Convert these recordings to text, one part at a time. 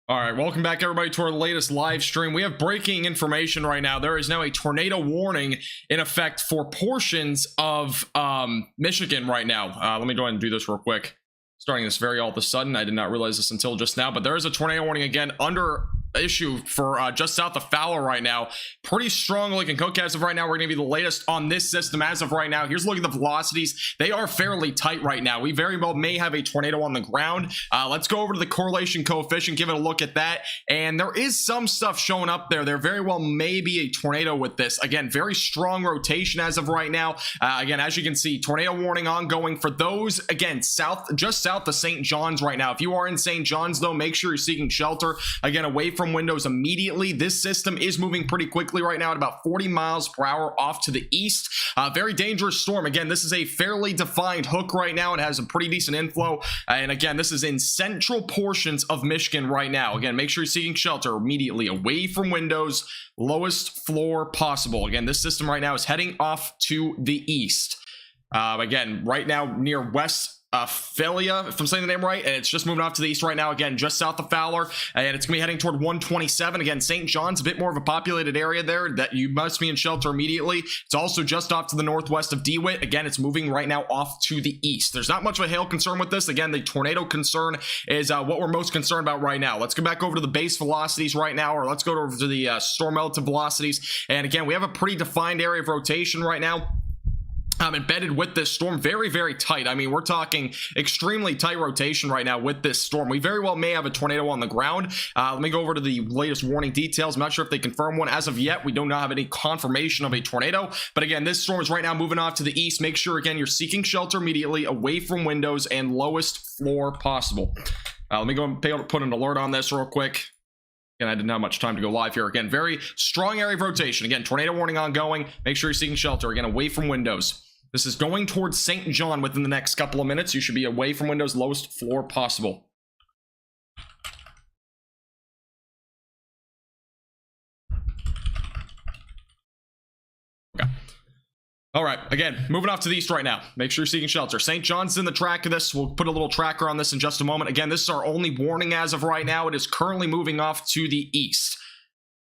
All right, welcome back everybody to our latest live stream. We have breaking information right now. There is now a tornado warning in effect for portions of Michigan right now. Let me go ahead and do this real quick. Starting this very all of a sudden. I did not realize this until just now, but there is a tornado warning again under issue for just south of Fowler right now. Pretty strong looking cook as of right now. We're going to be the latest on this system as of right now. Here's a look at the velocities. They are fairly tight right now. We very well may have a tornado on the ground. Let's go over to the correlation coefficient, give it a look at that. And there is some stuff showing up there. There very well may be a tornado with this. Again, very strong rotation as of right now. Again, as you can see, tornado warning ongoing for those, again, just south of St. John's right now. If you are in St. John's, though, make sure you're seeking shelter. Again, away from windows immediately. This system is moving pretty quickly right now at about 40 miles per hour off to the east. Very dangerous storm. Again, this is a fairly defined hook right now. It has a pretty decent inflow. And again, this is in central portions of Michigan right now. Again, make sure you're seeking shelter immediately away from windows, lowest floor possible. Again, this system right now is heading off to the east. Again, right now near West Philia, if I'm saying the name right, and it's just moving off to the east right now, again, just south of Fowler, and it's gonna be heading toward 127. Again, St. John's, a bit more of a populated area there that you must be in shelter immediately. It's also just off to the northwest of DeWitt. Again, it's moving right now off to the east. There's not much of a hail concern with this. Again, the tornado concern is what we're most concerned about right now. Let's go back over to the base velocities right now, or let's go over to the storm relative velocities. And again, we have a pretty defined area of rotation right now. Embedded with this storm, very, very tight. I mean, we're talking extremely tight rotation right now with this storm. We very well may have a tornado on the ground. Let me go over to the latest warning details. I'm not sure if they confirm one as of yet. We do not have any confirmation of a tornado. But again, this storm is right now moving off to the east. Make sure, again, you're seeking shelter immediately away from windows and lowest floor possible. Let me go and put an alert on this real quick. Again, I didn't have much time to go live here. Again, very strong area of rotation. Again, tornado warning ongoing. Make sure you're seeking shelter, again, away from windows. This is going towards St. John within the next couple of minutes. You should be away from windows, lowest floor possible. Okay. All right, again, moving off to the east right now. Make sure you're seeking shelter. St. John's in the track of this. We'll put a little tracker on this in just a moment. Again, this is our only warning as of right now. It is currently moving off to the east.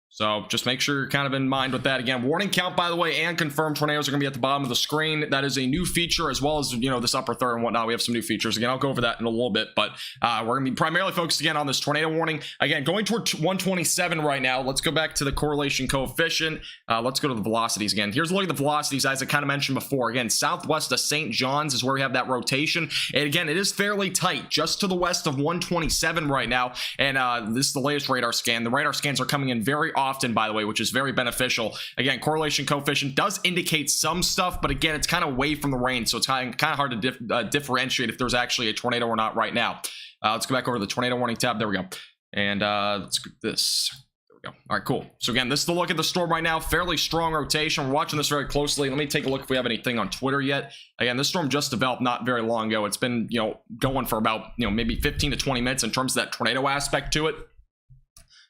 So just make sure you're kind of in mind with that. Again, warning count, by the way, and confirmed tornadoes are going to be at the bottom of the screen. That is a new feature, as well as, you know, this upper third and whatnot. We have some new features. Again, I'll go over that in a little bit, but we're going to be primarily focused again on this tornado warning. Again, going toward 127 right now. Let's go back to the correlation coefficient. Let's go to the velocities again. Here's a look at the velocities, as I kind of mentioned before. Again, southwest of St. John's is where we have that rotation. And again, it is fairly tight, just to the west of 127 right now. And this is the latest radar scan. The radar scans are coming in very often, by the way, which is very beneficial. Again, correlation coefficient does indicate some stuff, but again, it's kind of away from the rain, so it's kind of hard to differentiate if there's actually a tornado or not right now. Let's go back over to the tornado warning tab. There we go. And let's get this. There we go. All right, cool. So again, this is the look at the storm right now. Fairly strong rotation. We're watching this very closely. Let me take a look if we have anything on Twitter yet. Again, this storm just developed not very long ago. It's been, you know, going for about, you know, maybe 15 to 20 minutes in terms of that tornado aspect to it.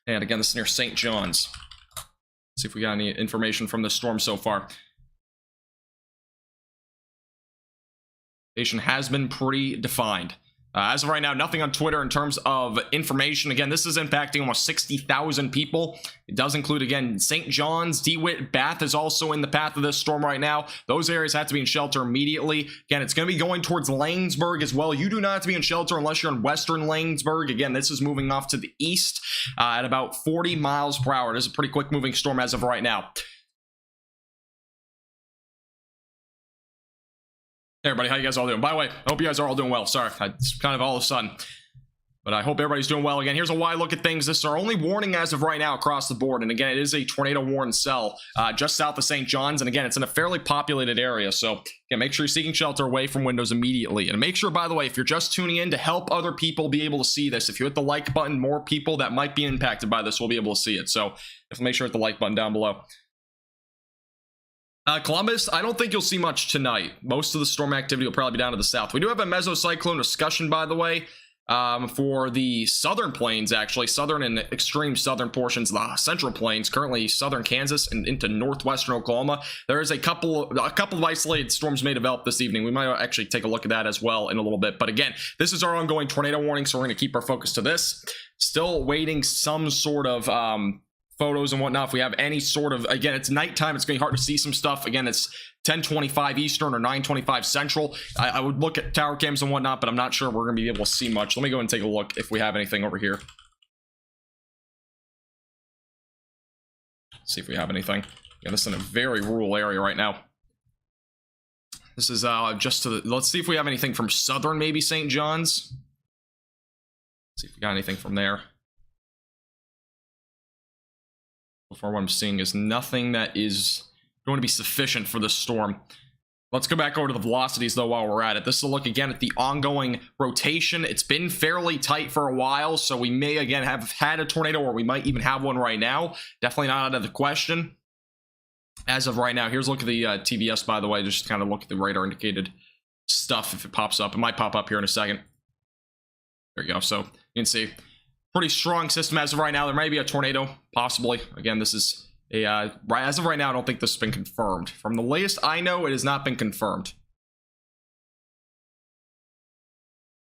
And again, this is near St. John's. See if we got any information from this storm so far. Station has been pretty defined. As of right now, nothing on Twitter in terms of information. Again, this is impacting almost 60,000 people. It does include, again, St. John's, DeWitt, Bath is also in the path of this storm right now. Those areas have to be in shelter immediately. Again, it's going to be going towards Lanesburg as well. You do not have to be in shelter unless you're in western Lanesburg. Again, this is moving off to the east at about 40 miles per hour. It is a pretty quick moving storm as of right now. Hey everybody, how you guys all doing? By the way, I hope you guys are all doing well. Sorry, it's kind of all of a sudden. But I hope everybody's doing well. Again, here's a wide look at things. This is our only warning as of right now across the board. And again, it is a tornado warned cell just south of St. John's. And again, it's in a fairly populated area. So again, make sure you're seeking shelter away from windows immediately. And make sure, by the way, if you're just tuning in, to help other people be able to see this, if you hit the like button, more people that might be impacted by this will be able to see it. So make sure to hit the like button down below. Columbus, I don't think you'll see much tonight. Most of the storm activity will probably be down to the south. We do have a mesocyclone discussion, by the way. for the southern plains, actually southern and extreme southern portions of the central plains, currently southern Kansas and into northwestern Oklahoma. There is a couple of isolated storms may develop this evening. We might actually take a look at that as well in a little bit, but again, this is our ongoing tornado warning, so we're going to keep our focus to this. Still waiting some sort of photos and whatnot. If we have any sort of, again, it's nighttime, it's going to be hard to see some stuff. Again, it's 10:25 Eastern or 9:25 Central. I would look at tower cams and whatnot, but I'm not sure we're going to be able to see much. Let me go and take a look if we have anything over here. See if we have anything. Yeah, this is in a very rural area right now. This is just to the, let's see if we have anything from southern, maybe St. John's. See if we got anything from there. So far, what I'm seeing is nothing that is going to be sufficient for this storm. Let's go back over to the velocities, though, while we're at it. This is a look again at the ongoing rotation. It's been fairly tight for a while, so we may, again, have had a tornado, or we might even have one right now. Definitely not out of the question. As of right now, here's a look at the TVS, by the way. Just kind of look at the radar indicated stuff if it pops up. It might pop up here in a second. There you go. So you can see pretty strong system as of right now. There may be a tornado, possibly. Again, this is a as of right now, I don't think this has been confirmed. From the latest I know, it has not been confirmed.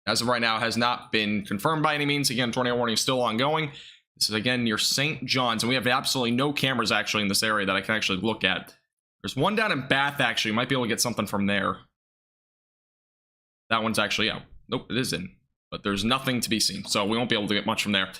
As of right now, it has not been confirmed by any means. Again, tornado warning is still ongoing. This is again near St. John's, and we have absolutely no cameras actually in this area that I can actually look at. There's one down in Bath, actually. Might be able to get something from there. That one's actually out. Nope, it is in. But there's nothing to be seen, so we won't be able to get much from there.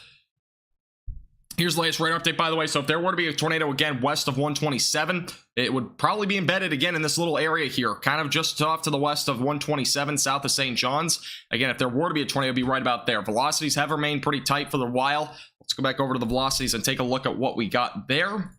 Here's the latest radar update, by the way. So if there were to be a tornado again west of 127, it would probably be embedded again in this little area here, kind of just off to the west of 127, south of St. John's. Again, if there were to be a tornado, it'd be right about there. Velocities have remained pretty tight for a while. Let's go back over to the velocities and take a look at what we got there.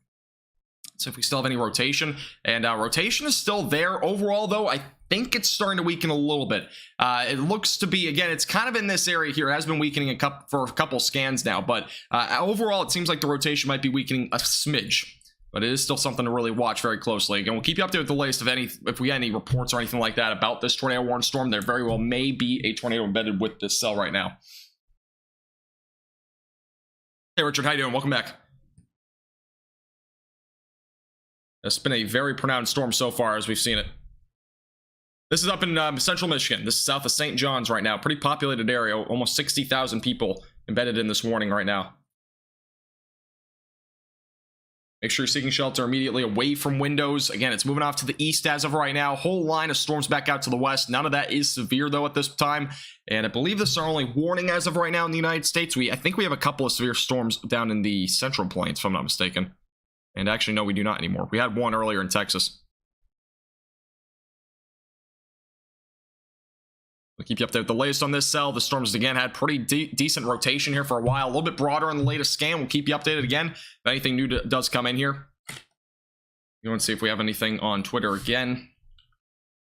So if we still have any rotation, and rotation is still there. Overall, though, I think it's starting to weaken a little bit. It looks to be, again, it's kind of in this area here. It has been weakening for a couple scans now, but overall, it seems like the rotation might be weakening a smidge. But it is still something to really watch very closely. Again, we'll keep you updated with the latest if we get any reports or anything like that about this tornado warning storm. There very well may be a tornado embedded with this cell right now. Hey, Richard, how you doing? Welcome back. It's been a very pronounced storm so far as we've seen it. This is up in central Michigan. This is south of St. John's right now. Pretty populated area. Almost 60,000 people embedded in this warning right now. Make sure you're seeking shelter immediately away from windows. Again, it's moving off to the east as of right now. Whole line of storms back out to the west. None of that is severe, though, at this time. And I believe this is our only warning as of right now in the United States. I think we have a couple of severe storms down in the central plains, if I'm not mistaken. And actually, no, we do not anymore. We had one earlier in Texas. We'll keep you updated with the latest on this cell. The storms, again, had pretty decent rotation here for a while. A little bit broader on the latest scan. We'll keep you updated again if anything new does come in here. You want to see if we have anything on Twitter again.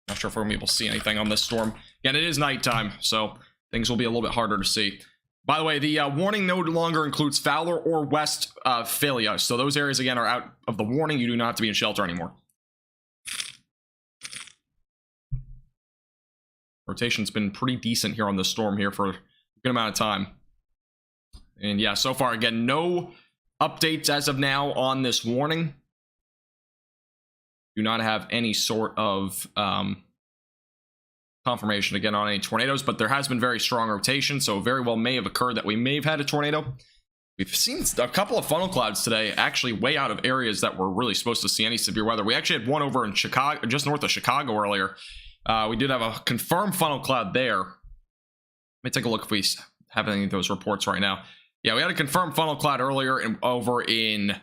Not sure if we're going to be able to see anything on this storm. Again, it is nighttime, so things will be a little bit harder to see. By the way, the warning no longer includes Fowler or West Failure. So those areas, again, are out of the warning. You do not have to be in shelter anymore. Rotation's been pretty decent here on this storm here for a good amount of time. And yeah, so far, again, no updates as of now on this warning. Do not have any sort of confirmation again on any tornadoes, but there has been very strong rotation, so very well may have occurred that we may have had a tornado. We've seen a couple of funnel clouds today, actually way out of areas that were really supposed to see any severe weather. We actually had one over in Chicago, just north of Chicago earlier. We did have a confirmed funnel cloud there. Let me take a look if we have any of those reports right now. Yeah, we had a confirmed funnel cloud earlier over in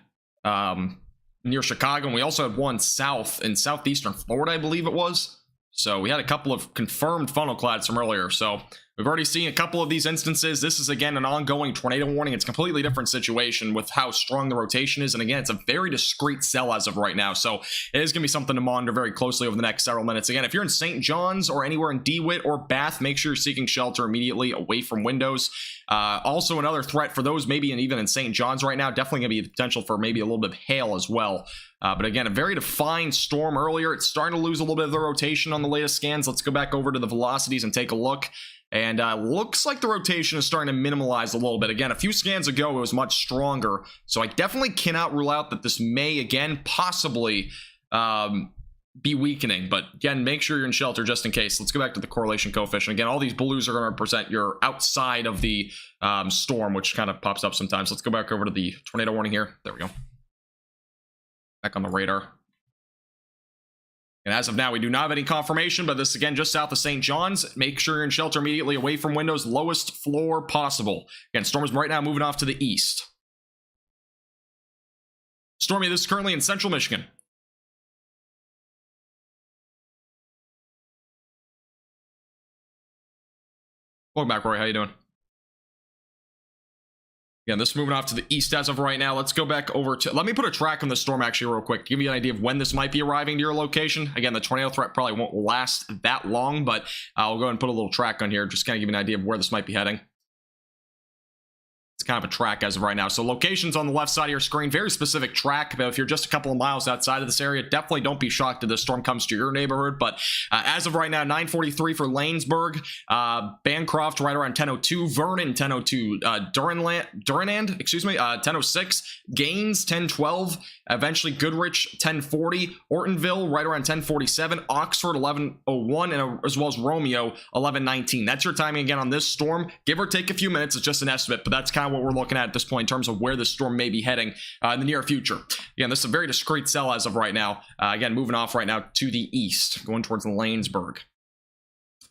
near Chicago, and we also had one south in southeastern Florida, I believe it was. So we had a couple of confirmed funnel clouds from earlier. So we've already seen a couple of these instances. This is, again, an ongoing tornado warning. It's a completely different situation with how strong the rotation is. And again, it's a very discrete cell as of right now. So it is going to be something to monitor very closely over the next several minutes. Again, if you're in St. John's or anywhere in DeWitt or Bath, make sure you're seeking shelter immediately away from windows. Also, another threat for those maybe even in St. John's right now, definitely going to be the potential for maybe a little bit of hail as well. But again, a very defined storm earlier. It's starting to lose a little bit of the rotation on the latest scans. Let's go back over to the velocities and take a look. And looks like the rotation is starting to minimalize a little bit. Again, a few scans ago, it was much stronger. So I definitely cannot rule out that this may, again, possibly be weakening. But again, make sure you're in shelter just in case. Let's go back to the correlation coefficient. Again, all these blues are going to represent you're outside of the storm, which kind of pops up sometimes. Let's go back over to the tornado warning here. There we go. Back on the radar. And as of now, we do not have any confirmation, but this, again, just south of St. John's. Make sure you're in shelter immediately away from windows, lowest floor possible. Again, storm is right now moving off to the east. Stormy, this is currently in central Michigan. Welcome back, Roy. How you doing? Again, this is moving off to the east as of right now. Let's go back over to... Let me put a track on the storm actually real quick. Give you an idea of when this might be arriving to your location. Again, the tornado threat probably won't last that long, but I'll go ahead and put a little track on here. Just kind of give you an idea of where this might be heading. It's kind of a track as of right now. So locations on the left side of your screen, very specific track. But if you're just a couple of miles outside of this area, definitely don't be shocked if the storm comes to your neighborhood. But as of right now, 9:43 for Lanesburg, Bancroft right around 10:02, Vernon 10:02, Durand, excuse me, 10:06, Gaines 10:12, eventually Goodrich 10:40, Ortonville right around 10:47, Oxford 11:01, and as well as Romeo 11:19. That's your timing again on this storm. Give or take a few minutes. It's just an estimate, but that's kind of what we're looking at this point in terms of where the storm may be heading in the near future. Again, this is a very discrete cell as of right now. Again, moving off right now to the east, going towards Lanesburg.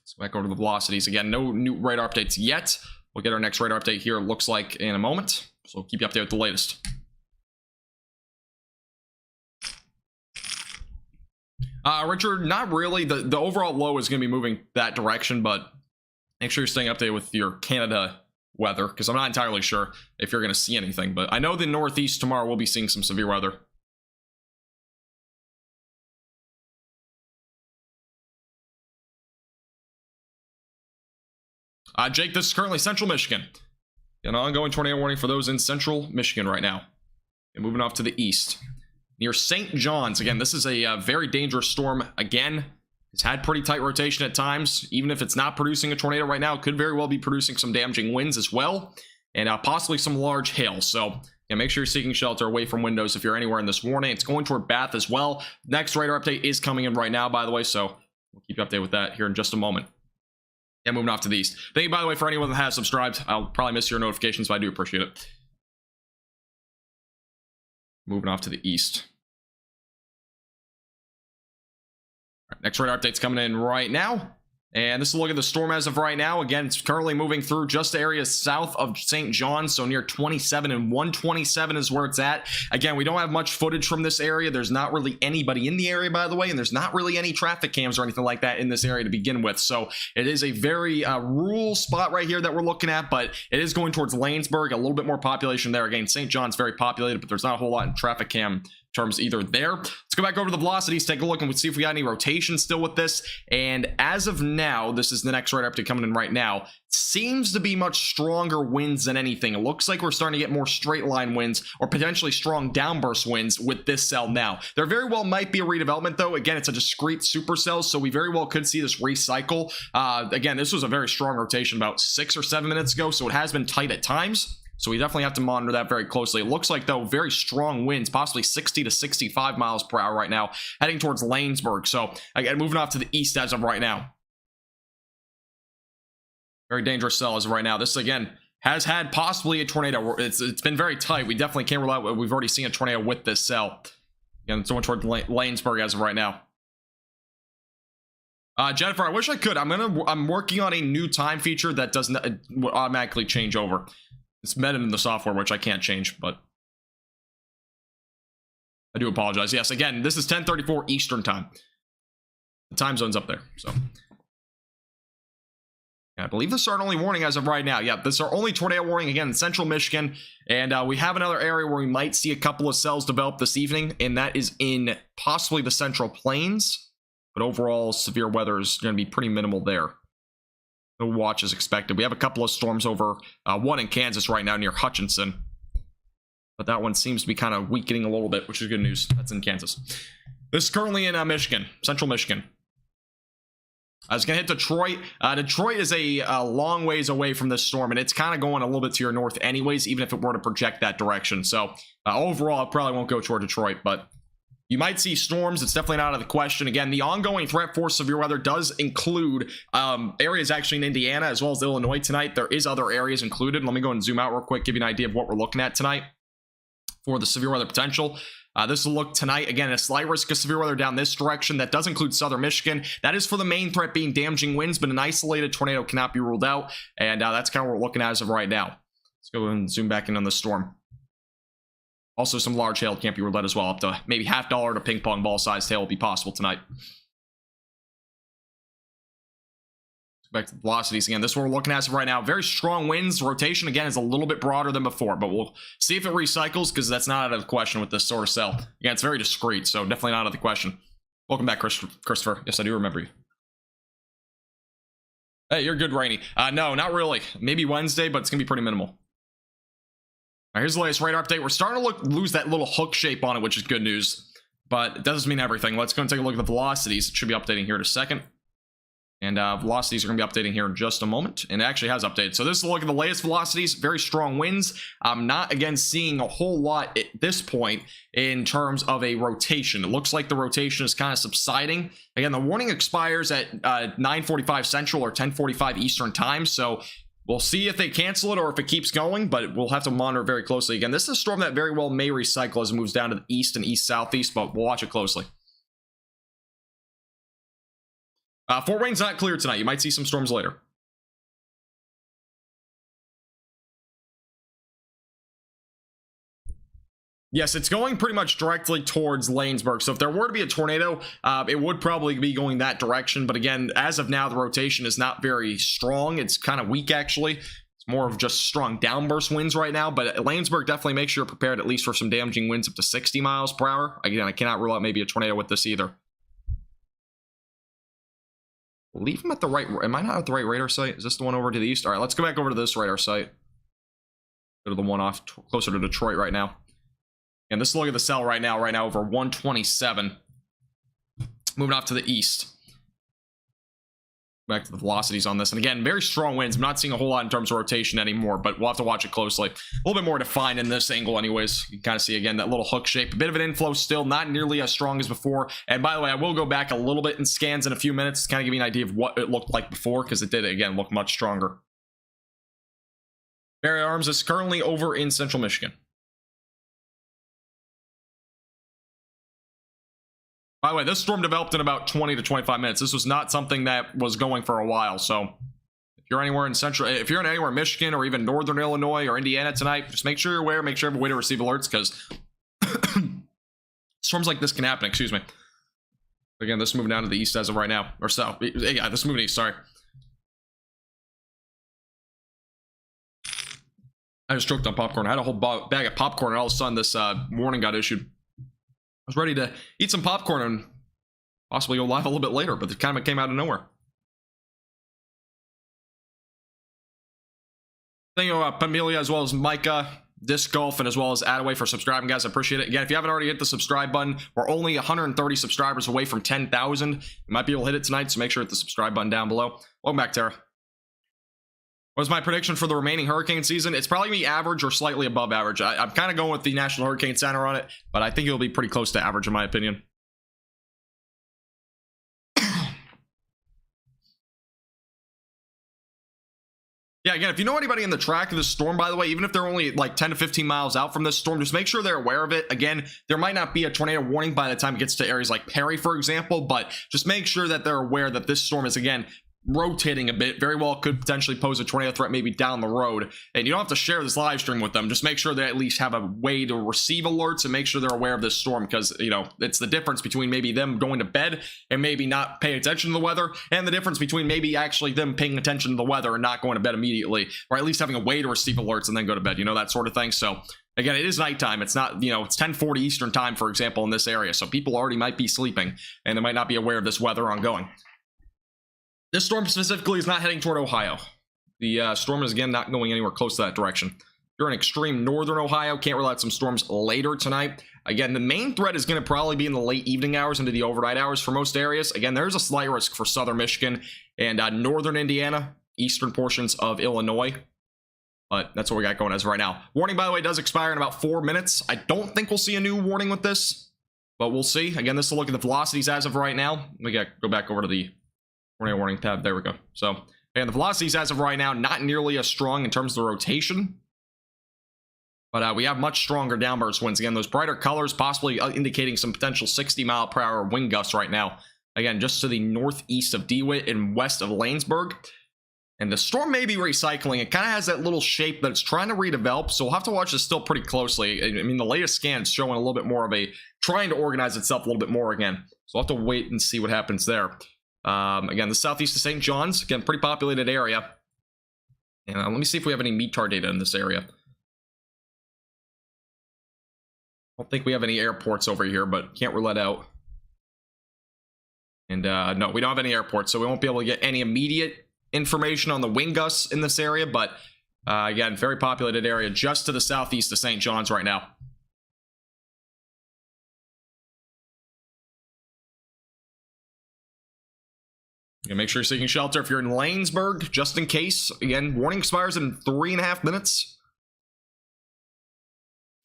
So back over to the velocities. Again, no new radar updates yet. We'll get our next radar update here, it looks like, in a moment. So we'll keep you updated with the latest. Richard, not really. The overall low is going to be moving that direction, but make sure you're staying updated with your Canada weather, because I'm not entirely sure if you're going to see anything, but I know the Northeast tomorrow will be seeing some severe weather. Jake, this is currently Central Michigan. An ongoing tornado warning for those in Central Michigan right now. And moving off to the east. Near St. John's. Again, this is a very dangerous storm. Again, it's had pretty tight rotation at times. Even if it's not producing a tornado right now, it could very well be producing some damaging winds as well. And possibly some large hail. So yeah, make sure you're seeking shelter away from windows if you're anywhere in this warning. It's going toward Bath as well. Next radar update is coming in right now, by the way. So we'll keep you updated with that here in just a moment. Yeah, moving off to the east. Thank you, by the way, for anyone that has subscribed. I'll probably miss your notifications, but I do appreciate it. Moving off to the east. All right, next radar update's coming in right now. And this is a look at the storm as of right now. Again, it's currently moving through just areas south of St. John's, so near 27 and 127 is where it's at. Again, we don't have much footage from this area. There's not really anybody in the area, by the way, and there's not really any traffic cams or anything like that in this area to begin with. So it is a very rural spot right here that we're looking at, but it is going towards Lanesburg, a little bit more population there. Again, St. John's very populated, but there's not a whole lot in traffic cam terms either there. Let's go back over to the velocities, take a look, and we'll see if we got any rotation still with this. And as of now, this is the next radar update coming in right now. Seems to be much stronger winds than anything. It looks like we're starting to get more straight line winds or potentially strong downburst winds with this cell now. There very well might be a redevelopment though. Again, it's a discrete supercell, so we very well could see this recycle. Again, this was a very strong rotation about 6 or 7 minutes ago, so it has been tight at times. So we definitely have to monitor that very closely. It looks like, though, very strong winds, possibly 60 to 65 miles per hour right now, heading towards Lanesburg. So, again, moving off to the east as of right now. Very dangerous cell as of right now. This, again, has had possibly a tornado. It's been very tight. We definitely can't rely on. We've already seen a tornado with this cell. Again, it's going towards Lanesburg as of right now. Jennifer, I wish I could. I'm working on a new time feature that doesn't automatically change over. It's embedded in the software, which I can't change, but I do apologize. Yes, again, this is 10:34 Eastern time. The time zone's up there, so. I believe this is our only warning as of right now. Yeah, this is our only tornado warning, again, in central Michigan. And we have another area where we might see a couple of cells develop this evening, and that is in possibly the Central Plains. But overall, severe weather is going to be pretty minimal there. No watch is expected. We have a couple of storms over, one in Kansas right now near Hutchinson. But that one seems to be kind of weakening a little bit, which is good news. That's in Kansas. This is currently in Michigan, central Michigan. It's going to hit Detroit. Detroit is a long ways away from this storm, and it's kind of going a little bit to your north anyways, even if it were to project that direction. So overall, it probably won't go toward Detroit, but you might see storms. It's definitely not out of the question. Again, the ongoing threat for severe weather does include areas actually in Indiana as well as Illinois tonight. There is other areas included. Let me go and zoom out real quick, give you an idea of what we're looking at tonight for the severe weather potential. This will look tonight, again, a slight risk of severe weather down this direction. That does include southern Michigan. That is for the main threat being damaging winds, but an isolated tornado cannot be ruled out. And that's kind of what we're looking at as of right now. Let's go and zoom back in on the storm. Also, some large hail can't be ruled out as well. Up to maybe $50 to ping pong ball sized hail will be possible tonight. Back to the velocities again. This is what we're looking at as of right now. Very strong winds. Rotation again is a little bit broader than before, but we'll see if it recycles because that's not out of the question with this sort of cell. Again, it's very discreet, so definitely not out of the question. Welcome back, Christopher. Yes, I do remember you. Hey, you're good, Rainy. No, not really. Maybe Wednesday, but it's gonna be pretty minimal. All right, here's the latest radar update. We're starting to lose that little hook shape on it, which is good news, but it doesn't mean everything. Let's go and take a look at the velocities. It should be updating here in a second. And velocities are going to be updating here in just a moment. And it actually has updated. So this is a look at the latest velocities. Very strong winds. I'm not, again, seeing a whole lot at this point in terms of a rotation. It looks like the rotation is kind of subsiding. Again, the warning expires at 9:45 Central or 10:45 Eastern time. So we'll see if they cancel it or if it keeps going. But we'll have to monitor very closely. Again, this is a storm that very well may recycle as it moves down to the east and east-southeast. But we'll watch it closely. Fort Wayne's not clear tonight. You might see some storms later. Yes, it's going pretty much directly towards Lanesburg. So if there were to be a tornado, it would probably be going that direction. But again, as of now, the rotation is not very strong. It's kind of weak, actually. It's more of just strong downburst winds right now. But at Lanesburg, definitely make sure you're prepared at least for some damaging winds up to 60 miles per hour. Again, I cannot rule out maybe a tornado with this either. Leave them at the right. Am I not at the right radar site? Is this the one over to the east? All right, let's go back over to this radar site. Go to the one off closer to Detroit right now. And this look at the cell right now over 127. Moving off to the east. Back to the velocities on this. And again, very strong winds. I'm not seeing a whole lot in terms of rotation anymore, but we'll have to watch it closely. A little bit more defined in this angle anyways. You can kind of see, again, that little hook shape. A bit of an inflow still, not nearly as strong as before. And by the way, I will go back a little bit in scans in a few minutes to kind of give you an idea of what it looked like before, because it did, again, look much stronger. Barry Arms is currently over in central Michigan. By the way, this storm developed in about 20 to 25 minutes. This was not something that was going for a while. So if you're anywhere in central, if you're in anywhere in Michigan or even northern Illinois or Indiana tonight, just make sure you're aware, make sure you have a way to receive alerts, because storms like this can happen. Excuse me. Again, this is moving down to the east as of right now, or south. Yeah, this is moving east, sorry. I just choked on popcorn. I had a whole bag of popcorn, and all of a sudden this warning got issued. I was ready to eat some popcorn and possibly go live a little bit later, but it kind of came out of nowhere. Thank you, Pamelia, as well as Micah, Disc Golf, and as well as Adaway for subscribing, guys. I appreciate it. Again, if you haven't already hit the subscribe button, we're only 130 subscribers away from 10,000. You might be able to hit it tonight, so make sure to hit the subscribe button down below. Welcome back, Tara. What's my prediction for the remaining hurricane season? It's probably going to be average or slightly above average. I'm kind of going with the National Hurricane Center on it, but I think it'll be pretty close to average in my opinion. Yeah, again, if you know anybody in the track of this storm, by the way, even if they're only like 10 to 15 miles out from this storm, just make sure they're aware of it. Again, there might not be a tornado warning by the time it gets to areas like Perry, for example, but just make sure that they're aware that this storm is, again, rotating a bit. Very well could potentially pose a tornado threat maybe down the road, and you don't have to share this live stream with them. Just make sure they at least have a way to receive alerts and make sure they're aware of this storm, because you know it's the difference between maybe them going to bed and maybe not paying attention to the weather, and the difference between maybe actually them paying attention to the weather and not going to bed immediately, or at least having a way to receive alerts and then go to bed, you know, that sort of thing. So again, it is nighttime. It's not, you know, it's 10:40 Eastern time, for example, in this area, so people already might be sleeping and they might not be aware of this weather ongoing. This storm specifically is not heading toward Ohio. The storm is, again, not going anywhere close to that direction. you're in extreme northern Ohio, can't rule out some storms later tonight. Again, the main threat is going to probably be in the late evening hours into the overnight hours for most areas. Again, there's a slight risk for southern Michigan and northern Indiana, eastern portions of Illinois. But that's what we got going as of right now. Warning, by the way, does expire in about 4 minutes. I don't think we'll see a new warning with this, but we'll see. Again, this is a look at the velocities as of right now. We got to go back over to the tornado warning tab. There we go. So, again, the velocities as of right now, not nearly as strong in terms of the rotation. But we have much stronger downburst winds. Again, those brighter colors possibly indicating some potential 60-mile-per-hour wind gusts right now. Again, just to the northeast of DeWitt and west of Lanesburg. And the storm may be recycling. It kind of has that little shape that it's trying to redevelop, so we'll have to watch this still pretty closely. I mean, the latest scan is showing a little bit more of a trying to organize itself a little bit more again. So we'll have to wait and see what happens there. Again, the southeast of St. John's, again, pretty populated area. And let me see if we have any METAR data in this area. I don't think we have any airports over here, but can't rule that out. And no, we don't have any airports, so we won't be able to get any immediate information on the wind gusts in this area, but again, very populated area just to the southeast of St. John's right now. You make sure you're seeking shelter if you're in Lanesburg, just in case. Again, warning expires in 3.5 minutes.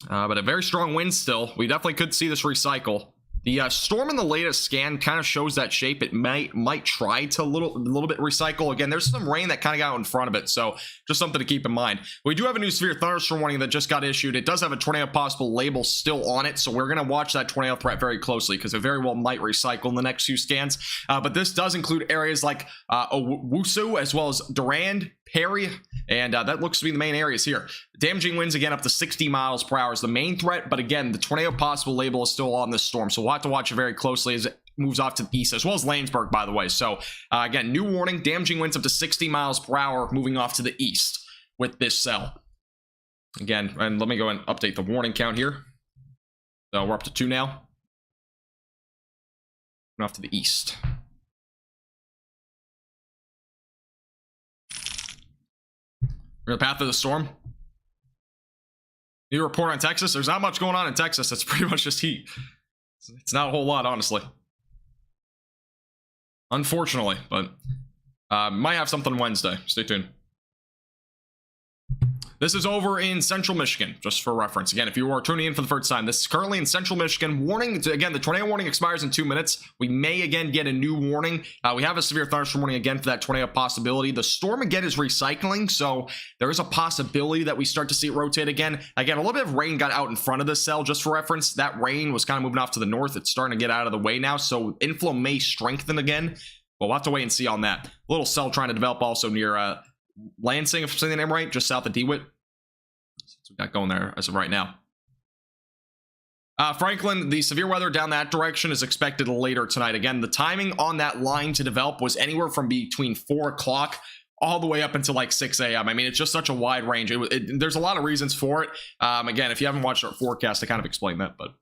But a very strong wind still. We definitely could see this recycle. The storm in the latest scan kind of shows that shape. It might try to a little bit recycle. Again, there's some rain that kind of got out in front of it, so just something to keep in mind. We do have a new severe thunderstorm warning that just got issued. It does have a tornado possible label still on it, so we're going to watch that tornado threat very closely because it very well might recycle in the next few scans. But this does include areas like ADVERTISE as well as Durand, Perry, and that looks to be the main areas here. Damaging winds again up to 60 miles per hour is the main threat, but again, the tornado possible label is still on this storm, so we'll have to watch it very closely as it moves off to the east, as well as Lanesburg, by the way. So again, new warning, damaging winds up to 60 miles per hour moving off to the east with this cell. Again, and let me go and update the warning count here. So we're up to 2 now. Off to the east. The path of the storm. New report on Texas. There's not much going on in Texas. It's pretty much just heat. It's not a whole lot, honestly. Unfortunately, but might have something Wednesday. Stay tuned. This is over in central Michigan, just for reference. Again, if you are tuning in for the first time, this is currently in central Michigan. Warning, again, the tornado warning expires in 2 minutes. We may again get a new warning. We have a severe thunderstorm warning again for that tornado possibility. The storm again is recycling, so there is a possibility that we start to see it rotate again. Again, a little bit of rain got out in front of this cell, just for reference. That rain was kind of moving off to the north. It's starting to get out of the way now, so inflow may strengthen again. But we'll have to wait and see on that. A little cell trying to develop also near Lansing, if I'm saying the name right, just south of DeWitt. So we got going there as of right now. Franklin, the severe weather down that direction is expected later tonight. Again, the timing on that line to develop was anywhere from between 4 o'clock all the way up until like 6 a.m. I mean, it's just such a wide range. There's a lot of reasons for it. Again, if you haven't watched our forecast, I kind of explained that, but...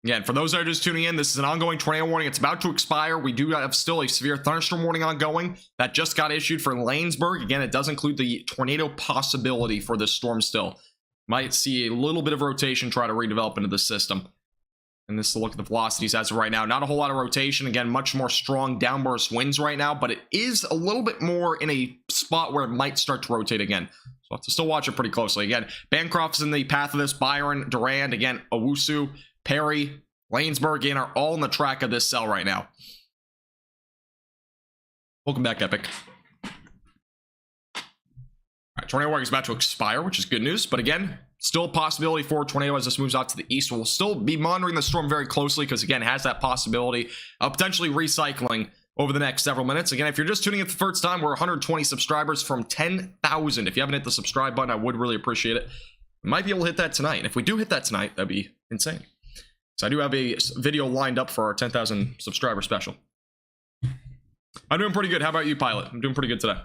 Again, for those that are just tuning in, this is an ongoing tornado warning. It's about to expire. We do have still a severe thunderstorm warning ongoing that just got issued for Lanesburg. Again, it does include the tornado possibility for this storm still. Might see a little bit of rotation try to redevelop into the system. And this is a look at the velocities as of right now. Not a whole lot of rotation. Again, much more strong downburst winds right now, but it is a little bit more in a spot where it might start to rotate again. So we'll have to still watch it pretty closely. Again, Bancroft's in the path of this. Byron, Durand, again, ADVERTISE, Perry, Lanesburg, again, are all in the track of this cell right now. Welcome back, Epic. All right, tornado warning is about to expire, which is good news. But again, still a possibility for a tornado as this moves out to the east. We'll still be monitoring the storm very closely because, again, it has that possibility of potentially recycling over the next several minutes. Again, if you're just tuning in for the first time, we're 120 subscribers from 10,000. If you haven't hit the subscribe button, I would really appreciate it. We might be able to hit that tonight. And if we do hit that tonight, that'd be insane. So I do have a video lined up for our 10,000 subscriber special. I'm doing pretty good. How about you, Pilot? I'm doing pretty good today.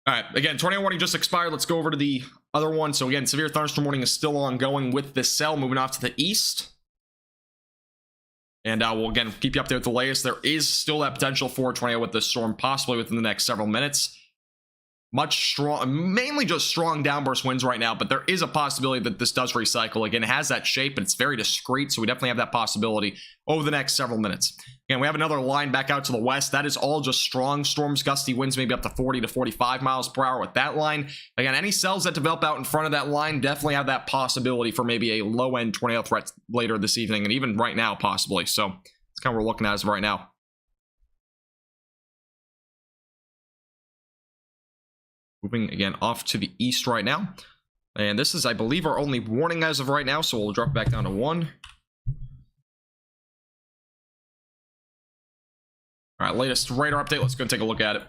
All right, again, tornado warning just expired. Let's go over to the other one. So again, severe thunderstorm warning is still ongoing with this cell moving off to the east. And we'll again keep you updated with the latest. There is still that potential for a tornado with this storm, possibly within the next several minutes. Much strong, mainly just strong downburst winds right now, but there is a possibility that this does recycle. Again, it has that shape, and it's very discreet, so we definitely have that possibility over the next several minutes. Again, we have another line back out to the west. That is all just strong storms, gusty winds, maybe up to 40 to 45 miles per hour with that line. Again, any cells that develop out in front of that line definitely have that possibility for maybe a low-end tornado threat later this evening, and even right now, possibly. So that's kind of what we're looking at as of right now. Moving again off to the east right now. And this is, I believe, our only warning as of right now, so we'll drop back down to 1. All right, latest radar update. Let's go and take a look at it.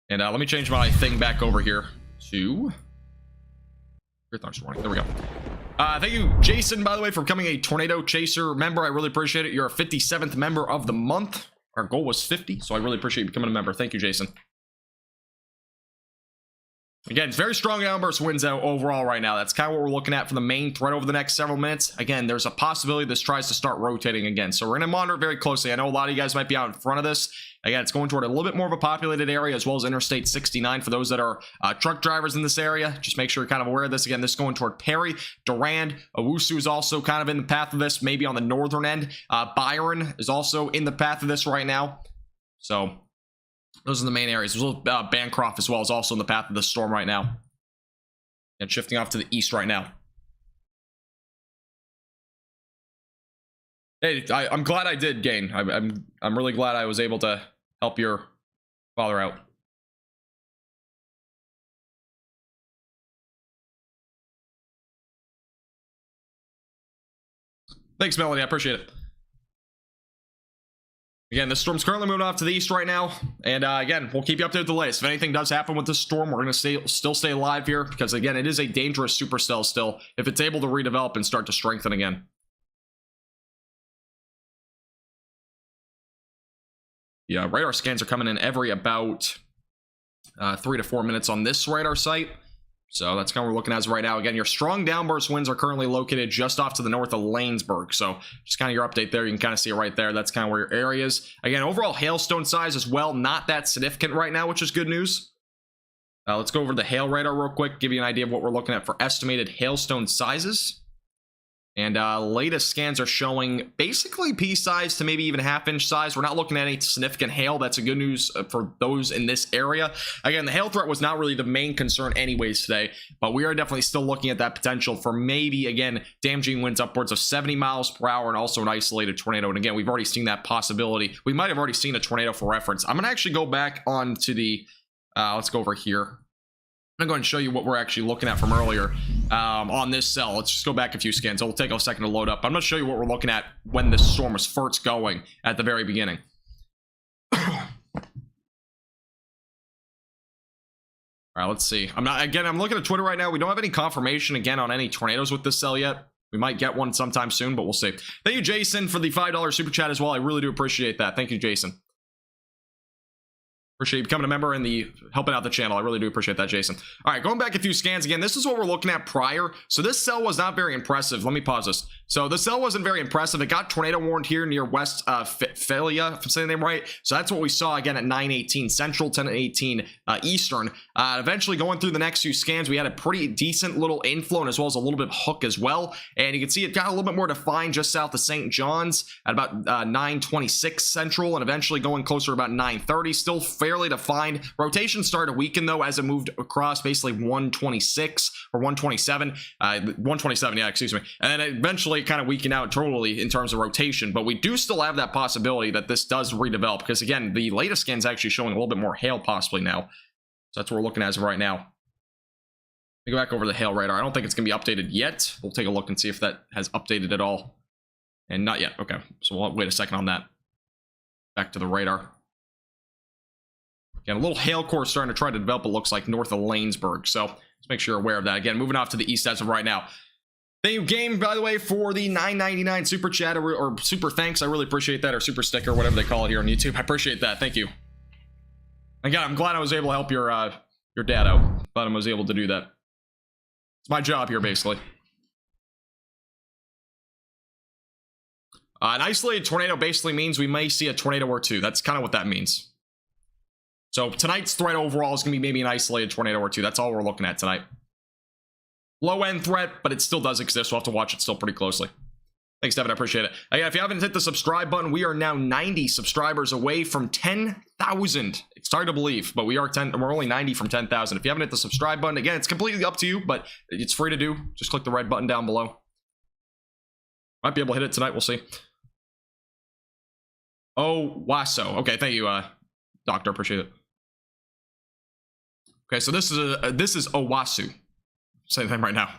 And let me change my thing back over here to... Warning. There we go. Thank you, Jason, by the way, for becoming a Tornado Chaser member. I really appreciate it. You're a 57th member of the month. Our goal was 50, so I really appreciate you becoming a member. Thank you, Jason. Again, it's very strong downburst winds out overall right now. That's kind of what we're looking at for the main threat over the next several minutes. Again, there's a possibility this tries to start rotating again. So we're going to monitor it very closely. I know a lot of you guys might be out in front of this. Again, it's going toward a little bit more of a populated area, as well as Interstate 69 for those that are truck drivers in this area. Just make sure you're kind of aware of this. Again, this is going toward Perry, Durand. Owusu is also kind of in the path of this, maybe on the northern end. Byron is also in the path of this right now. So... those are the main areas. There's a little Bancroft as well is also in the path of the storm right now. And shifting off to the east right now. Hey, I'm glad I did, Gain. I'm really glad I was able to help your father out. Thanks, Melody. I appreciate it. Again, the storm's currently moving off to the east right now, and again, we'll keep you updated with the latest. If anything does happen with this storm, we're going to still stay alive here, because again, it is a dangerous supercell still, if it's able to redevelop and start to strengthen again. Yeah, radar scans are coming in every about 3 to 4 minutes on this radar site. So that's kind of what we're looking at as right now. Again, your strong downburst winds are currently located just off to the north of Lanesburg. So just kind of your update there. You can kind of see it right there. That's kind of where your area is. Again, overall hailstone size as well, not that significant right now, which is good news. Let's go over the hail radar real quick, give you an idea of what we're looking at for estimated hailstone sizes. And latest scans are showing basically pea size to maybe even half-inch size. We're not looking at any significant hail. That's a good news for those in this area. Again, the hail threat was not really the main concern anyways today, but we are definitely still looking at that potential for maybe, again, damaging winds upwards of 70 miles per hour and also an isolated tornado. And again, we've already seen that possibility. We might have already seen a tornado for reference. I'm going to actually go back on to the, let's go over here. I'm going to show you what we're actually looking at from earlier on this cell. Let's just go back a few scans. It'll take a second to load up. I'm going to show you what we're looking at when this storm was first going at the very beginning. All right, let's see. I'm looking at Twitter right now. We don't have any confirmation again on any tornadoes with this cell yet. We might get one sometime soon, but we'll see. Thank you, Jason, for the $5 super chat as well. I really do appreciate that. Thank you, Jason. Appreciate you becoming a member and the helping out the channel. I really do appreciate that, Jason. All right, going back a few scans again. This is what we're looking at prior. So this cell was not very impressive. Let me pause this. So the cell wasn't very impressive. It got tornado warned here near West Philia, if I'm saying the name right. So that's what we saw again at 9:18 Central, 10:18 Eastern. Eventually going through the next few scans, we had a pretty decent little inflow and as well as a little bit of hook as well. And you can see it got a little bit more defined just south of St. John's at about 9:26 Central, and eventually going closer to about 9:30. Still fairly defined. Rotation started to weaken though as it moved across basically 126 or 127. 127, yeah, excuse me. And then eventually kind of weaken out totally in terms of rotation, but we do still have that possibility that this does redevelop, because again, the latest scan is actually showing a little bit more hail possibly now. So that's what we're looking at as of right now. Let me go back over the hail radar. I don't think it's gonna be updated yet. We'll take a look and see if that has updated at all. And not yet. Okay, so we'll wait a second on that. Back to the radar. Again, a little hail core starting to try to develop, it looks like, north of Lanesburg. So let's make sure you're aware of that. Again, moving off to the east as of right now. Thank you, Game, by the way, for the $9.99 super chat or super thanks. I really appreciate that, or super sticker, whatever they call it here on YouTube. I appreciate that. Thank you. Again, I'm glad I was able to help your dad out. Glad I was able to do that. It's my job here, basically. An isolated tornado basically means we may see a tornado or two. That's kind of what that means. So tonight's threat overall is going to be maybe an isolated tornado or two. That's all we're looking at tonight. Low-end threat, but it still does exist. We'll have to watch it still pretty closely. Thanks, Devin. I appreciate it. Again, if you haven't hit the subscribe button, we are now 90 subscribers away from 10,000. It's hard to believe, but we're only 90 from 10,000. If you haven't hit the subscribe button, again, it's completely up to you, but it's free to do. Just click the red button down below. Might be able to hit it tonight. We'll see. Oh, Wasso. Okay, thank you, Doctor. Appreciate it. Okay, so this is Owasu. Say the name right now.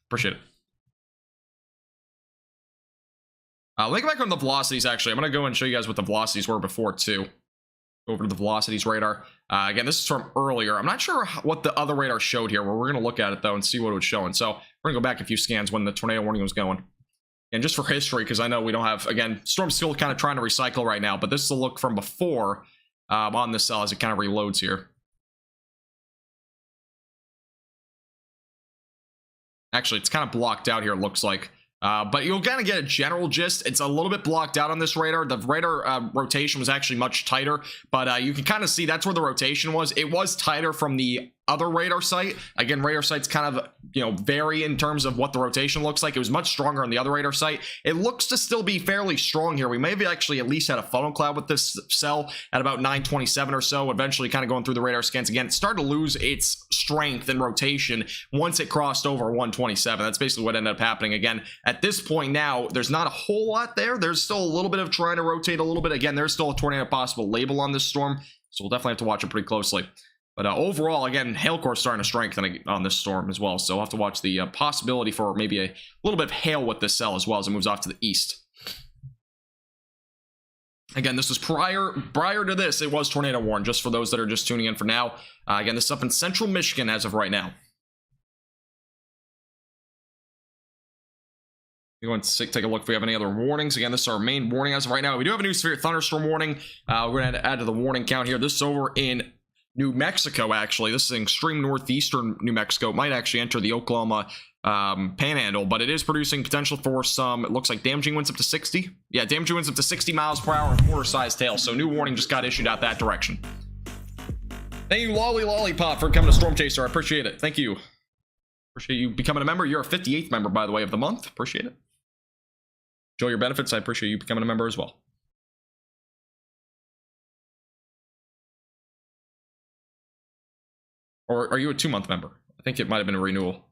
Appreciate it. Let me go back on the velocities, actually. I'm going to go and show you guys what the velocities were before, too. Go over to the velocities radar. Again, this is from earlier. I'm not sure what the other radar showed here. We're going to look at it, though, and see what it was showing. So we're going to go back a few scans when the tornado warning was going. And just for history, because I know we don't have... Again, Storm's still kind of trying to recycle right now, but this is a look from before on the cell as it kind of reloads here. Actually, it's kind of blocked out here, it looks like. But you'll kind of get a general gist. It's a little bit blocked out on this radar. The radar rotation was actually much tighter, but you can kind of see that's where the rotation was. It was tighter from the other radar site. Again, radar sites kind of, vary in terms of what the rotation looks like. It was much stronger on the other radar site. It looks to still be fairly strong here. We may have actually at least had a funnel cloud with this cell at about 927 or so, eventually kind of going through the radar scans again. It started to lose its strength and rotation once it crossed over 127. That's basically what ended up happening. Again, at this point now, there's not a whole lot there. There's still a little bit of trying to rotate a little bit. Again, there's still a tornado possible label on this storm, so we'll definitely have to watch it pretty closely. But overall, again, hail core is starting to strengthen on this storm as well. So we'll have to watch the possibility for maybe a little bit of hail with this cell as well as it moves off to the east. Again, this was prior to this. It was tornado warned, just for those that are just tuning in for now. Again, this is up in central Michigan as of right now. We're going to take a look if we have any other warnings. Again, this is our main warning as of right now. We do have a new severe thunderstorm warning. We're going to add to the warning count here. This is over in New Mexico, actually. This is in extreme northeastern New Mexico. It might actually enter the Oklahoma panhandle, but it is producing potential for some, it looks like damaging winds up to 60. Yeah, damaging winds up to 60 miles per hour and quarter-sized hail. So new warning just got issued out that direction. Thank you, Lolly Lollipop, for coming to Storm Chaser. I appreciate it. Thank you. Appreciate you becoming a member. You're a 58th member, by the way, of the month. Appreciate it. Enjoy your benefits. I appreciate you becoming a member as well. Or are you a 2-month member? I think it might have been a renewal.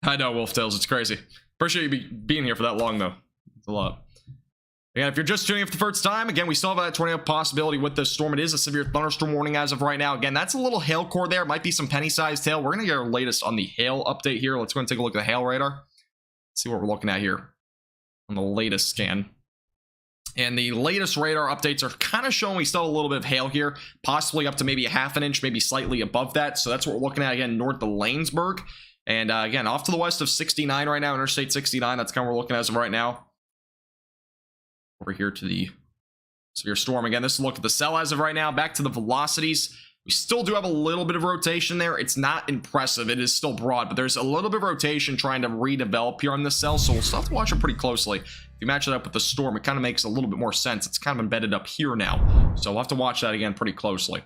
I know, Wolftails. It's crazy. Appreciate you being here for that long, though. It's a lot. Again, if you're just tuning in for the first time, again, we still have a tornado possibility with this storm. It is a severe thunderstorm warning as of right now. Again, that's a little hail core there. It might be some penny-sized hail. We're going to get our latest on the hail update here. Let's go and take a look at the hail radar. See what we're looking at here on the latest scan. And the latest radar updates are kind of showing we still have a little bit of hail here, possibly up to maybe a half an inch, maybe slightly above that. So that's what we're looking at again, north of Lanesburg. And again, off to the west of 69 right now, Interstate 69. That's kind of what we're looking at as of right now. Over here to the severe storm. Again, this is a look at the cell as of right now. Back to the velocities. We still do have a little bit of rotation there. It's not impressive. It is still broad, but there's a little bit of rotation trying to redevelop here on this cell, so we'll still have to watch it pretty closely. If you match it up with the storm, it kind of makes a little bit more sense. It's kind of embedded up here now, so we'll have to watch that again pretty closely.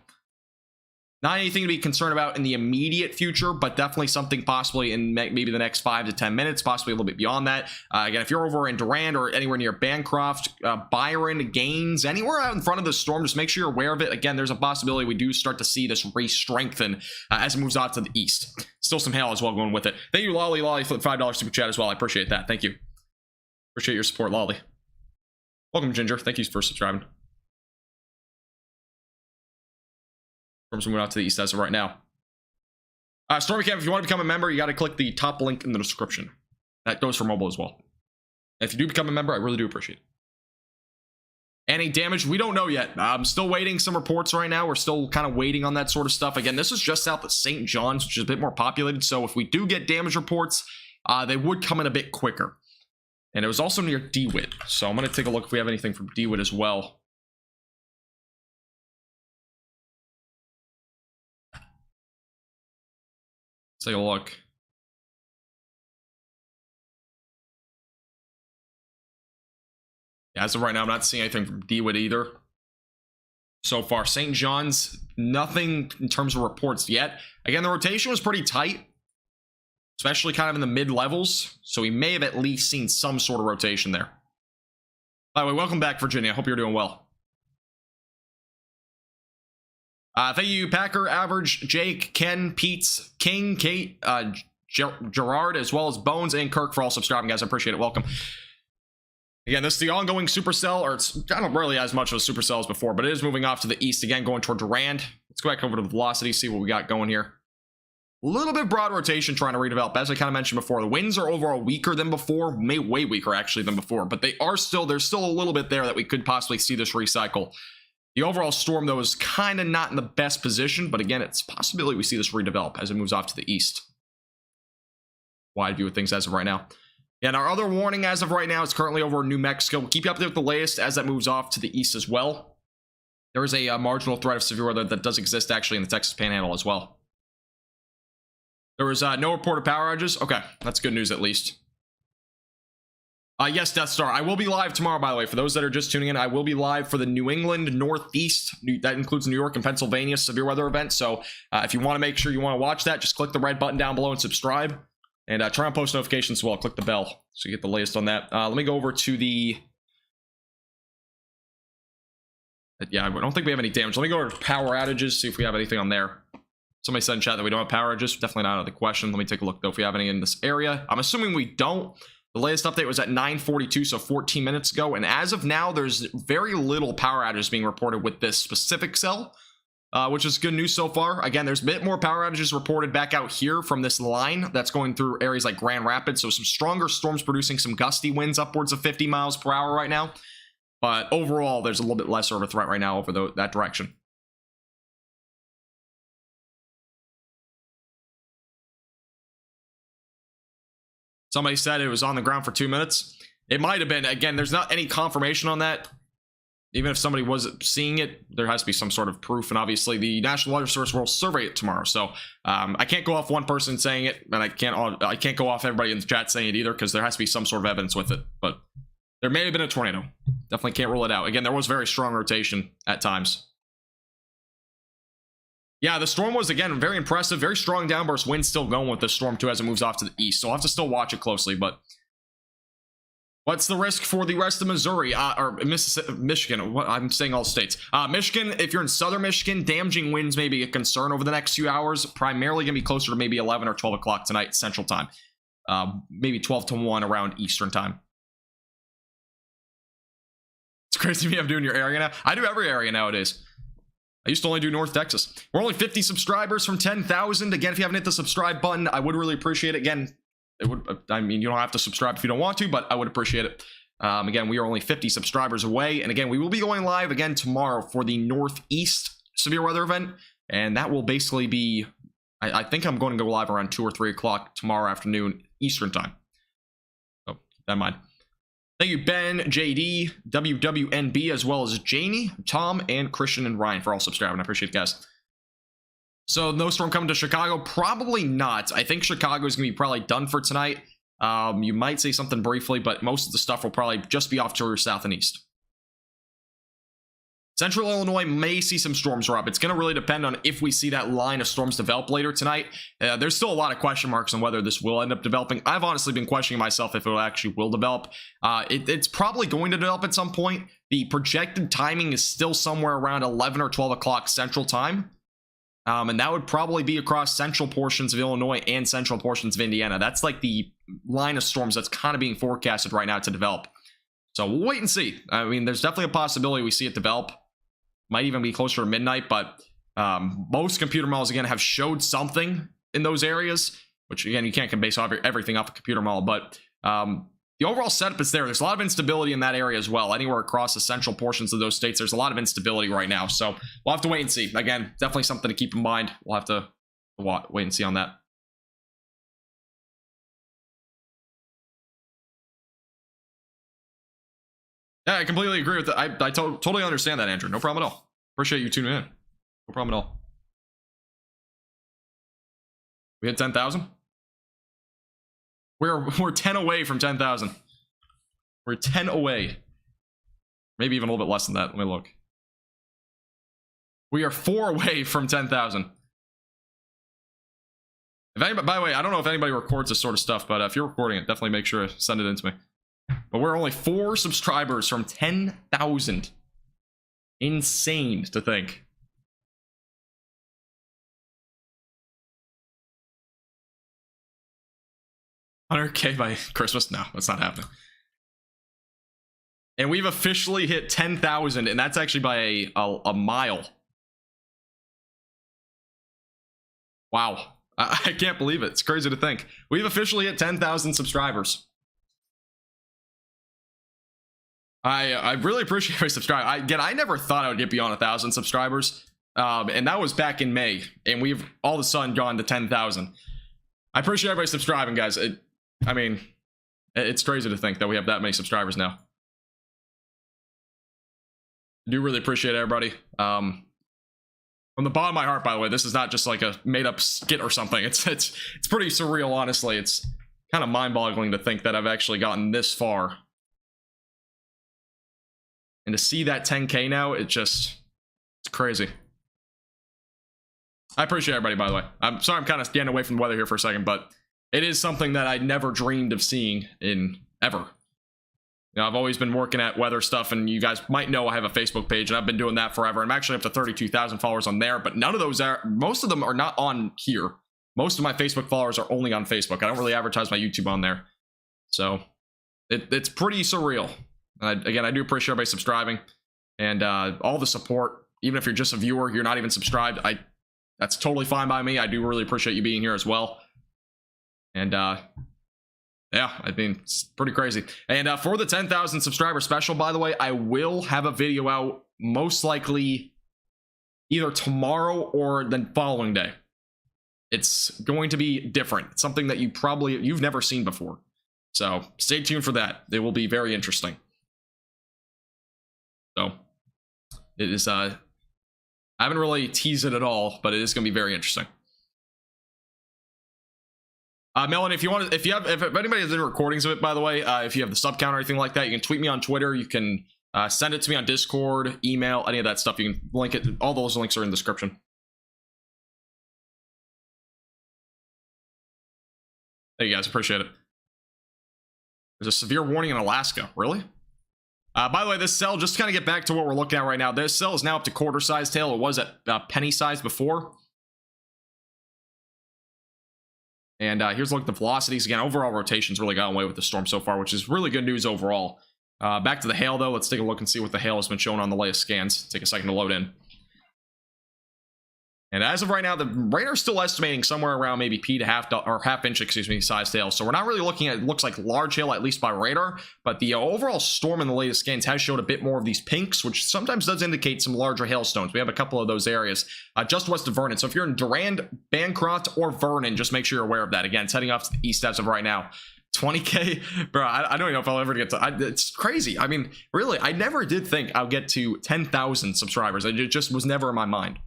Not anything to be concerned about in the immediate future, but definitely something possibly in maybe the next 5 to 10 minutes, possibly a little bit beyond that. Again, if you're over in Durand or anywhere near Bancroft, Byron, Gaines, anywhere out in front of the storm, just make sure you're aware of it. Again, there's a possibility we do start to see this re-strengthen as it moves out to the east. Still some hail as well going with it. Thank you, Lolly, for the $5 super chat as well. I appreciate that. Thank you. Appreciate your support, Lolly. Welcome, Ginger. Thank you for subscribing. Storms moving out to the east as of right now. Stormy Camp, if you want to become a member, you got to click the top link in the description. That goes for mobile as well. And if you do become a member, I really do appreciate it. Any damage? We don't know yet. I'm still waiting some reports right now. We're still kind of waiting on that sort of stuff. Again, this is just south of St. John's, which is a bit more populated. So if we do get damage reports, they would come in a bit quicker. And it was also near DeWitt. So I'm going to take a look if we have anything from DeWitt as well. Take a look. As of right now, I'm not seeing anything from DWIT either. So far, St. John's, nothing in terms of reports yet. Again, the rotation was pretty tight, especially kind of in the mid-levels. So we may have at least seen some sort of rotation there. By the way, welcome back, Virginia. I hope you're doing well. Thank you, Packer, Average, Jake, Ken, Pete's, King, Kate, Gerard, as well as Bones and Kirk for all subscribing, guys. I appreciate it. Welcome. Again, this is the ongoing supercell, or it's not really as much of a supercell as before, but it is moving off to the east again, going toward Durand. Let's go back over to the velocity, see what we got going here. A little bit broad rotation trying to redevelop. As I kind of mentioned before, the winds are overall weaker than before, way weaker actually than before, but there's still a little bit there that we could possibly see this recycle. The overall storm, though, is kind of not in the best position, but again, it's a possibility we see this redevelop as it moves off to the east. Wide view of things as of right now. And our other warning as of right now is currently over New Mexico. We'll keep you up there with the latest as that moves off to the east as well. There is a marginal threat of severe weather that does exist actually in the Texas Panhandle as well. There was no reported power outages. Okay, that's good news at least. Yes, Death Star. I will be live tomorrow, by the way. For those that are just tuning in, I will be live for the New England Northeast. That includes New York and Pennsylvania severe weather event. So if you want to make sure you want to watch that, just click the red button down below and subscribe. And try on post notifications as well. Click the bell so you get the latest on that. Let me go over to the... Yeah, I don't think we have any damage. Let me go over to power outages, see if we have anything on there. Somebody said in chat that we don't have power outages. Definitely not out of the question. Let me take a look, though, if we have any in this area. I'm assuming we don't. The latest update was at 9:42, so 14 minutes ago. And as of now, there's very little power outages being reported with this specific cell. Which is good news so far. Again, there's a bit more power outages reported back out here from this line that's going through areas like Grand Rapids. So some stronger storms producing some gusty winds upwards of 50 miles per hour right now. But overall, there's a little bit lesser of a threat right now over that direction. Somebody said it was on the ground for 2 minutes. It might have been. Again, there's not any confirmation on that. Even if somebody was seeing it, there has to be some sort of proof. And obviously, the National Weather Service will survey it tomorrow. So I can't go off one person saying it, and I can't go off everybody in the chat saying it either, because there has to be some sort of evidence with it. But there may have been a tornado. Definitely can't rule it out. Again, there was very strong rotation at times. Yeah, the storm was, again, very impressive. Very strong downburst wind still going with the storm, too, as it moves off to the east. So I'll have to still watch it closely, but... What's the risk for the rest of Missouri, or Mississippi, Michigan? What, I'm saying all states. Michigan, if you're in southern Michigan, damaging winds may be a concern over the next few hours. Primarily going to be closer to maybe 11 or 12 o'clock tonight, Central Time. Maybe 12 to 1 around Eastern Time. It's crazy to me I'm doing your area now. I do every area nowadays. I used to only do North Texas. We're only 50 subscribers from 10,000. Again, if you haven't hit the subscribe button, I would really appreciate it. Again, it would, I mean, you don't have to subscribe if you don't want to, but I would appreciate it. Again, we are only 50 subscribers away. And again, we will be going live again tomorrow for the Northeast severe weather event. And that will basically be, I think I'm going to go live around 2 or 3 o'clock tomorrow afternoon, Eastern Time. So keep that in mind. Thank you, Ben, JD, WWNB, as well as Janie, Tom, and Christian and Ryan for all subscribing. I appreciate it, guys. So no storm coming to Chicago? Probably not. I think Chicago is going to be probably done for tonight. You might say something briefly, but most of the stuff will probably just be off to your south and east. Central Illinois may see some storms, Rob. It's going to really depend on if we see that line of storms develop later tonight. There's still a lot of question marks on whether this will end up developing. I've honestly been questioning myself if it actually will develop. It's probably going to develop at some point. The projected timing is still somewhere around 11 or 12 o'clock Central Time. And that would probably be across central portions of Illinois and central portions of Indiana. That's like the line of storms that's kind of being forecasted right now to develop. So we'll wait and see. I mean, there's definitely a possibility we see it develop. Might even be closer to midnight, but most computer models, again, have showed something in those areas, which, again, you can't base everything off a computer model, but the overall setup is there. There's a lot of instability in that area as well. Anywhere across the central portions of those states, there's a lot of instability right now. So we'll have to wait and see. Again, definitely something to keep in mind. We'll have to wait and see on that. Yeah, I completely agree with that. I totally understand that, Andrew. No problem at all. Appreciate you tuning in. No problem at all. We hit 10,000? We're 10 away from 10,000. We're 10 away. Maybe even a little bit less than that. Let me look. We are 4 away from 10,000. If anybody, by the way, I don't know if anybody records this sort of stuff, but if you're recording it, definitely make sure to send it in to me. But we're only 4 subscribers from 10,000. Insane to think. $100K by Christmas? No, that's not happening. And we've officially hit 10,000, and that's actually by a mile. Wow. I can't believe it. It's crazy to think. We've officially hit 10,000 subscribers. I really appreciate my subscribe. Again, I never thought I would get beyond 1,000 subscribers. And that was back in May. And we've all of a sudden gone to 10,000. I appreciate everybody subscribing, guys. I mean, it's crazy to think that we have that many subscribers now. I do really appreciate everybody. From the bottom of my heart, by the way, this is not just like a made-up skit or something. It's pretty surreal, honestly. It's kind of mind-boggling to think that I've actually gotten this far. And to see that 10K now, it's crazy. I appreciate everybody, by the way. I'm sorry I'm kind of getting away from the weather here for a second, but it is something that I never dreamed of seeing in ever. You know, I've always been working at weather stuff, and you guys might know I have a Facebook page, and I've been doing that forever. I'm actually up to 32,000 followers on there, but none of those are, most of them are not on here. Most of my Facebook followers are only on Facebook. I don't really advertise my YouTube on there. So it's pretty surreal. Again, I do appreciate everybody subscribing and all the support. Even if you're just a viewer, you're not even subscribed, that's totally fine by me. I do really appreciate you being here as well. And yeah, I mean, it's pretty crazy. And for the 10,000 subscriber special, by the way, I will have a video out most likely either tomorrow or the following day. It's going to be different. It's something that you've never seen before. So stay tuned for that. It will be very interesting. So it is, I haven't really teased it at all, but it is going to be very interesting. Melanie, if anybody has any recordings of it, by the way, if you have the sub count or anything like that, you can tweet me on Twitter. You can send it to me on Discord, email, any of that stuff. You can link it. All those links are in the description. Thank you guys, appreciate it. There's a severe warning in Alaska. Really? By the way, this cell, just to kind of get back to what we're looking at right now, this cell is now up to quarter size tail. It was at penny size before. And here's a look at the velocities. Again, overall rotation's really gotten away with the storm so far, which is really good news overall. Back to the hail, though. Let's take a look and see what the hail has been showing on the latest scans. Take a second to load in. And as of right now, the radar's still estimating somewhere around maybe P to half inch, excuse me, size hail. So we're not really looking at, it looks like large hail, at least by radar, but the overall storm in the latest scans has showed a bit more of these pinks, which sometimes does indicate some larger hailstones. We have a couple of those areas just west of Vernon. So if you're in Durand, Bancroft, or Vernon, just make sure you're aware of that. Again, it's heading off to the east as of right now. 20K, bro, I don't even know if I'll ever get to, it's crazy. I mean, really, I never did think I'll get to 10,000 subscribers. It just was never in my mind.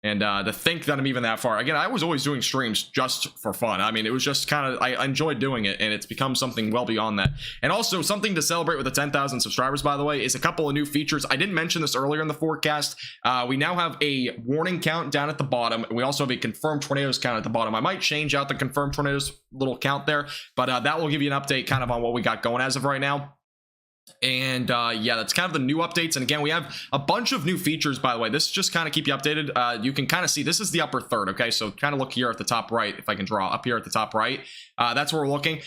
And to think that I'm even that far. Again, I was always doing streams just for fun. I mean, it was just kind of, I enjoyed doing it, and it's become something well beyond that. And also, something to celebrate with the 10,000 subscribers, by the way, is a couple of new features. I didn't mention this earlier in the forecast. We now have a warning count down at the bottom. We also have a confirmed tornadoes count at the bottom. I might change out the confirmed tornadoes little count there, but that will give you an update kind of on what we got going as of right now. And yeah, that's kind of the new updates. And again, we have a bunch of new features, by the way. This just kind of keep you updated. You can kind of see this is the upper third. Okay, so kind of look here at the top right. If I can draw up here at the top right, that's where we're looking.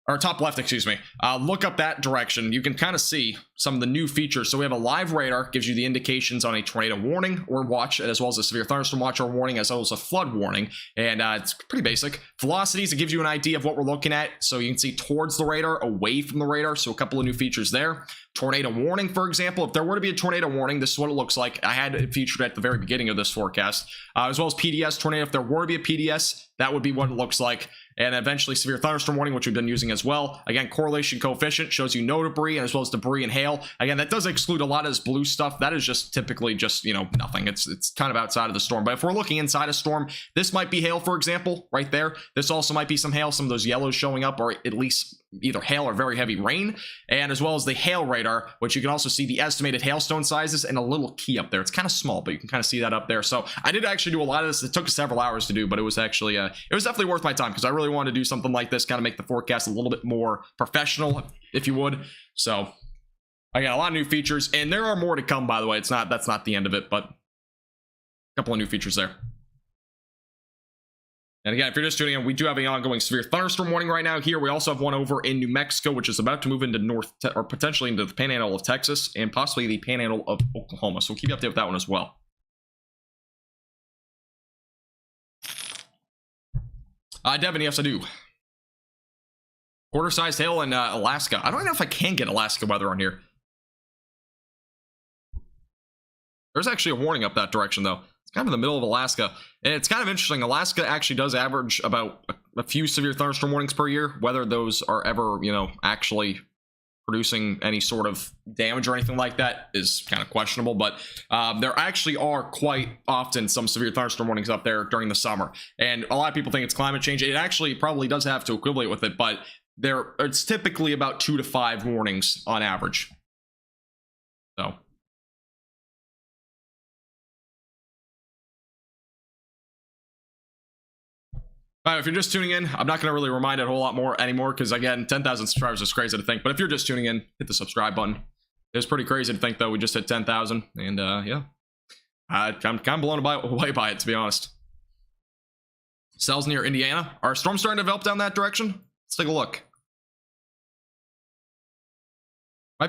Or top left, excuse me. Look up that direction. You can kind of see some of the new features. So we have a live radar, gives you the indications on a tornado warning or watch, as well as a severe thunderstorm watch or warning, as well as a flood warning. And it's pretty basic. Velocities, it gives you an idea of what we're looking at. So you can see towards the radar, away from the radar. So a couple of new features there. Tornado warning, for example, if there were to be a tornado warning, this is what it looks like. I had it featured at the very beginning of this forecast, as well as PDS tornado. If there were to be a PDS, that would be what it looks like. And eventually severe thunderstorm warning, which we've been using as well. Again, correlation coefficient shows you no debris, as well as debris and hail. Again, that does exclude a lot of this blue stuff. That is just typically just, you know, nothing. It's kind of outside of the storm. But if we're looking inside a storm, this might be hail, for example, right there. This also might be some hail, some of those yellows showing up, or at least either hail or very heavy rain, and as well as the hail radar, which you can also see the estimated hailstone sizes and a little key up there. It's kind of small, but you can kind of see that up there. So I did actually do a lot of this. It took several hours to do, but it was actually it was definitely worth my time because I really wanted to do something like this, kind of make the forecast a little bit more professional, if you would. So I got a lot of new features, and there are more to come, by the way. That's not the end of it, but a couple of new features there. And again, if you're just tuning in, we do have an ongoing severe thunderstorm warning right now here. We also have one over in New Mexico, which is about to move into or potentially into the panhandle of Texas and possibly the panhandle of Oklahoma. So we'll keep you updated with that one as well. Devin, yes, I do. Quarter-sized hail in Alaska. I don't know if I can get Alaska weather on here. There's actually a warning up that direction, though. It's kind of in the middle of Alaska, and it's kind of interesting. Alaska actually does average about a few severe thunderstorm warnings per year. Whether those are ever, you know, actually producing any sort of damage or anything like that is kind of questionable, but there actually are quite often some severe thunderstorm warnings up there during the summer, and a lot of people think it's climate change. It actually probably does have to equate with it, but it's typically about 2 to 5 warnings on average. So if you're just tuning in, I'm not going to really remind it a whole lot more anymore because, again, 10,000 subscribers is crazy to think. But if you're just tuning in, hit the subscribe button. It's pretty crazy to think, though. We just hit 10,000, and yeah, I'm kind of blown away by it, to be honest. Cells near Indiana. Are storms starting to develop down that direction? Let's take a look.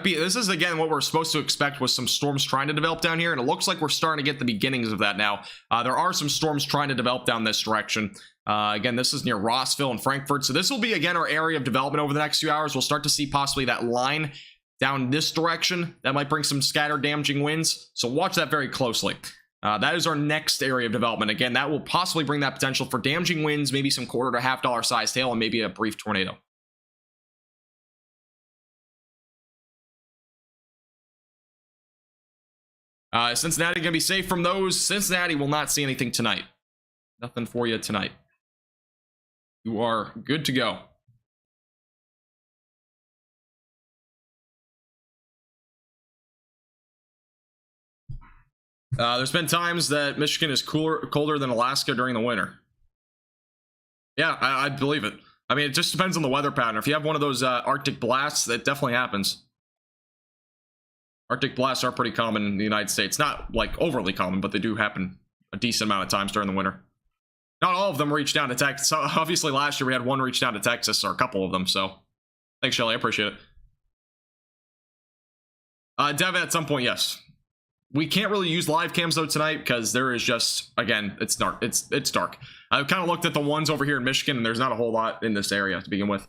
This is, again, what we're supposed to expect with some storms trying to develop down here, and it looks like we're starting to get the beginnings of that now. There are some storms trying to develop down this direction. Again, this is near Rossville and Frankfurt, so this will be, again, our area of development over the next few hours. We'll start to see possibly that line down this direction. That might bring some scattered damaging winds, so watch that very closely. That is our next area of development. Again, that will possibly bring that potential for damaging winds, maybe some quarter to $half sized hail, and maybe a brief tornado. Cincinnati gonna be safe from those. Cincinnati will not see anything tonight. Nothing for you tonight. You are good to go. There's been times that Michigan is colder than Alaska during the winter. Yeah, I believe it. I mean, it just depends on the weather pattern. If you have one of those Arctic blasts, that definitely happens. Arctic blasts are pretty common in the United States. Not like overly common, but they do happen a decent amount of times during the winter. Not all of them reach down to Texas. So obviously last year we had one reach down to Texas, or a couple of them. So thanks, Shelly. I appreciate it. Devin, at some point, yes. We can't really use live cams though tonight because there is just, again, it's dark. It's dark. I've kind of looked at the ones over here in Michigan, and there's not a whole lot in this area to begin with.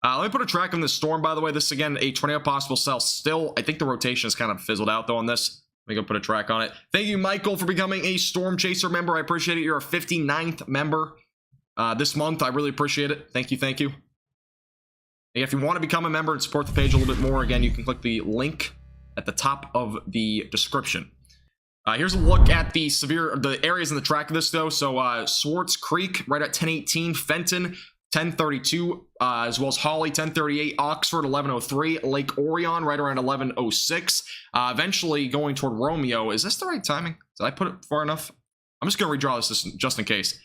Let me put a track on this storm, by the way. This, again, a tornado possible cell. Still, I think the rotation is kind of fizzled out, though, on this. Let me go put a track on it. Thank you, Michael, for becoming a Storm Chaser member. I appreciate it. You're a 59th member this month. I really appreciate it. Thank you, thank you. And if you want to become a member and support the page a little bit more, again, you can click the link at the top of the description. Here's a look at the areas in the track of this, though. So Swartz Creek, right at 1018, Fenton, 1032, as well as Holly, 1038, Oxford, 1103, Lake Orion, right around 1106. Eventually going toward Romeo. Is this the right timing? Did I put it far enough? I'm just going to redraw this just in case.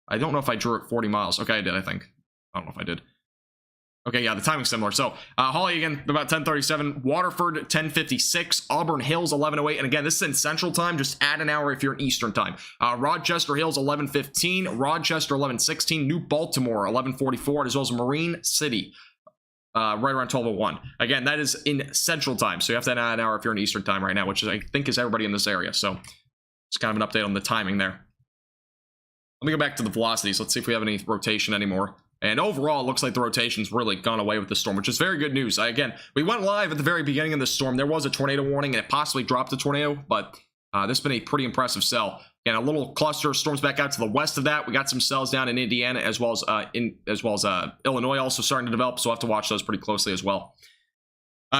I don't know if I drew it 40 miles. Okay, I did, I think. I don't know if I did. Okay, yeah, the timing's similar. So, Holly, again, about 1037. Waterford, 1056. Auburn Hills, 1108. And again, this is in Central Time. Just add an hour if you're in Eastern Time. Rochester Hills, 1115. Rochester, 1116. New Baltimore, 1144. As well as Marine City, right around 1201. Again, that is in Central Time. So you have to add an hour if you're in Eastern Time right now, which is, I think, is everybody in this area. So it's kind of an update on the timing there. Let me go back to the velocities. Let's see if we have any rotation anymore. And overall, it looks like the rotation's really gone away with the storm, which is very good news. Again, we went live at the very beginning of the storm. There was a tornado warning, and it possibly dropped a tornado, but this has been a pretty impressive cell. Again, a little cluster of storms back out to the west of that. We got some cells down in Indiana, as well as Illinois also starting to develop, so we'll have to watch those pretty closely as well.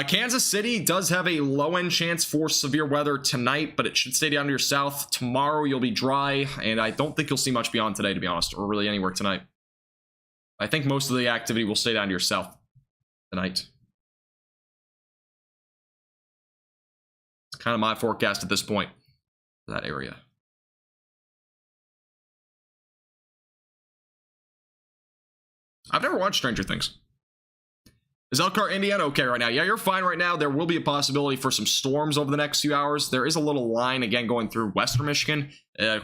Kansas City does have a low-end chance for severe weather tonight, but it should stay down to your south. Tomorrow, you'll be dry, and I don't think you'll see much beyond today, to be honest, or really anywhere tonight. I think most of the activity will stay down to your south. tonight. It's kind of my forecast at this point for that area. I've never watched Stranger Things. Is Elkhart, Indiana okay right now? Yeah, you're fine right now. There will be a possibility for some storms over the next few hours. There is a little line, again, going through western Michigan.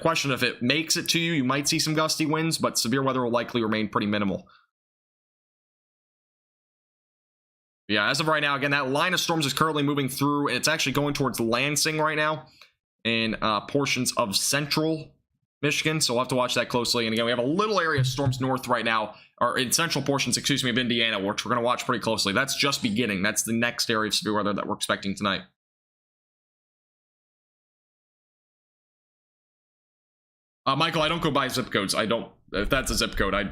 Question if it makes it to you. You might see some gusty winds, but severe weather will likely remain pretty minimal. Yeah, as of right now, again, that line of storms is currently moving through, and it's actually going towards Lansing right now in portions of central Michigan, so we'll have to watch that closely. And again, we have a little area of storms north right now, or in central portions, excuse me, of Indiana, which we're going to watch pretty closely. That's just beginning. That's the next area of severe weather that we're expecting tonight. Michael, I don't go by zip codes. I don't. If that's a zip code, you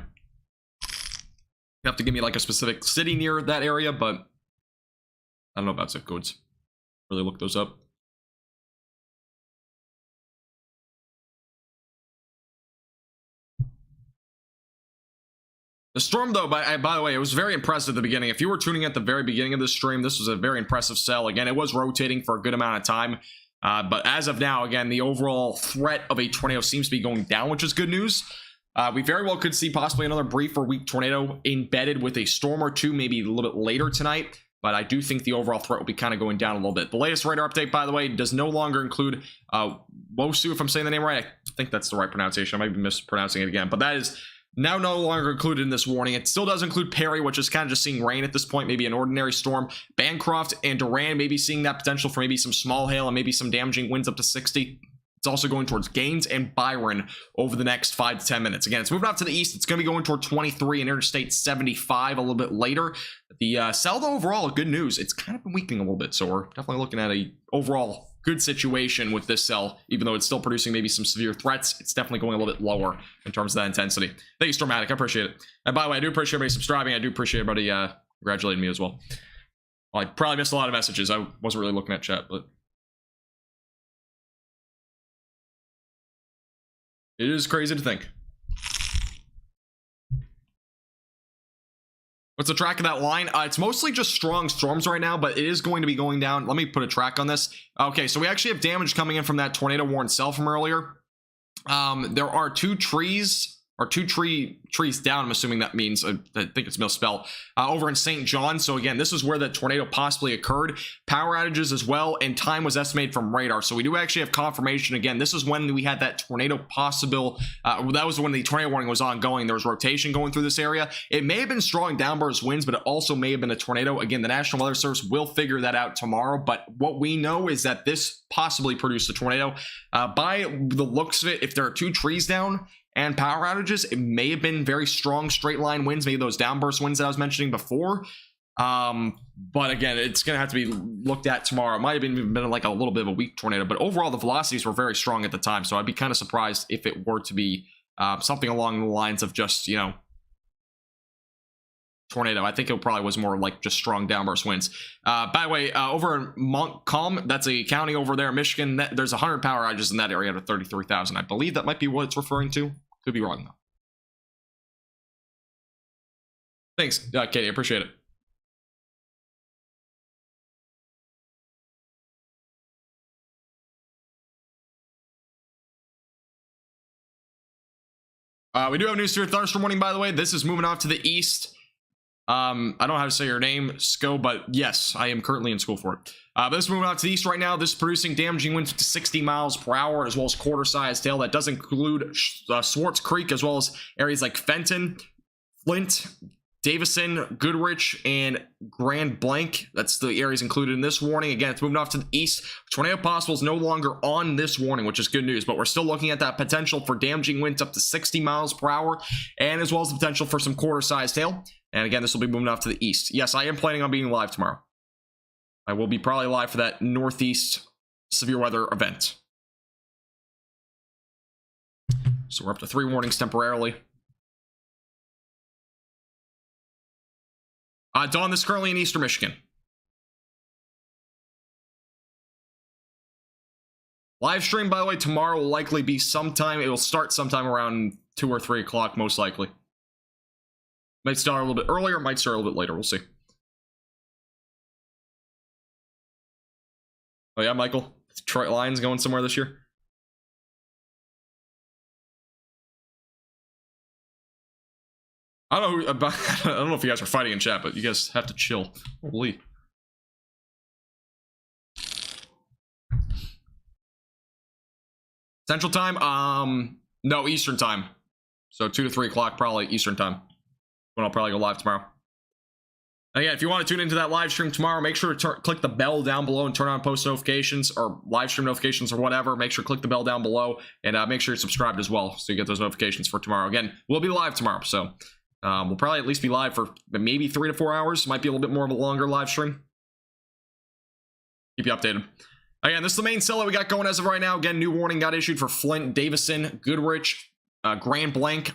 have to give me like a specific city near that area, but I don't know about zip codes. Really look those up. The storm, though, by the way, it was very impressive at the beginning. If you were tuning at the very beginning of this stream, this was a very impressive cell. Again, it was rotating for a good amount of time. But as of now, again, the overall threat of a tornado seems to be going down, which is good news. We very well could see possibly another brief or weak tornado embedded with a storm or two, maybe a little bit later tonight. But I do think the overall threat will be kind of going down a little bit. The latest radar update, by the way, does no longer include WOSU, if I'm saying the name right. I think that's the right pronunciation. I might be mispronouncing it again. But that is now no longer included in this warning. It still does include Perry, which is kind of just seeing rain at this point, maybe an ordinary storm. Bancroft and Durand maybe seeing that potential for maybe some small hail and maybe some damaging winds up to 60. It's also going towards Gaines and Byron over the next 5 to 10 minutes. Again, it's moving off to the east. It's going to be going toward 23 and Interstate 75 a little bit later. The cell, though, overall, good news. It's kind of been weakening a little bit, so we're definitely looking at a overall good situation with this cell, even though it's still producing maybe some severe threats. It's definitely going a little bit lower in terms of that intensity. Thank you, Stormatic. I appreciate it. And by the way, I do appreciate everybody subscribing. I do appreciate everybody congratulating me as well. I probably missed a lot of messages. I wasn't really looking at chat, but it is crazy to think. What's the track of that line? It's mostly just strong storms right now, but it is going to be going down. Let me put a track on this. Okay, so we actually have damage coming in from that tornado warned cell from earlier. There are two trees, or two trees down, I'm assuming that means, I think it's misspelled, over in St. John. So again, this is where the tornado possibly occurred. Power outages as well, and time was estimated from radar. So we do actually have confirmation. Again, this is when we had that tornado possible, that was when the tornado warning was ongoing. There was rotation going through this area. It may have been strong downburst winds, but it also may have been a tornado. Again, the National Weather Service will figure that out tomorrow, but what we know is that this possibly produced a tornado. By the looks of it, if there are two trees down and power outages, it may have been very strong straight line winds, maybe those downburst winds that I was mentioning before. But again, it's gonna have to be looked at tomorrow. It might have been like a little bit of a weak tornado, but overall the velocities were very strong at the time, so I'd be kind of surprised if it were to be something along the lines of just, you know, tornado. I think it probably was more like just strong downburst winds. By the way, over in Montcalm, that's a county over there in Michigan, there's 100 power outages in that area out of 33,000. I believe that might be what it's referring to. Could be wrong, though. Thanks, Katie. I appreciate it. We do have news here. Thunderstorm warning, by the way. This is moving off to the east. I don't know how to say your name, Sko, but yes, I am currently in school for it. This is moving out to the east right now. This is producing damaging winds to 60 miles per hour, as well as quarter-sized hail. That does include Swartz Creek, as well as areas like Fenton, Flint, Davison, Goodrich, and Grand Blanc. That's the areas included in this warning. Again, it's moving off to the east. Tornado possible is no longer on this warning, which is good news, but we're still looking at that potential for damaging winds up to 60 miles per hour, and as well as the potential for some quarter-sized hail. And again, this will be moving off to the east. Yes, I am planning on being live tomorrow. I will be probably live for that Northeast severe weather event. So we're up to 3 warnings temporarily. Dawn, this is currently in eastern Michigan. Live stream, by the way, tomorrow will likely be sometime. It will start sometime around 2 or 3 o'clock, most likely. Might start a little bit earlier, might start a little bit later. We'll see. Oh yeah, Michael. Detroit Lions going somewhere this year? I don't know who, about, I don't know if you guys are fighting in chat, but you guys have to chill. Holy. Central time? No, Eastern time. So 2 to 3 o'clock, probably Eastern time. When I'll probably go live tomorrow. Again, if you want to tune into that live stream tomorrow, make sure to click the bell down below and turn on post notifications or live stream notifications or whatever. Make sure to click the bell down below and make sure you're subscribed as well so you get those notifications for tomorrow. Again, we'll be live tomorrow, so we'll probably at least be live for maybe 3 to 4 hours. Might be a little bit more of a longer live stream. Keep you updated. Again, this is the main sell that we got going as of right now. Again, new warning got issued for Flint, Davison, Goodrich, Grand Blanc,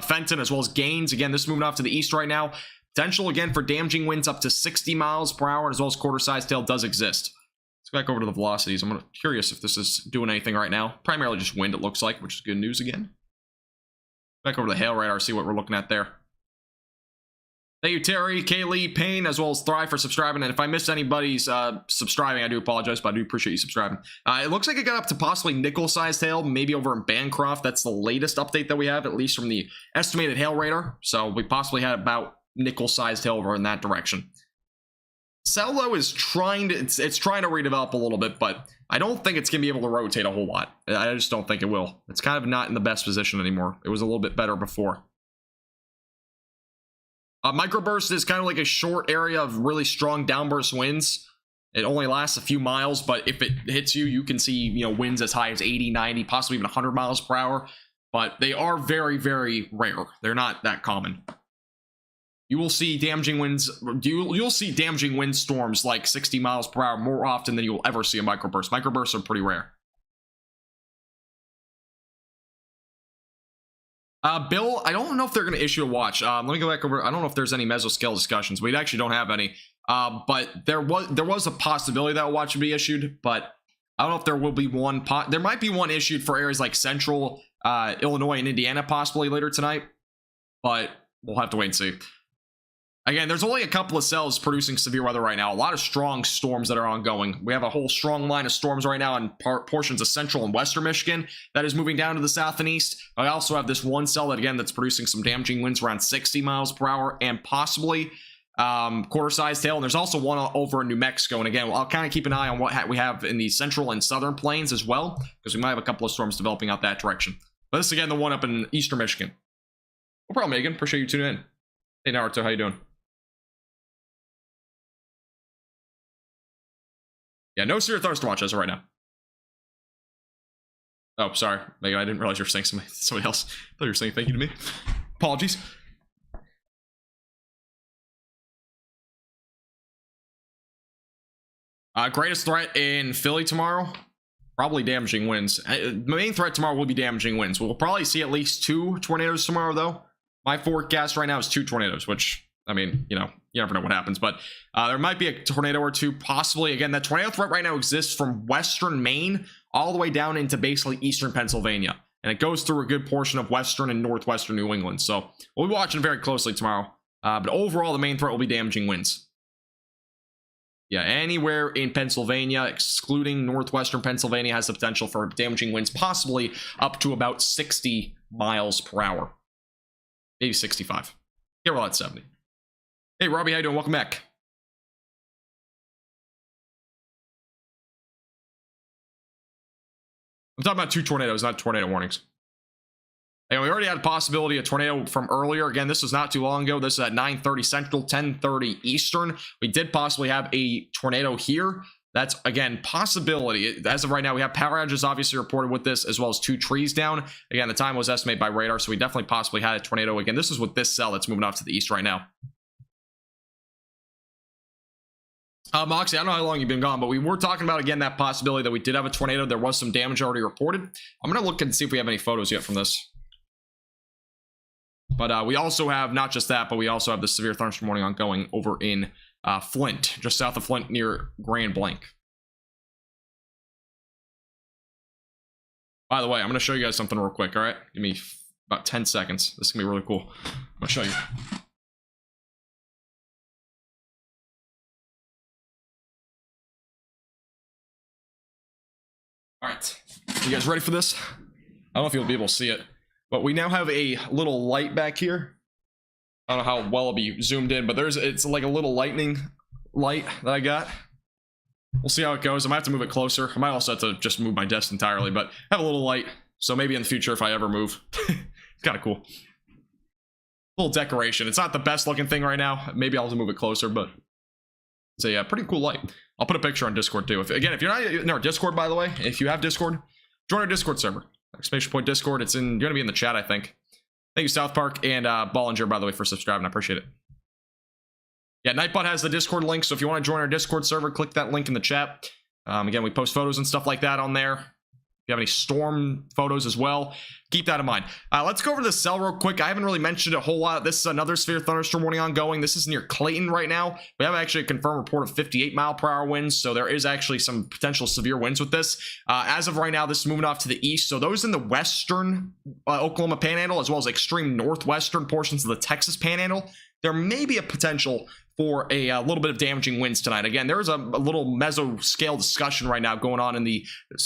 Fenton, as well as Gaines. Again, this is moving off to the east right now. Potential again for damaging winds up to 60 miles per hour, as well as quarter size tail does exist. Let's go back over to the velocities. I'm curious if this is doing anything right now. Primarily just wind, it looks like, which is good news again. Back over to the hail radar, see what we're looking at there. Thank you, Terry, Kaylee, Payne, as well as Thrive for subscribing. And if I missed anybody's subscribing, I do apologize, but I do appreciate you subscribing. It looks like it got up to possibly nickel-sized hail, maybe over in Bancroft. That's the latest update that we have, at least from the estimated hail radar. So we possibly had about nickel-sized hail over in that direction. Cello is trying to it's trying to redevelop a little bit, but I don't think it's gonna be able to rotate a whole lot. I just don't think it will. It's kind of not in the best position anymore. It was a little bit better before. Microburst is kind of like a short area of really strong downburst winds. It only lasts a few miles, but if it hits you, you can see, you know, winds as high as 80, 90, possibly even 100 miles per hour. But they are very, very rare. They're not that common. You will see damaging winds. You'll see damaging windstorms like 60 miles per hour more often than you will ever see a microburst. Microbursts are pretty rare. Bill, I don't know if they're going to issue a watch. Let me go back over. I don't know if there's any mesoscale discussions. We actually don't have any. But there was a possibility that a watch would be issued, but I don't know if there will be one. There might be one issued for areas like central Illinois and Indiana possibly later tonight, but we'll have to wait and see. Again, there's only a couple of cells producing severe weather right now. A lot of strong storms that are ongoing. We have a whole strong line of storms right now in portions of central and western Michigan that is moving down to the south and east. I also have this one cell that, again, that's producing some damaging winds around 60 miles per hour and possibly quarter-sized hail. And there's also one over in New Mexico. And again, I'll kind of keep an eye on what we have in the central and southern plains as well, because we might have a couple of storms developing out that direction. But this is, again, the one up in eastern Michigan. No problem, Megan. Appreciate you tuning in. Hey, Naruto, how you doing? Yeah, no severe thunderstorm watch as of right now. Oh, sorry, Megan, I didn't realize you were saying somebody else. I thought you were saying thank you to me. Apologies. Greatest threat in Philly tomorrow? Probably damaging winds. The main threat tomorrow will be damaging winds. We'll probably see at least 2 tornadoes tomorrow, though. My forecast right now is 2 tornadoes, which, I mean, you know, you never know what happens, but there might be a tornado or 2, possibly. Again, that tornado threat right now exists from western Maine all the way down into basically eastern Pennsylvania, and it goes through a good portion of western and northwestern New England. So we'll be watching very closely tomorrow. But overall, the main threat will be damaging winds. Yeah, anywhere in Pennsylvania, excluding northwestern Pennsylvania, has the potential for damaging winds, possibly up to about 60 miles per hour. Maybe 65. Get roll at 70. Hey, Robbie, how you doing? Welcome back. I'm talking about 2 tornadoes, not tornado warnings. And we already had a possibility of tornado from earlier. Again, this was not too long ago. This is at 9:30 Central, 10:30 Eastern. We did possibly have a tornado here. That's, again, possibility. As of right now, we have power outages obviously reported with this, as well as 2 trees down. Again, the time was estimated by radar, so we definitely possibly had a tornado. Again, this is with this cell that's moving off to the east right now. Moxie, I don't know how long you've been gone, but we were talking about, again, that possibility that we did have a tornado. There was some damage already reported. I'm going to look and see if we have any photos yet from this. But we also have, not just that, but we also have the severe thunderstorm warning ongoing over in Flint, just south of Flint near Grand Blanc. By the way, I'm going to show you guys something real quick, all right? Give me about 10 seconds. This is going to be really cool. I'm going to show you. All right, you guys ready for this? I don't know if you'll be able to see it, but we now have a little light back here. I don't know how well it'll be zoomed in, but it's like a little lightning light that I got. We'll see how it goes. I might have to move it closer. I might also have to just move my desk entirely, but I have a little light, so maybe in the future if I ever move. It's kind of cool. Little decoration. It's not the best looking thing right now. Maybe I'll have to move it closer, but it's a pretty cool light. I'll put a picture on Discord too. If you're not in our Discord, by the way, if you have Discord, join our Discord server. Exclamation point Discord. You're gonna be in the chat, I think. Thank you, South Park and Bollinger, by the way, for subscribing. I appreciate it. Yeah, Nightbot has the Discord link, so if you want to join our Discord server, click that link in the chat. Again, we post photos and stuff like that on there. If you have any storm photos as well, keep that in mind. Let's go over the cell real quick. I haven't really mentioned a whole lot. This is another severe thunderstorm warning ongoing. This is near Clayton right now. We have actually a confirmed report of 58-mile-per-hour winds, so there is actually some potential severe winds with this. As of right now, this is moving off to the east, so those in the western Oklahoma Panhandle, as well as extreme northwestern portions of the Texas Panhandle, there may be a potential for a little bit of damaging winds tonight. Again, there's a little mesoscale discussion right now going on in the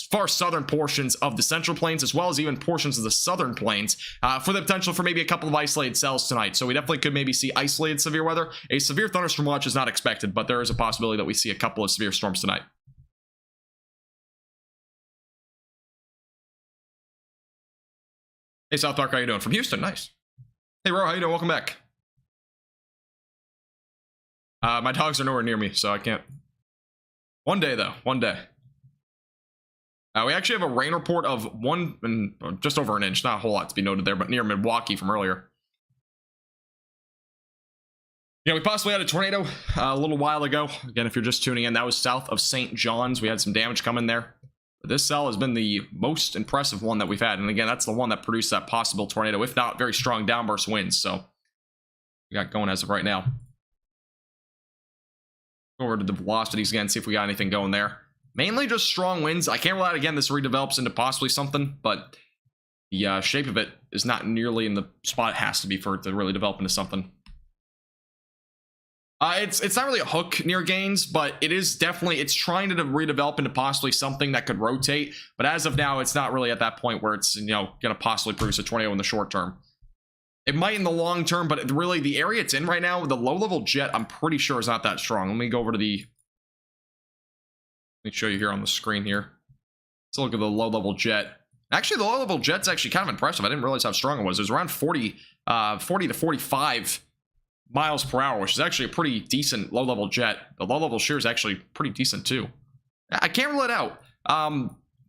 far southern portions of the Central Plains, as well as even portions of the Southern Plains, for the potential for maybe a couple of isolated cells tonight. So we definitely could maybe see isolated severe weather. A severe thunderstorm watch is not expected, but there is a possibility that we see a couple of severe storms tonight. Hey, South Park, how you doing? From Houston, nice. Hey, Ro, how you doing? Welcome back. My dogs are nowhere near me, so I can't. One day, though. One day. We actually have a rain report of just over an inch. Not a whole lot to be noted there, but near Milwaukee from earlier. We possibly had a tornado a little while ago. Again, if you're just tuning in, that was south of St. John's. We had some damage coming there. But this cell has been the most impressive one that we've had. And again, that's the one that produced that possible tornado, if not very strong downburst winds. So we got going as of right now. Over to the velocities again, see if we got anything going there. Mainly just strong winds. I can't rule out again this redevelops into possibly something, but the shape of it is not nearly in the spot it has to be for it to really develop into something. It's not really a hook near Gaines, but it is definitely, it's trying to redevelop into possibly something that could rotate. But as of now, it's not really at that point where it's going to possibly produce a tornado in the short term. It might in the long term, but really the area it's in right now, the low-level jet, I'm pretty sure is not that strong. Let me go over to let me show you here on the screen here. Let's look at the low-level jet. Actually, the low-level jet's actually kind of impressive. I didn't realize how strong it was. It was around 40 to 45 miles per hour, which is actually a pretty decent low-level jet. The low-level shear is actually pretty decent too. I can't rule it out.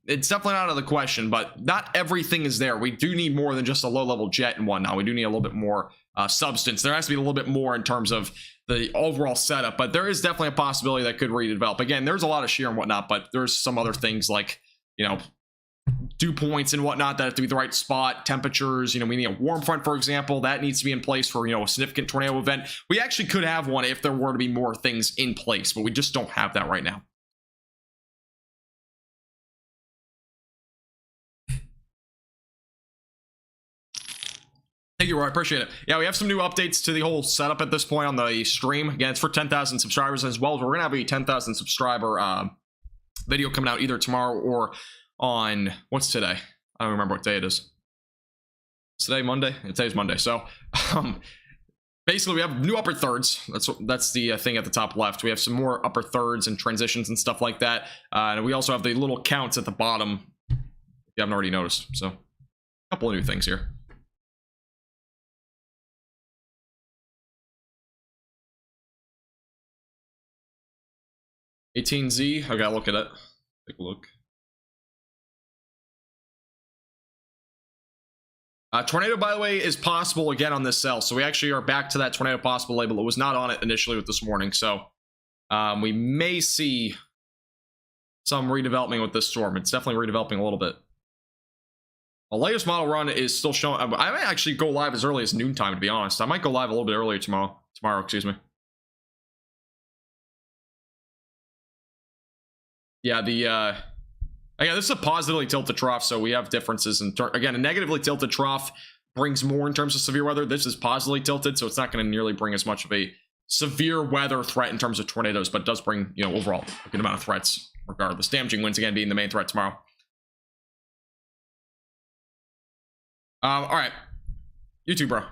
It's definitely not out of the question, but not everything is there. We do need more than just a low-level jet and whatnot. We do need a little bit more substance. There has to be a little bit more in terms of the overall setup, but there is definitely a possibility that could redevelop. Again, there's a lot of shear and whatnot, but there's some other things like, dew points and whatnot that have to be the right spot, temperatures. We need a warm front, for example, that needs to be in place for, a significant tornado event. We actually could have one if there were to be more things in place, but we just don't have that right now. Thank you, Roy. I appreciate it. Yeah, we have some new updates to the whole setup at this point on the stream. Again, it's for 10,000 subscribers, as well as we're going to have a 10,000 subscriber video coming out either tomorrow or on, what's today? I don't remember what day it is. Is today Monday? Today's Monday. So, basically, we have new upper thirds. That's the thing at the top left. We have some more upper thirds and transitions and stuff like that. And we also have the little counts at the bottom, if you haven't already noticed. So, a couple of new things here. $18Z, I gotta look at it. Take a look. Tornado, by the way, is possible again on this cell. So we actually are back to that tornado possible label. It was not on it initially with this morning. So we may see some redevelopment with this storm. It's definitely redeveloping a little bit. The latest model run is still showing. I might actually go live as early as noontime, to be honest. I might go live a little bit earlier tomorrow, excuse me. Yeah, again, this is a positively tilted trough, so we have differences in again, a negatively tilted trough brings more in terms of severe weather. This is positively tilted, so it's not going to nearly bring as much of a severe weather threat in terms of tornadoes, but it does bring, overall a good amount of threats regardless. Damaging winds again being the main threat tomorrow. All right, YouTube, bro.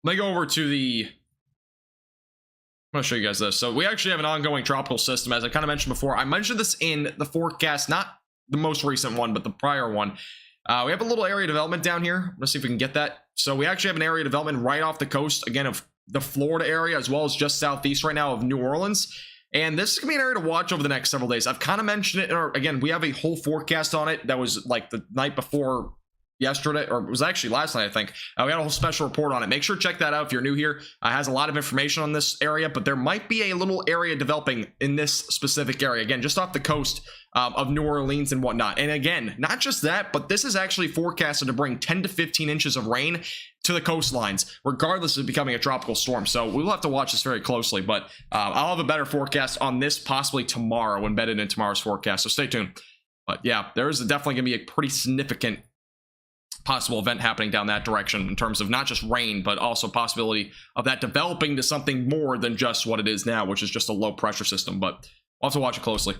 Let me go over to the. I'm going to show you guys this. So we actually have an ongoing tropical system, as I kind of mentioned before. I mentioned this in the forecast, not the most recent one, but the prior one. We have a little area development down here. Let's see if we can get that. So we actually have an area development right off the coast, again, of the Florida area, as well as just southeast right now of New Orleans. And this is going to be an area to watch over the next several days. I've kind of mentioned it in our, again, we have a whole forecast on it that was like the night before yesterday, or it was actually last night, I think. We had a whole special report on it. Make sure to check that out if you're new here. It has a lot of information on this area, but there might be a little area developing in this specific area, again, just off the coast of New Orleans and whatnot. And again, not just that, but this is actually forecasted to bring 10 to 15 inches of rain to the coastlines, regardless of becoming a tropical storm. So we'll have to watch this very closely, but I'll have a better forecast on this possibly tomorrow, embedded in tomorrow's forecast, so stay tuned. But yeah, there is definitely going to be a pretty significant possible event happening down that direction in terms of not just rain, but also possibility of that developing to something more than just what it is now, which is just a low pressure system. But we'll have to watch it closely.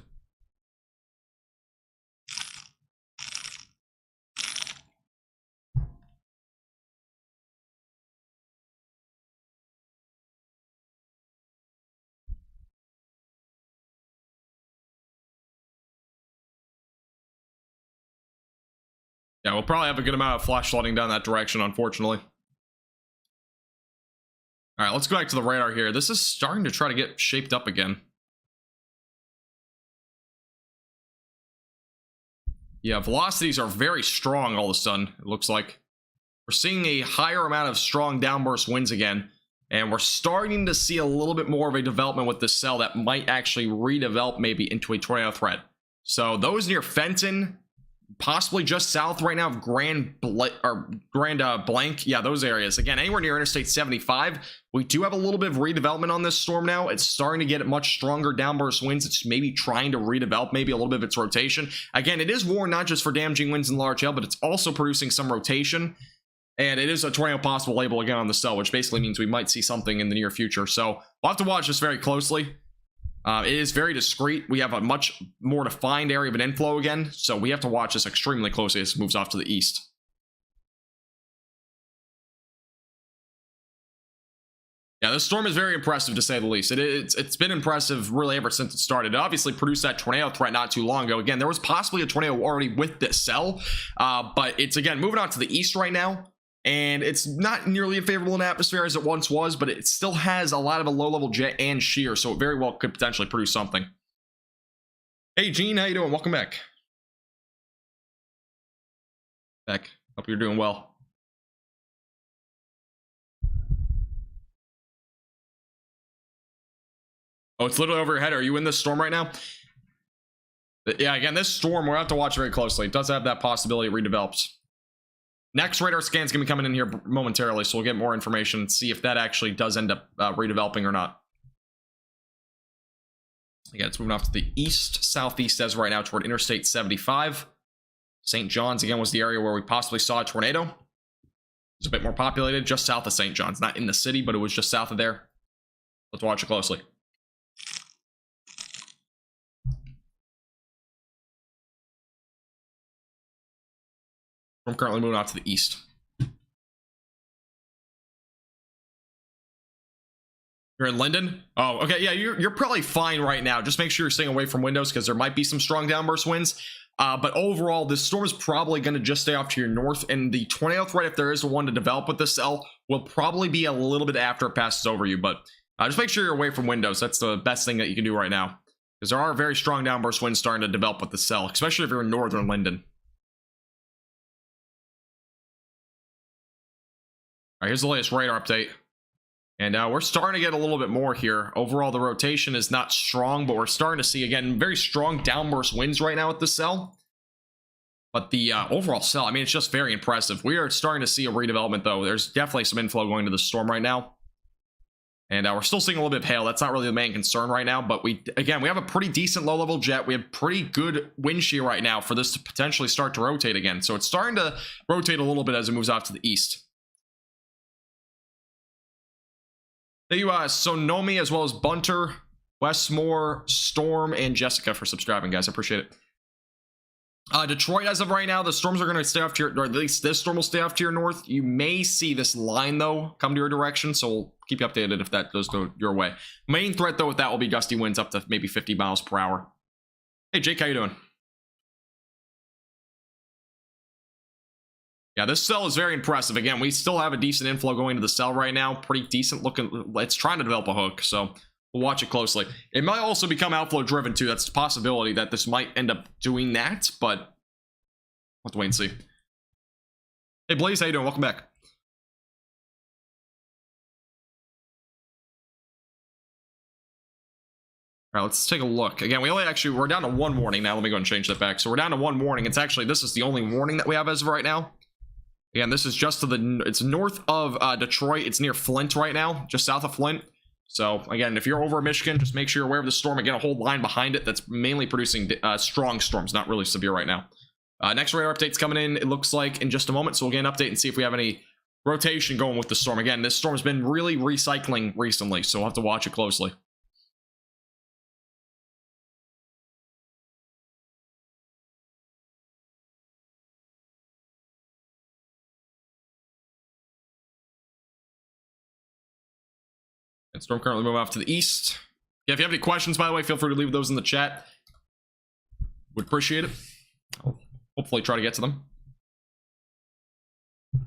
Yeah, we'll probably have a good amount of flash flooding down that direction, unfortunately. All right, let's go back to the radar here. This is starting to try to get shaped up again. Yeah, velocities are very strong all of a sudden, it looks like. We're seeing a higher amount of strong downburst winds again, and we're starting to see a little bit more of a development with this cell that might actually redevelop maybe into a tornado threat. So those near Fenton, possibly just south right now of Grand Blanc, yeah, those areas. Again, anywhere near Interstate 75, we do have a little bit of redevelopment on this storm now. It's starting to get much stronger downburst winds. It's maybe trying to redevelop maybe a little bit of its rotation. Again, it is warned not just for damaging winds and large hail, but it's also producing some rotation. And it is a tornado possible label again on the cell, which basically means we might see something in the near future. So we'll have to watch this very closely. It is very discreet. We have a much more defined area of an inflow again, so we have to watch this extremely closely as it moves off to the east. Yeah, this storm is very impressive, to say the least. It's been impressive really ever since it started. It obviously produced that tornado threat not too long ago. Again, there was possibly a tornado already with this cell, but it's, again, moving on to the east right now. And it's not nearly as favorable in atmosphere as it once was, but it still has a lot of a low-level jet and shear, so it very well could potentially produce something. Hey, Gene, how you doing? Welcome back. Hope you're doing well. Oh, it's literally over your head. Are you in this storm right now? Yeah, again, this storm, we'll have to watch very closely. It does have that possibility it redevelops. Next radar scan is going to be coming in here momentarily, so we'll get more information and see if that actually does end up redeveloping or not. Again, it's moving off to the east, southeast as right now toward Interstate 75. St. John's, again, was the area where we possibly saw a tornado. It's a bit more populated, just south of St. John's. Not in the city, but it was just south of there. Let's watch it closely. I'm currently moving off to the east. You're in Linden? Oh, okay. Yeah, you're probably fine right now. Just make sure you're staying away from windows because there might be some strong downburst winds. But overall, this storm is probably going to just stay off to your north. And the tornado threat, if there is one to develop with this cell, will probably be a little bit after it passes over you. But just make sure you're away from windows. That's the best thing that you can do right now. Because there are very strong downburst winds starting to develop with the cell, especially if you're in northern Linden. All right, here's the latest radar update. And we're starting to get a little bit more here. Overall, the rotation is not strong, but we're starting to see, again, very strong downburst winds right now with the cell. But the overall cell, I mean, it's just very impressive. We are starting to see a redevelopment, though. There's definitely some inflow going to the storm right now. And we're still seeing a little bit of hail. That's not really the main concern right now. But we have a pretty decent low-level jet. We have pretty good wind shear right now for this to potentially start to rotate again. So it's starting to rotate a little bit as it moves off to the east. Thank you, Sonomi, as well as Bunter, Westmore, Storm, and Jessica for subscribing, guys. I appreciate it. Detroit, as of right now, the storms are going to stay off to your, or at least this storm will stay off to your north. You may see this line, though, come to your direction, so we'll keep you updated if that does go your way. Main threat, though, with that will be gusty winds up to maybe 50 miles per hour. Hey, Jake, how you doing? Yeah, this cell is very impressive. Again, we still have a decent inflow going to the cell right now. Pretty decent looking. It's trying to develop a hook, so we'll watch it closely. It might also become outflow driven too. That's a possibility that this might end up doing that, but we'll have to wait and see. Hey Blaze, how you doing? Welcome back. All right, let's take a look. Again, we're down to 1 warning now. Let me go and change that back. So we're down to 1 warning. It's actually, this is the only warning that we have as of right now. Again, this is just to the, it's north of Detroit. It's near Flint right now, just south of Flint. So again, if you're over Michigan, just make sure you're aware of the storm. Again, a whole line behind it that's mainly producing strong storms, not really severe right now. Next radar update's coming in, it looks like, in just a moment. So we'll get an update and see if we have any rotation going with the storm. Again, this storm's been really recycling recently, so we'll have to watch it closely. And storm currently moving off to the east. Yeah, if you have any questions, by the way, feel free to leave those in the chat. Would appreciate it. I'll hopefully try to get to them. If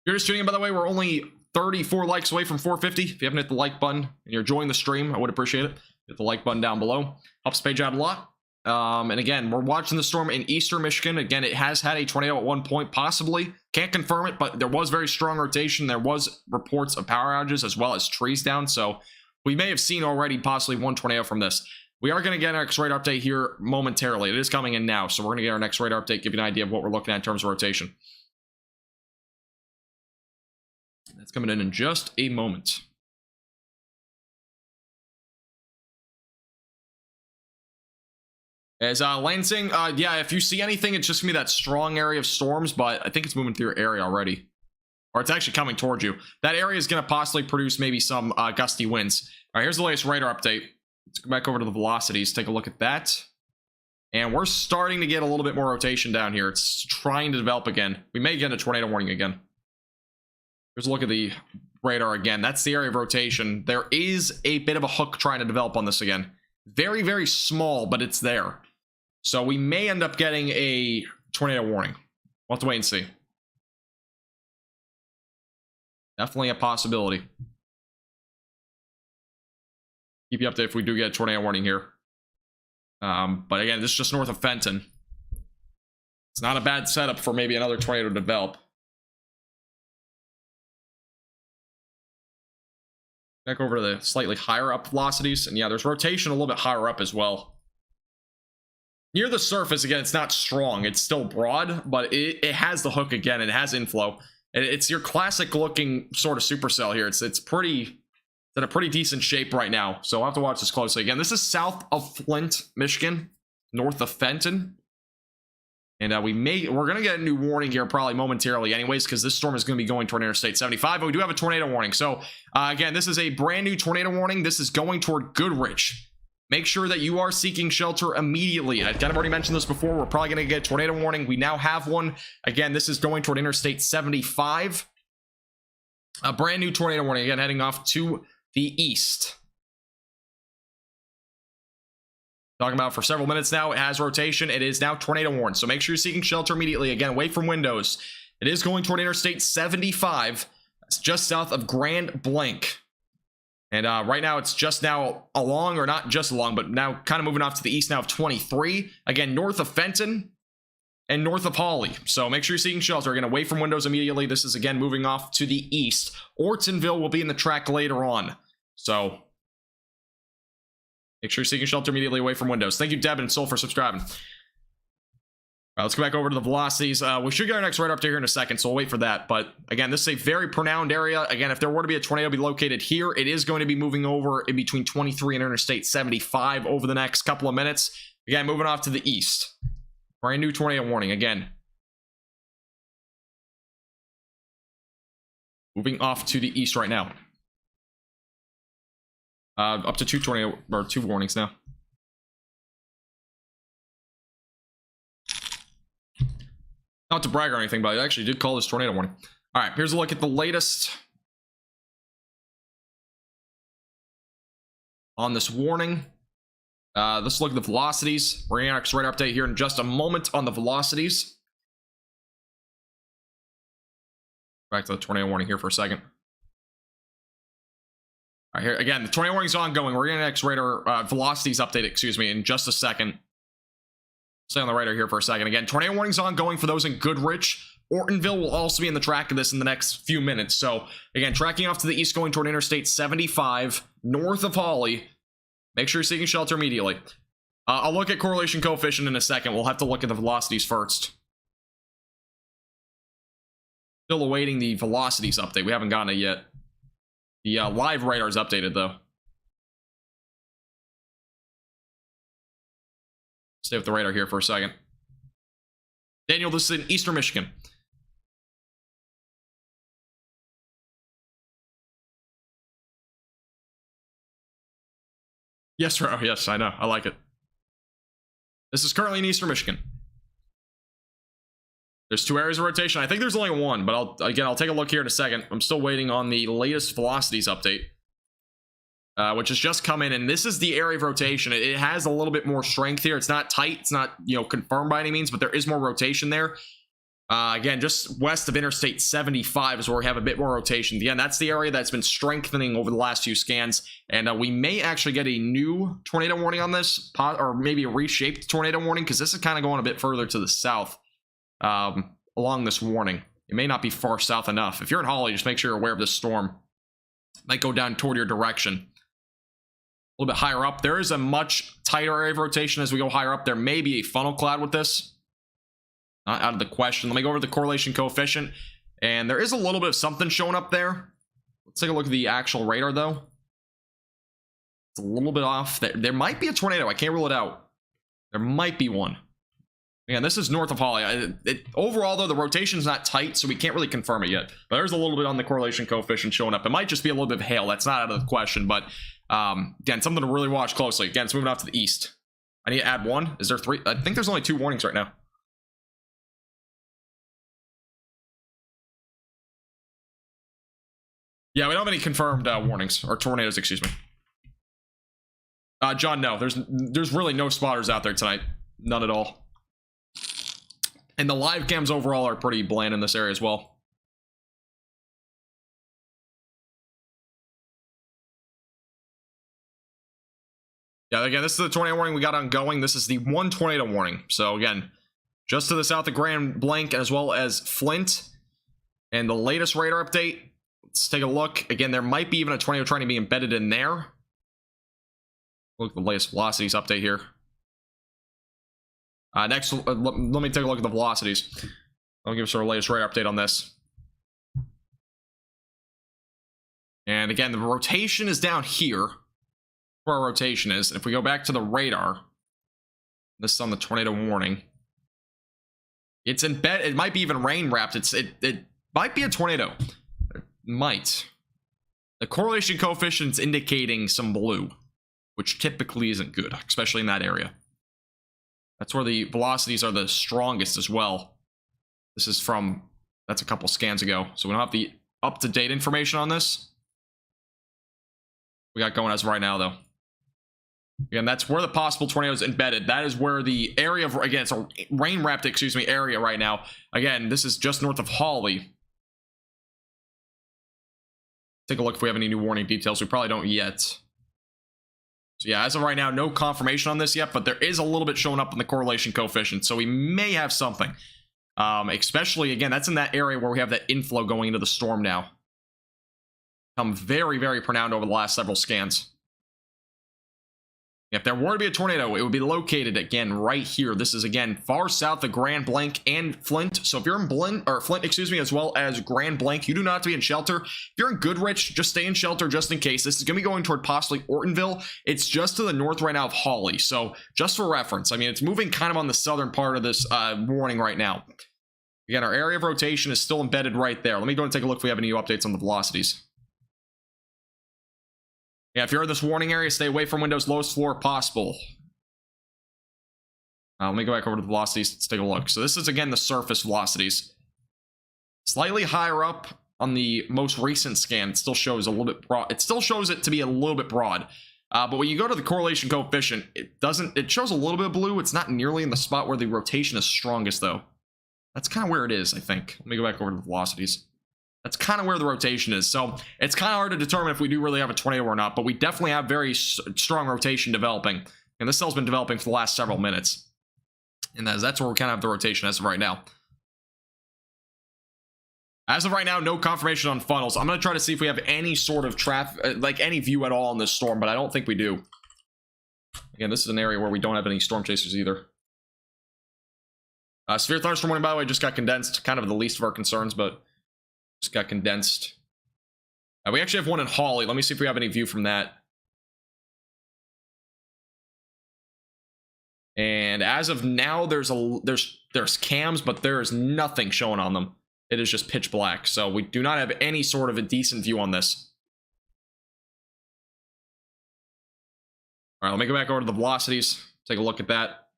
you're just tuning in, by the way, we're only 34 likes away from 450. If you haven't hit the like button and you're enjoying the stream, I would appreciate it. Hit the like button down below. Helps the page out a lot. And again, we're watching the storm in eastern Michigan. Again, it has had a tornado at one point, possibly. Can't confirm it, but there was very strong rotation. There was reports of power outages as well as trees down. So we may have seen already possibly 1 tornado from this. We are going to get our next radar update here momentarily. It is coming in now. So we're going to get our next radar update, give you an idea of what we're looking at in terms of rotation. That's coming in just a moment. As Lansing, yeah, if you see anything, it's just gonna be that strong area of storms, but I think it's moving through your area already. Or it's actually coming towards you. That area is gonna possibly produce maybe some gusty winds. All right, here's the latest radar update. Let's go back over to the velocities, take a look at that. And we're starting to get a little bit more rotation down here. It's trying to develop again. We may get a tornado warning again. Here's a look at the radar again. That's the area of rotation. There is a bit of a hook trying to develop on this again. Very, very small, but it's there. So we may end up getting a tornado warning. We'll have to wait and see. Definitely a possibility. Keep you updated if we do get a tornado warning here. But again, this is just north of Fenton. It's not a bad setup for maybe another tornado to develop. Back over to the slightly higher up velocities. And yeah, there's rotation a little bit higher up as well. Near the surface, again, it's not strong. It's still broad, but it has the hook again. It has inflow. It's your classic looking sort of supercell here. It's in a pretty decent shape right now. So I'll have to watch this closely. Again, this is south of Flint, Michigan, north of Fenton. And we're going to get a new warning here probably momentarily anyways, because this storm is going to be going toward Interstate 75, but we do have a tornado warning. So again, this is a brand new tornado warning. This is going toward Goodrich. Make sure that you are seeking shelter immediately. I've kind of already mentioned this before. We're probably going to get a tornado warning. We now have one. Again, this is going toward Interstate 75. A brand new tornado warning, again, heading off to the east. Talking about for several minutes now. It has rotation. It is now tornado warned. So make sure you're seeking shelter immediately. Again, away from windows. It is going toward Interstate 75. It's just south of Grand Blanc. And right now, it's just now along, or not just along, but now kind of moving off to the east now of 23. Again, north of Fenton and north of Hawley. So make sure you're seeking shelter. Again, away from windows immediately. This is, again, moving off to the east. Ortonville will be in the track later on. So make sure you're seeking shelter immediately away from windows. Thank you, Deb and Soul, for subscribing. All right, let's go back over to the velocities. We should get our next radar update here in a second, so we'll wait for that. But again, this is a very pronounced area. Again, if there were to be a tornado be located here, it is going to be moving over in between 23 and Interstate 75 over the next couple of minutes. Again, moving off to the east. Brand new tornado warning again. Moving off to the east right now. Up to two warnings now. Not to brag or anything, but I actually did call this tornado warning. All right, here's a look at the latest on this warning. Let's look at the velocities. We're gonna radar update here in just a moment on the velocities. Back to the tornado warning here for a second. All right, here again, the tornado warning is ongoing. We're gonna radar velocities update, excuse me, in just a second. Stay on the radar here for a second. Again, tornado warning is ongoing for those in Goodrich. Ortonville will also be in the track of this in the next few minutes. So again, tracking off to the east going toward Interstate 75 north of Hawley. Make sure you're seeking shelter immediately. I'll look at correlation coefficient in a second. We'll have to look at the velocities first. Still awaiting the velocities update. We haven't gotten it yet. The live radar is updated though. Stay with the radar here for a second. Daniel, this is in Eastern Michigan. Yes, bro. Yes, I know. I like it. This is currently in Eastern Michigan. There's 2 areas of rotation. I think there's only 1, but I'll take a look here in a second. I'm still waiting on the latest velocities update, which has just come in, and this is the area of rotation. It has a little bit more strength here. It's not tight. It's not, you know, confirmed by any means, but there is more rotation there. Again, just west of Interstate 75 is where we have a bit more rotation. Again, that's the area that's been strengthening over the last few scans, and we may actually get a new tornado warning on this, or maybe a reshaped tornado warning, because this is kind of going a bit further to the south along this warning. It may not be far south enough. If you're in Hawley, just make sure you're aware of this storm. It might go down toward your direction. A little bit higher up, there is a much tighter area of rotation as we go higher up. There may be a funnel cloud with this. Not out of the question. Let me go over the correlation coefficient. And there is a little bit of something showing up there. Let's take a look at the actual radar, though. It's a little bit off. There might be a tornado. I can't rule it out. There might be one. Again, this is north of Hawley. Overall, though, the rotation's not tight, so we can't really confirm it yet. But there's a little bit on the correlation coefficient showing up. It might just be a little bit of hail. That's not out of the question. But, again, something to really watch closely. Again, it's moving off to the east. I need to add 1. Is there 3? I think there's only 2 warnings right now. Yeah, we don't have any confirmed warnings, or tornadoes, excuse me. John, no. There's really no spotters out there tonight. None at all. And the live cams overall are pretty bland in this area as well. Yeah, again, this is the tornado warning we got ongoing. This is the 1 tornado warning. So again, just to the south of Grand Blanc as well as Flint. And the latest radar update. Let's take a look. Again, there might be even a tornado trying to be embedded in there. Look at the latest velocities update here. Next, let me take a look at the velocities. I'll give us our latest radar update on this. And again, the rotation is down here, where our rotation is. If we go back to the radar, this is on the tornado warning. It's embedded. It might be even rain wrapped. It might be a tornado. It might. The correlation coefficient's indicating some blue, which typically isn't good, especially in that area. That's where the velocities are the strongest as well. This is from, that's a couple scans ago, so we don't have the up-to-date information on this. We got going as of right now, though. Again, that's where the possible tornado is embedded. That is where the area of, again, it's a rain-wrapped, excuse me, area right now. Again, this is just north of Hawley. Take a look if we have any new warning details. We probably don't yet. So yeah, as of right now, no confirmation on this yet, but there is a little bit showing up in the correlation coefficient, so we may have something. Especially, again, that's in that area where we have that inflow going into the storm now. Become very, very pronounced over the last several scans. If there were to be a tornado, it would be located, again, right here. This is, again, far south of Grand Blanc and Flint. So if you're in Flint, excuse me, as well as Grand Blanc, you do not have to be in shelter. If you're in Goodrich, just stay in shelter just in case. This is going to be going toward possibly Ortonville. It's just to the north right now of Hawley. So just for reference, I mean, it's moving kind of on the southern part of this warning right now. Again, our area of rotation is still embedded right there. Let me go and take a look if we have any new updates on the velocities. Yeah, if you're in this warning area, stay away from windows lowest floor possible. Let me go back over to the velocities. Let's take a look. So this is, again, the surface velocities. Slightly higher up on the most recent scan. It still shows a little bit broad. It still shows it to be a little bit broad. But when you go to the correlation coefficient, it shows a little bit of blue. It's not nearly in the spot where the rotation is strongest, though. That's kind of where it is, I think. Let me go back over to the velocities. That's kind of where the rotation is. So it's kind of hard to determine if we do really have a tornado or not, but we definitely have very strong rotation developing. And this cell's been developing for the last several minutes. And that's where we kind of have the rotation as of right now. As of right now, no confirmation on funnels. I'm going to try to see if we have any sort of traffic, like any view at all on this storm, but I don't think we do. Again, this is an area where we don't have any storm chasers either. Severe thunderstorm warning, by the way, just got condensed. Kind of the least of our concerns, but just got condensed. We actually have one in Hawley. Let me see if we have any view from that. And as of now, there's cams, but there is nothing showing on them. It is just pitch black, so we do not have any sort of a decent view on this. All right, let me go back over to the velocities, take a look at that.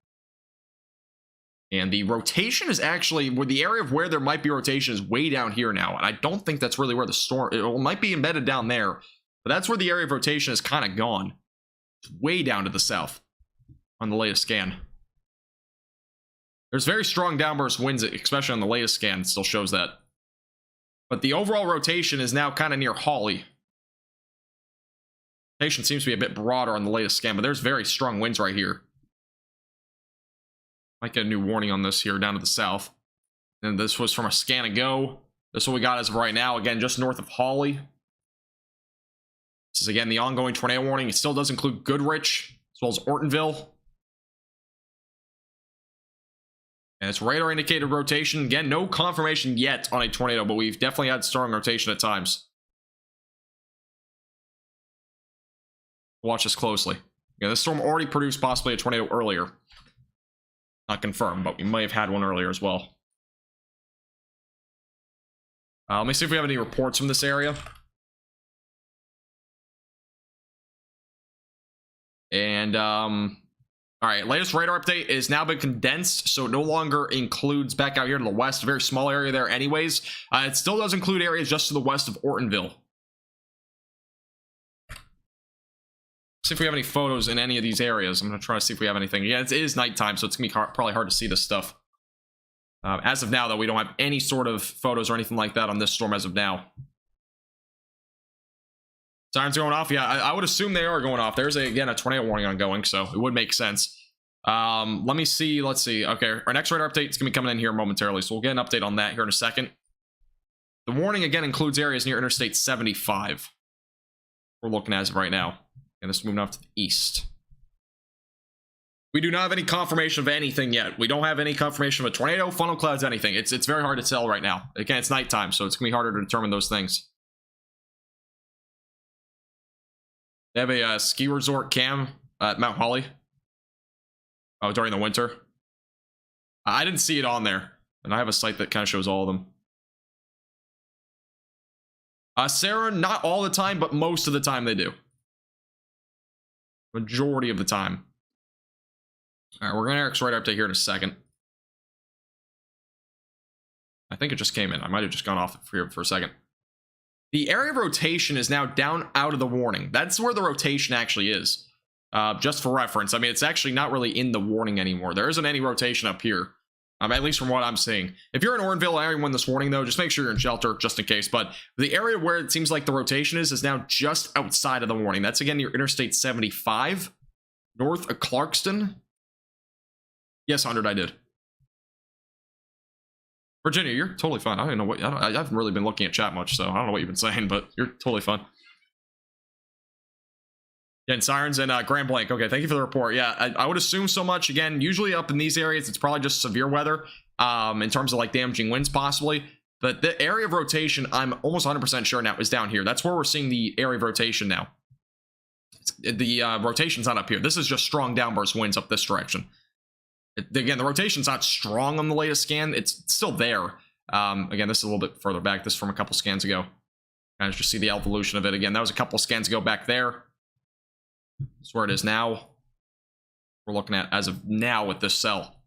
And the rotation is actually, where the area of where there might be rotation is way down here now, and I don't think that's really where the storm, it might be embedded down there, but that's where the area of rotation is kind of gone. It's way down to the south on the latest scan. There's very strong downburst winds, especially on the latest scan. It still shows that. But the overall rotation is now kind of near Hawley. Rotation seems to be a bit broader on the latest scan, but there's very strong winds right here. Might get a new warning on this here down to the south. And this was from a scan ago. This is what we got as of right now. Again, just north of Hawley. This is, again, the ongoing tornado warning. It still does include Goodrich, as well as Ortonville. And it's radar indicated rotation. Again, no confirmation yet on a tornado, but we've definitely had strong rotation at times. Watch this closely. Yeah, this storm already produced possibly a tornado earlier. Not confirmed, but we may have had one earlier as well. Let me see if we have any reports from this area. And, all right, latest radar update is now been condensed, so it no longer includes back out here to the west, a very small area there anyways. It still does include areas just to the west of Ortonville. See if we have any photos in any of these areas. I'm going to try to see if we have anything. Yeah, it is nighttime, so it's going to be probably hard to see this stuff. As of now, though, we don't have any sort of photos or anything like that on this storm as of now. Sirens going off? Yeah, I would assume they are going off. There's, again, a tornado warning ongoing, so it would make sense. Let me see. Let's see. Okay, our next radar update is going to be coming in here momentarily, so we'll get an update on that here in a second. The warning, again, includes areas near Interstate 75. We're looking as of right now. And this is moving off to the east. We do not have any confirmation of anything yet. We don't have any confirmation of a tornado, funnel clouds, anything. It's very hard to tell right now. Again, it's nighttime, so it's going to be harder to determine those things. They have a ski resort cam at Mount Holly. Oh, during the winter. I didn't see it on there. And I have a site that kind of shows all of them. Sarah, not all the time, but most of the time they do. Majority of the time. All right, we're going to Eric's radar update here in a second. I think it just came in. I might have just gone off for a second. The area of rotation is now down out of the warning. That's where the rotation actually is. Just for reference. I mean, it's actually not really in the warning anymore. There isn't any rotation up here. At least from what I'm seeing. If you're in Ortonville area when this warning, though, just make sure you're in shelter, just in case. But the area where it seems like the rotation is now just outside of the warning. That's, again, near Interstate 75, north of Clarkston. Yes, 100, I did. Virginia, you're totally fine. I don't know what... I haven't really been looking at chat much, so I don't know what you've been saying, but you're totally fine. Again, sirens and Grand Blank. Okay, thank you for the report. Yeah, I would assume so much. Again, usually up in these areas, it's probably just severe weather in terms of like damaging winds possibly. But the area of rotation, I'm almost 100% sure now, is down here. That's where we're seeing the area of rotation now. The rotation's not up here. This is just strong downburst winds up this direction. Again, the rotation's not strong on the latest scan. It's still there. Again, this is a little bit further back. This is from a couple scans ago. Kind of just see the evolution of it. Again, that was a couple scans ago back there. That's where it is now. We're looking at as of now with this cell.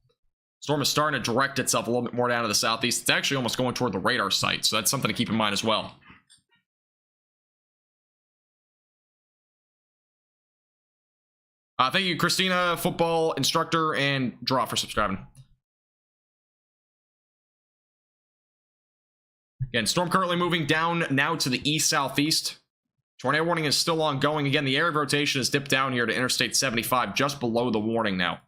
Storm is starting to direct itself a little bit more down to the southeast. It's actually almost going toward the radar site, so that's something to keep in mind as well. Thank you, Christina, football instructor, and Draw for subscribing. Again, storm currently moving down now to the east-southeast. Tornado warning is still ongoing. Again, the area of rotation has dipped down here to Interstate 75, just below the warning now.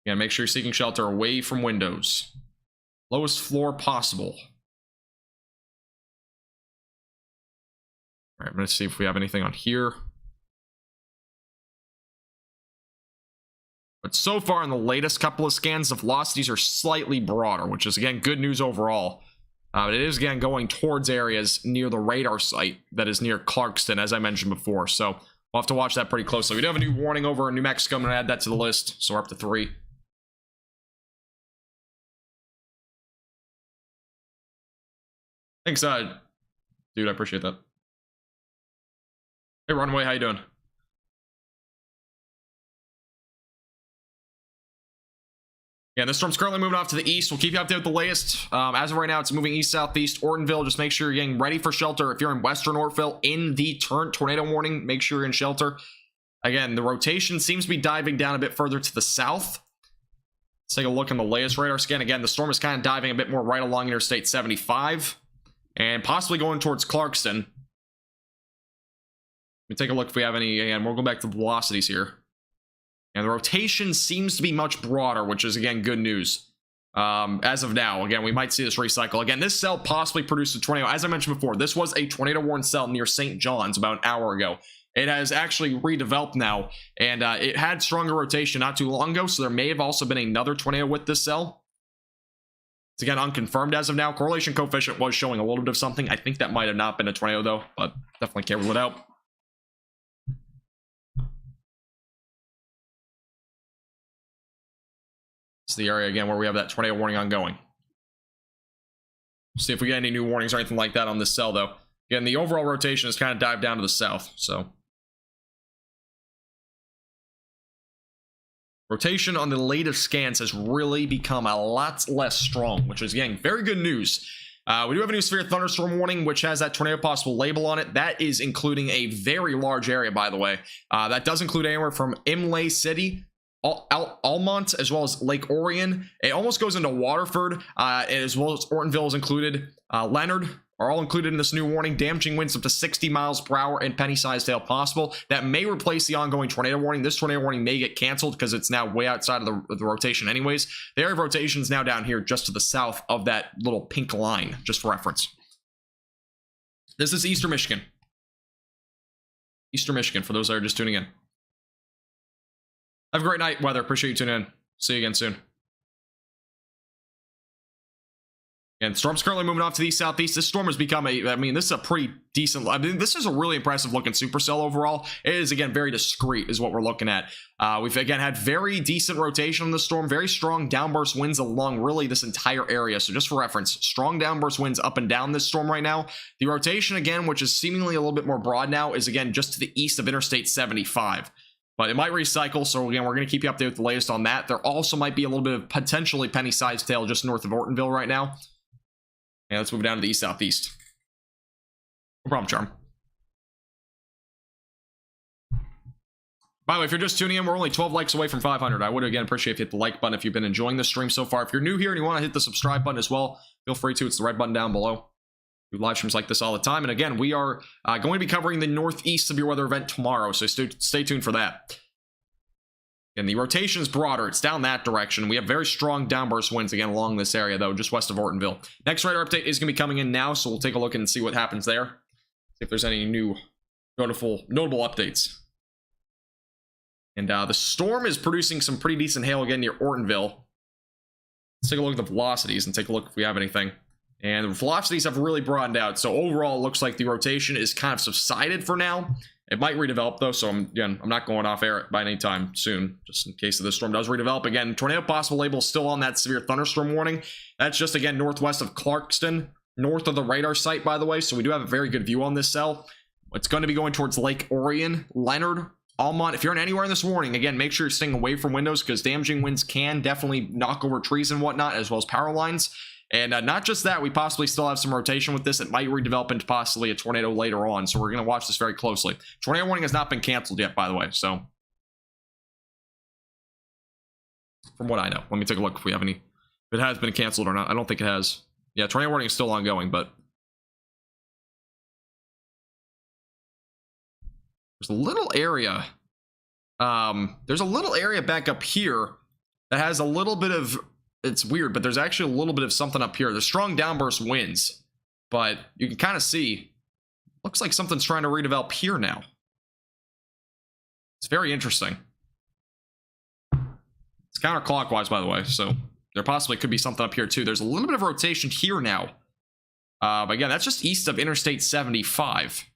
Again, make sure you're seeking shelter away from windows. Lowest floor possible. All right, I'm going to see if we have anything on here. But so far in the latest couple of scans, the velocities are slightly broader, which is, again, good news overall. But it is, again, going towards areas near the radar site that is near Clarkston, as I mentioned before. So we'll have to watch that pretty closely. We do have a new warning over in New Mexico. I'm going to add that to the list. So we're up to 3. Thanks, dude. I appreciate that. Hey, Runway, how you doing? Yeah, this storm's currently moving off to the east. We'll keep you updated with the latest. As of right now, it's moving east-southeast. Ortonville, just make sure you're getting ready for shelter. If you're in western Ortonville in the current tornado warning, make sure you're in shelter. Again, the rotation seems to be diving down a bit further to the south. Let's take a look in the latest radar scan. Again, the storm is kind of diving a bit more right along Interstate 75 and possibly going towards Clarkston. Let me take a look if we have any. Again, we'll go back to the velocities here. And the rotation seems to be much broader, which is, again, good news. As of now, again, we might see this recycle. Again, this cell possibly produced a tornado. As I mentioned before, this was a tornado-warned cell near St. John's about an hour ago. It has actually redeveloped now, and it had stronger rotation not too long ago, so there may have also been another tornado with this cell. It's, again, unconfirmed as of now. Correlation coefficient was showing a little bit of something. I think that might have not been a tornado, though, but definitely can't rule it out. It's the area, again, where we have that tornado warning ongoing. See if we get any new warnings or anything like that on this cell, though. Again, the overall rotation has kind of dived down to the south, so. Rotation on the latest scans has really become a lot less strong, which is, again, very good news. We do have a new severe thunderstorm warning, which has that tornado possible label on it. That is including a very large area, by the way. That does include anywhere from Imlay City, Almont, as well as Lake Orion. It almost goes into Waterford, as well as Ortonville is included. Leonard are all included in this new warning. Damaging winds up to 60 miles per hour and penny-sized hail possible. That may replace the ongoing tornado warning. This tornado warning may get canceled because it's now way outside of the rotation anyways. The area of rotation is now down here just to the south of that little pink line, just for reference. This is Eastern Michigan. Eastern Michigan, for those that are just tuning in. Have a great night, weather. Appreciate you tuning in. See you again soon. And the storm's currently moving off to the southeast. This storm has become this is a pretty decent, this is a really impressive looking supercell overall. It is, again, very discreet is what we're looking at. We've, again, had very decent rotation on the storm, very strong downburst winds along really this entire area. So just for reference, strong downburst winds up and down this storm right now. The rotation, again, which is seemingly a little bit more broad now, is, again, just to the east of Interstate 75. But it might recycle, so again, we're going to keep you updated with the latest on that. There also might be a little bit of potentially penny-sized hail just north of Ortonville right now. And let's move down to the east-southeast. No problem, Charm. By the way, if you're just tuning in, we're only 12 likes away from 500. I would, again, appreciate if you hit the like button if you've been enjoying this stream so far. If you're new here and you want to hit the subscribe button as well, feel free to. It's the red button down below. We do live streams like this all the time. And again, we are going to be covering the northeast severe weather event tomorrow, so stay tuned for that. And the rotation is broader. It's down that direction. We have very strong downburst winds, again, along this area, though, just west of Ortonville. Next radar update is going to be coming in now, so we'll take a look and see what happens there. See if there's any new notable updates. And the storm is producing some pretty decent hail again near Ortonville. Let's take a look at the velocities and take a look if we have anything. And the velocities have really broadened out, so overall it looks like the rotation is kind of subsided for now. It might redevelop, though, so I'm not going off air by any time soon, just in case this storm does redevelop. Again, tornado possible label is still on that severe thunderstorm warning. That's just, again, northwest of Clarkston, north of the radar site, by the way, so we do have a very good view on this cell. It's going to be going towards Lake Orion, Leonard, Almont, if you're anywhere in this warning, again, make sure you're staying away from windows because damaging winds can definitely knock over trees and whatnot, as well as power lines. And not just that, we possibly still have some rotation with this. It might redevelop into possibly a tornado later on, so we're going to watch this very closely. Tornado warning has not been canceled yet, by the way, so from what I know, let me take a look if we have any, if it has been canceled or not. I don't think it has. Yeah, tornado warning is still ongoing, but there's a little area. There's a little area back up here that has a little bit of, it's weird, but there's actually a little bit of something up here. There's strong downburst winds, but you can kind of see, looks like something's trying to redevelop here now. It's very interesting. It's counterclockwise, by the way, so there possibly could be something up here too. There's a little bit of rotation here now. But again, that's just east of Interstate 75.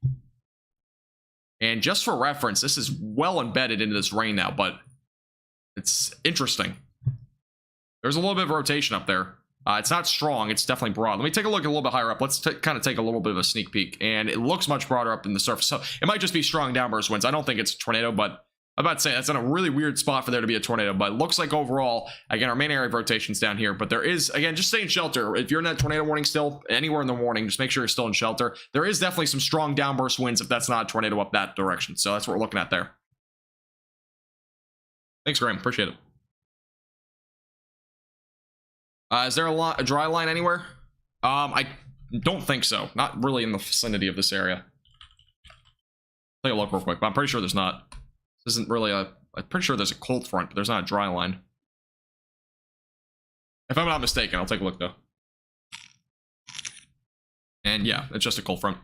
And just for reference, this is well embedded into this rain now, but it's interesting. There's a little bit of rotation up there. It's not strong. It's definitely broad. Let me take a look a little bit higher up. Let's kind of take a little bit of a sneak peek. And it looks much broader up in the surface. So it might just be strong downburst winds. I don't think it's a tornado, but I'm about to say that's in a really weird spot for there to be a tornado. But it looks like overall, again, our main area of rotation's down here. But there is, again, just stay in shelter. If you're in that tornado warning still, anywhere in the warning, just make sure you're still in shelter. There is definitely some strong downburst winds if that's not a tornado up that direction. So that's what we're looking at there. Thanks, Graham. Appreciate it. Is there a dry line anywhere? I don't think so. Not really in the vicinity of this area. Take a look real quick, but I'm pretty sure there's not. This isn't really a... I'm pretty sure there's a cold front, but there's not a dry line. If I'm not mistaken, I'll take a look, though. And yeah, it's just a cold front.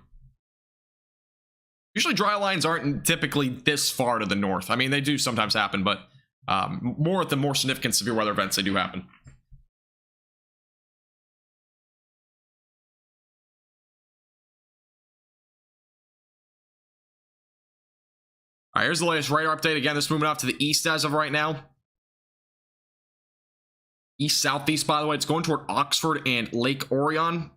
Usually dry lines aren't typically this far to the north. I mean, they do sometimes happen, but more at the more significant severe weather events, they do happen. All right, here's the latest radar update. Again, this moving off to the east as of right now. East-southeast, by the way. It's going toward Oxford and Lake Orion.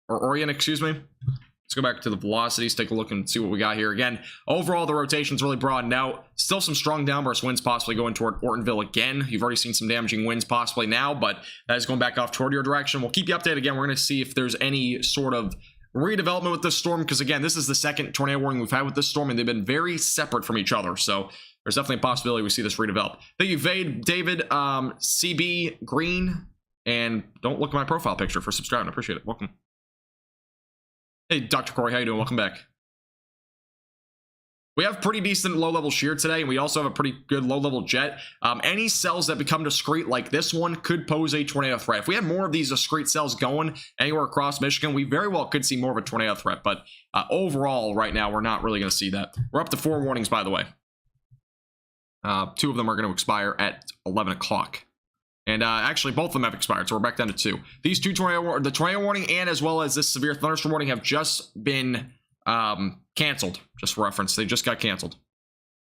Or Orion, excuse me. Let's go back to the velocities, take a look and see what we got here. Again, overall, the rotation's really broadened out. Still some strong downburst winds possibly going toward Ortonville again. You've already seen some damaging winds possibly now, but that is going back off toward your direction. We'll keep you updated again. We're going to see if there's any sort of redevelopment with this storm, because again, this is the second tornado warning we've had with this storm, and they've been very separate from each other. So there's definitely a possibility we see this redevelop. Thank you, Vade, David, CB, Green, and don't look at my profile picture for subscribing. I appreciate it. Welcome. Hey, Dr. Corey, how you doing? Welcome back. We have pretty decent low-level shear today, and we also have a pretty good low-level jet. Any cells that become discrete like this one could pose a tornado threat. If we had more of these discrete cells going anywhere across Michigan, we very well could see more of a tornado threat. But overall, right now, we're not really going to see that. We're up to 4 warnings, by the way. 2 of them are going to expire at 11 o'clock. And actually, both of them have expired, so we're back down to 2. These 2 the tornado warning and as well as this severe thunderstorm warning have just been canceled. Just for reference, they just got canceled.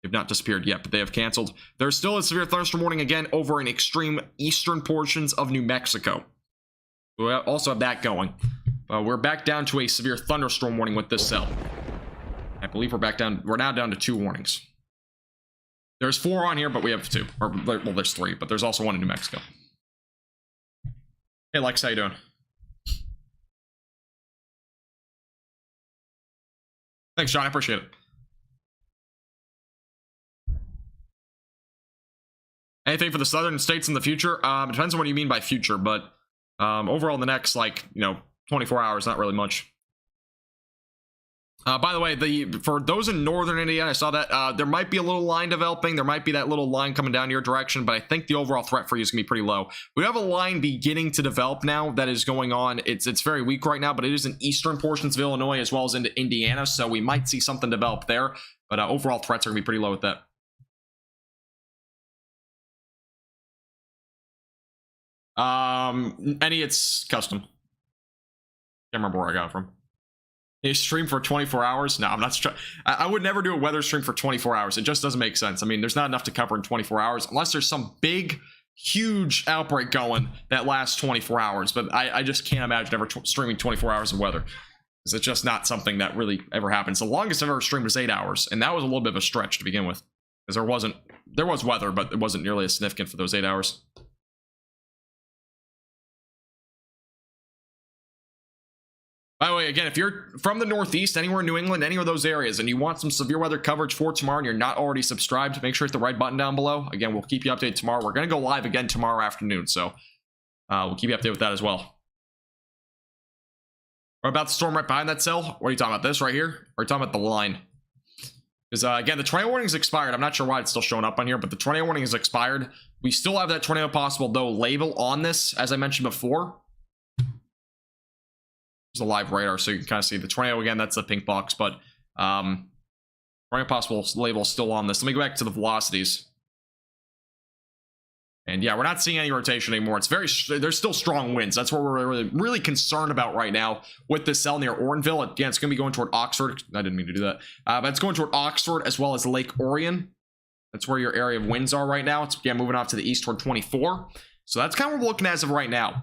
They've not disappeared yet, but they have canceled. There's still a severe thunderstorm warning again over in extreme eastern portions of New Mexico. We also have that going. We're back down to a severe thunderstorm warning with this cell. I believe we're now down to 2 warnings. There's 4 on here, but we have 2. Or, well, there's 3, but there's also 1 in New Mexico. Hey, Lex, how you doing? Thanks, John. I appreciate it. Anything for the southern states in the future? It depends on what you mean by future, but overall, in the next, 24 hours, not really much. By the way, for those in northern Indiana, I saw that there might be a little line developing. There might be that little line coming down your direction, but I think the overall threat for you is going to be pretty low. We have a line beginning to develop now that is going on. It's very weak right now, but it is in eastern portions of Illinois as well as into Indiana, so we might see something develop there, but overall threats are going to be pretty low with that. It's custom. Can't remember where I got it from. A stream for 24 hours? No, I'm not. I would never do a weather stream for 24 hours. It just doesn't make sense. I mean, there's not enough to cover in 24 hours unless there's some big, huge outbreak going that lasts 24 hours. But I just can't imagine ever streaming 24 hours of weather, because it's just not something that really ever happens. The longest I've ever streamed was 8 hours, and that was a little bit of a stretch to begin with. Because there was weather, but it wasn't nearly as significant for those 8 hours. By the way, again, if you're from the Northeast, anywhere in New England, any of those areas, and you want some severe weather coverage for tomorrow and you're not already subscribed, make sure you hit the right button down below. Again, we'll keep you updated tomorrow. We're going to go live again tomorrow afternoon, so we'll keep you updated with that as well. What about the storm right behind that cell? What are you talking about? This right here? Or are you talking about the line? Because, again, the tornado warning is expired. I'm not sure why it's still showing up on here, but the tornado warning is expired. We still have that tornado possible, though, label on this, as I mentioned before. A live radar, so you can kind of see the tornado again. That's the pink box, but tornado possible label still on this. Let me go back to the velocities, and yeah, we're not seeing any rotation anymore. It's there's still strong winds. That's what we're really concerned about right now with this cell near Ortonville. Again, it's going to be going toward Oxford. I didn't mean to do that, but it's going toward Oxford as well as Lake Orion. That's where your area of winds are right now. It's again moving off to the east toward 24. So that's kind of what we're looking at as of right now.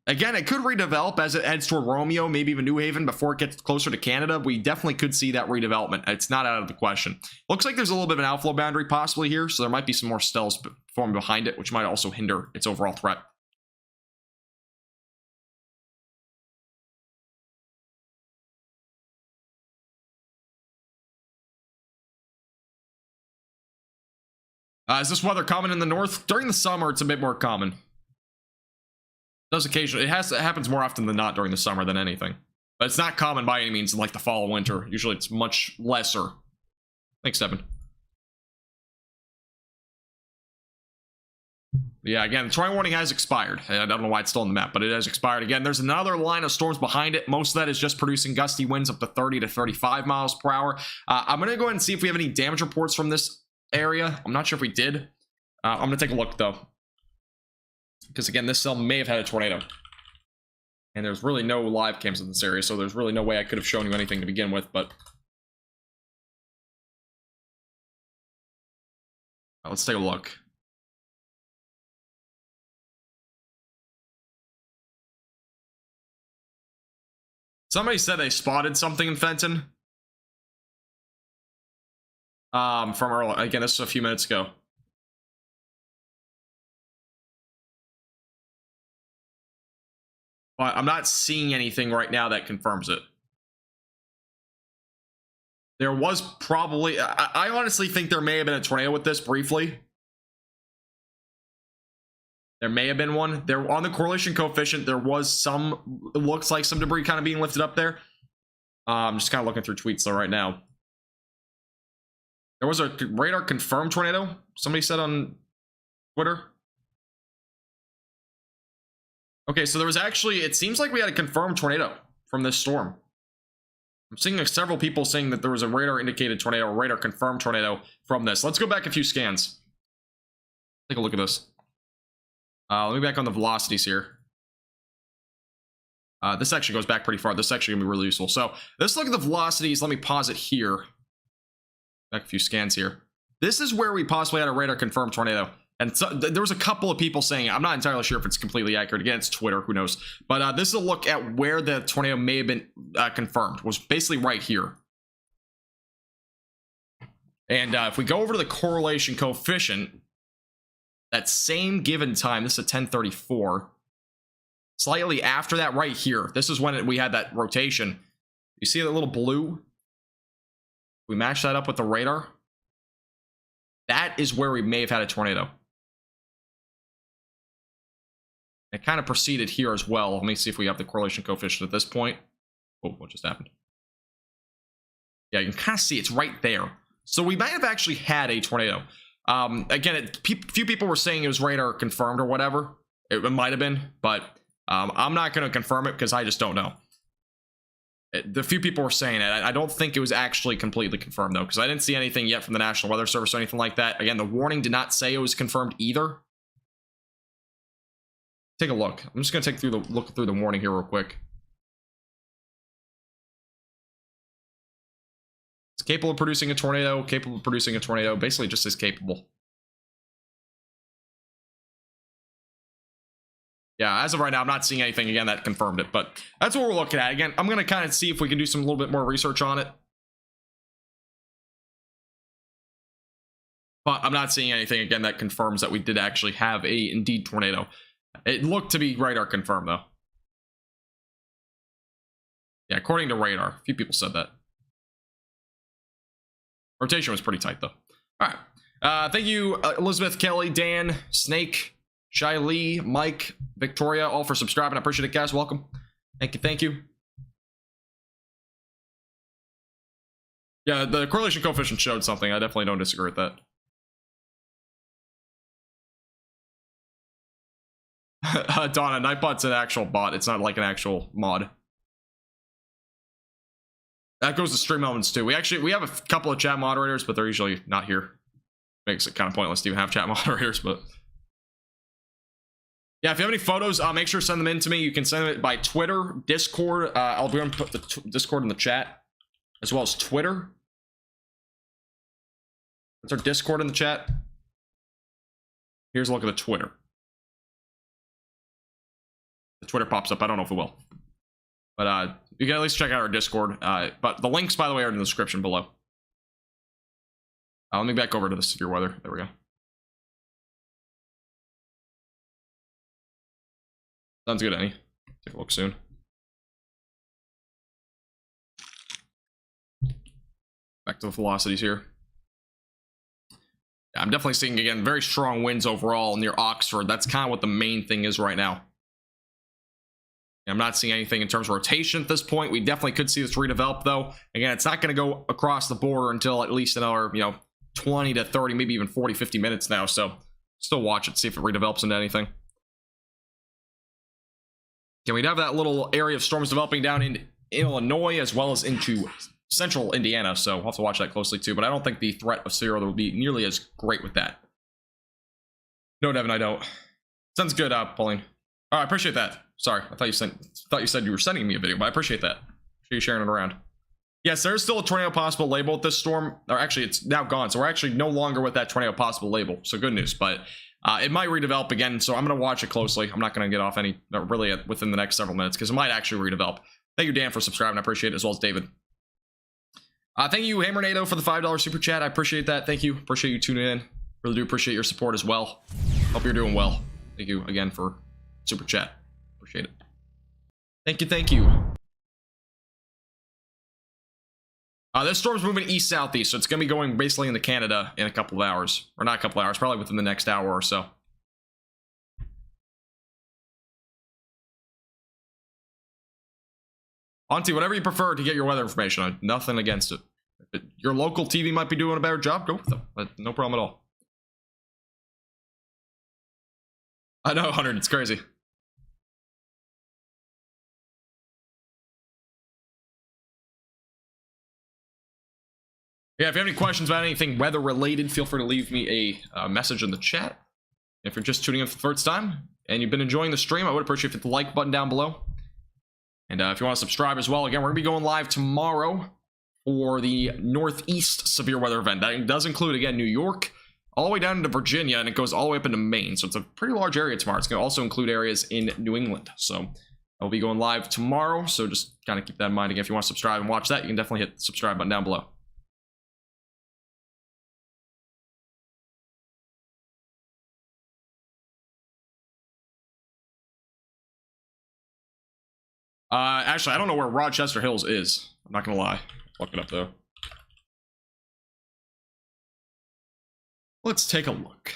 Again, it could redevelop as it heads toward Romeo, maybe even New Haven before it gets closer to Canada. We definitely could see that redevelopment. It's not out of the question. Looks like there's a little bit of an outflow boundary possibly here, so there might be some more stells forming behind it, which might also hinder its overall threat. Is this weather common in the north? During the summer, it's a bit more common. Does occasionally, it happens more often than not during the summer than anything, but it's not common by any means in like the fall or winter. Usually it's much lesser. Thanks, Devin. Yeah, again, the tornado warning has expired. I don't know why it's still on the map, but it has expired. Again, there's another line of storms behind it. Most of that is just producing gusty winds up to 30 to 35 miles per hour. I'm going to go ahead and see if we have any damage reports from this area. I'm not sure if we did. I'm going to take a look, though. Because, again, this cell may have had a tornado. And there's really no live cams in this area, so there's really no way I could have shown you anything to begin with, but... let's take a look. Somebody said they spotted something in Fenton. From earlier. Again, this was a few minutes ago. But I'm not seeing anything right now that confirms it. There was probably... I honestly think there may have been a tornado with this briefly. There may have been one. There on the correlation coefficient, there was some... It looks like some debris kind of being lifted up there. I'm just kind of looking through tweets though right now. There was a radar confirmed tornado. Somebody said on Twitter. Okay, so there was actually, it seems like we had a confirmed tornado from this storm. I'm seeing like several people saying that there was a radar indicated tornado or radar confirmed tornado from this. Let's go back a few scans. Take a look at this. Let me back on the velocities here. This actually goes back pretty far. This is actually gonna be really useful. So let's look at the velocities. Let me pause it here. Back a few scans here. This is where we possibly had a radar confirmed tornado. And so, there was a couple of people saying, I'm not entirely sure if it's completely accurate. Again, it's Twitter, who knows. But this is a look at where the tornado may have been confirmed. Was basically right here. And if we go over to the correlation coefficient, that same given time, this is at 1034. Slightly after that right here, this is when we had that rotation. You see that little blue? We match that up with the radar. That is where we may have had a tornado. It kind of proceeded here as well. Let me see if we have the correlation coefficient at this point. Oh, what just happened? Yeah, you can kind of see it's right there. So we might have actually had a tornado. Again, few people were saying it was radar confirmed or whatever. It might have been, but I'm not going to confirm it because I just don't know. The few people were saying it. I don't think it was actually completely confirmed, though, because I didn't see anything yet from the National Weather Service or anything like that. Again, the warning did not say it was confirmed either. Take a look. I'm just going to look through the warning here real quick. It's capable of producing a tornado, basically just as capable. Yeah, as of right now, I'm not seeing anything, again, that confirmed it, but that's what we're looking at. Again, I'm going to kind of see if we can do some little bit more research on it. but I'm not seeing anything again that confirms that we did actually have a indeed tornado. It looked to be radar confirmed though. Yeah, according to radar, a few people said that. Rotation was pretty tight though. All right, thank you Elizabeth, Kelly, Dan, Snake, Shy Lee, Mike, Victoria, all for subscribing. I appreciate it, guys. Welcome. Thank you. Yeah, the correlation coefficient showed something. I definitely don't disagree with that. Donna, Nightbot's an actual bot. It's not like an actual mod. That goes to stream elements too. We have a couple of chat moderators, but they're usually not here. Makes it kind of pointless to even have chat moderators, but yeah, if you have any photos, make sure to send them in to me. You can send them by Twitter, Discord. I'll be going to put the Discord in the chat, as well as Twitter. That's our Discord in the chat. Here's a look at the Twitter. The Twitter pops up. I don't know if it will, but you can at least check out our Discord. But the links, by the way, are in the description below. Let me back over to the severe weather. There we go. Sounds good, Annie. Take a look soon. Back to the velocities here. Yeah, I'm definitely seeing, again, very strong winds overall near Oxford. That's kind of what the main thing is right now. I'm not seeing anything in terms of rotation at this point. We definitely could see this redevelop, though. Again, it's not going to go across the border until at least another, 20 to 30, maybe even 40, 50 minutes now. So still watch it, see if it redevelops into anything. Can we have that little area of storms developing down in Illinois as well as into central Indiana? So we'll have to watch that closely too. But I don't think the threat of severe weather will be nearly as great with that. No, Devin, I don't. Sounds good, Pauline. Oh, I appreciate that. Sorry, I thought you said you were sending me a video, but I appreciate that. Sure you sharing it around. Yes, there's still a tornado possible label with this storm. Or actually, it's now gone, so we're actually no longer with that tornado possible label. So good news, but it might redevelop again. So I'm going to watch it closely. I'm not going to get off really within the next several minutes because it might actually redevelop. Thank you, Dan, for subscribing. I appreciate it, as well as David. Thank you, Hammernado, for the $5 super chat. I appreciate that. Thank you. Appreciate you tuning in. Really do appreciate your support as well. Hope you're doing well. Thank you again for super chat. Appreciate it. Thank you. This storm's moving east-southeast, so it's going to be going basically into Canada in a couple of hours. Or not a couple of hours, probably within the next hour or so. Auntie, whatever you prefer to get your weather information on, nothing against it. If your local TV might be doing a better job, go with them. No problem at all. I know, 100, it's crazy. Yeah, if you have any questions about anything weather related, feel free to leave me a message in the chat. If you're just tuning in for the first time and you've been enjoying the stream, I would appreciate if you hit the like button down below. And if you want to subscribe as well, again, we're going to be going live tomorrow for the Northeast severe weather event. That does include, again, New York, all the way down into Virginia, and it goes all the way up into Maine. So it's a pretty large area tomorrow. It's going to also include areas in New England. So I'll be going live tomorrow. So just kind of keep that in mind. Again, if you want to subscribe and watch that, you can definitely hit the subscribe button down below. Actually, I don't know where Rochester Hills is. I'm not gonna lie. Look it up though. Let's take a look. Is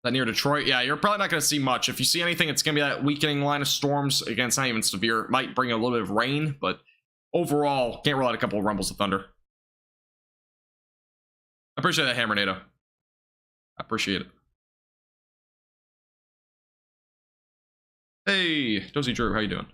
that near Detroit? Yeah, you're probably not gonna see much. If you see anything, it's gonna be that weakening line of storms. Again, it's not even severe. It might bring a little bit of rain, but overall, can't rule out a couple of rumbles of thunder. I appreciate that, Hammernado. I appreciate it. Hey, Dozy Drew, how you doing?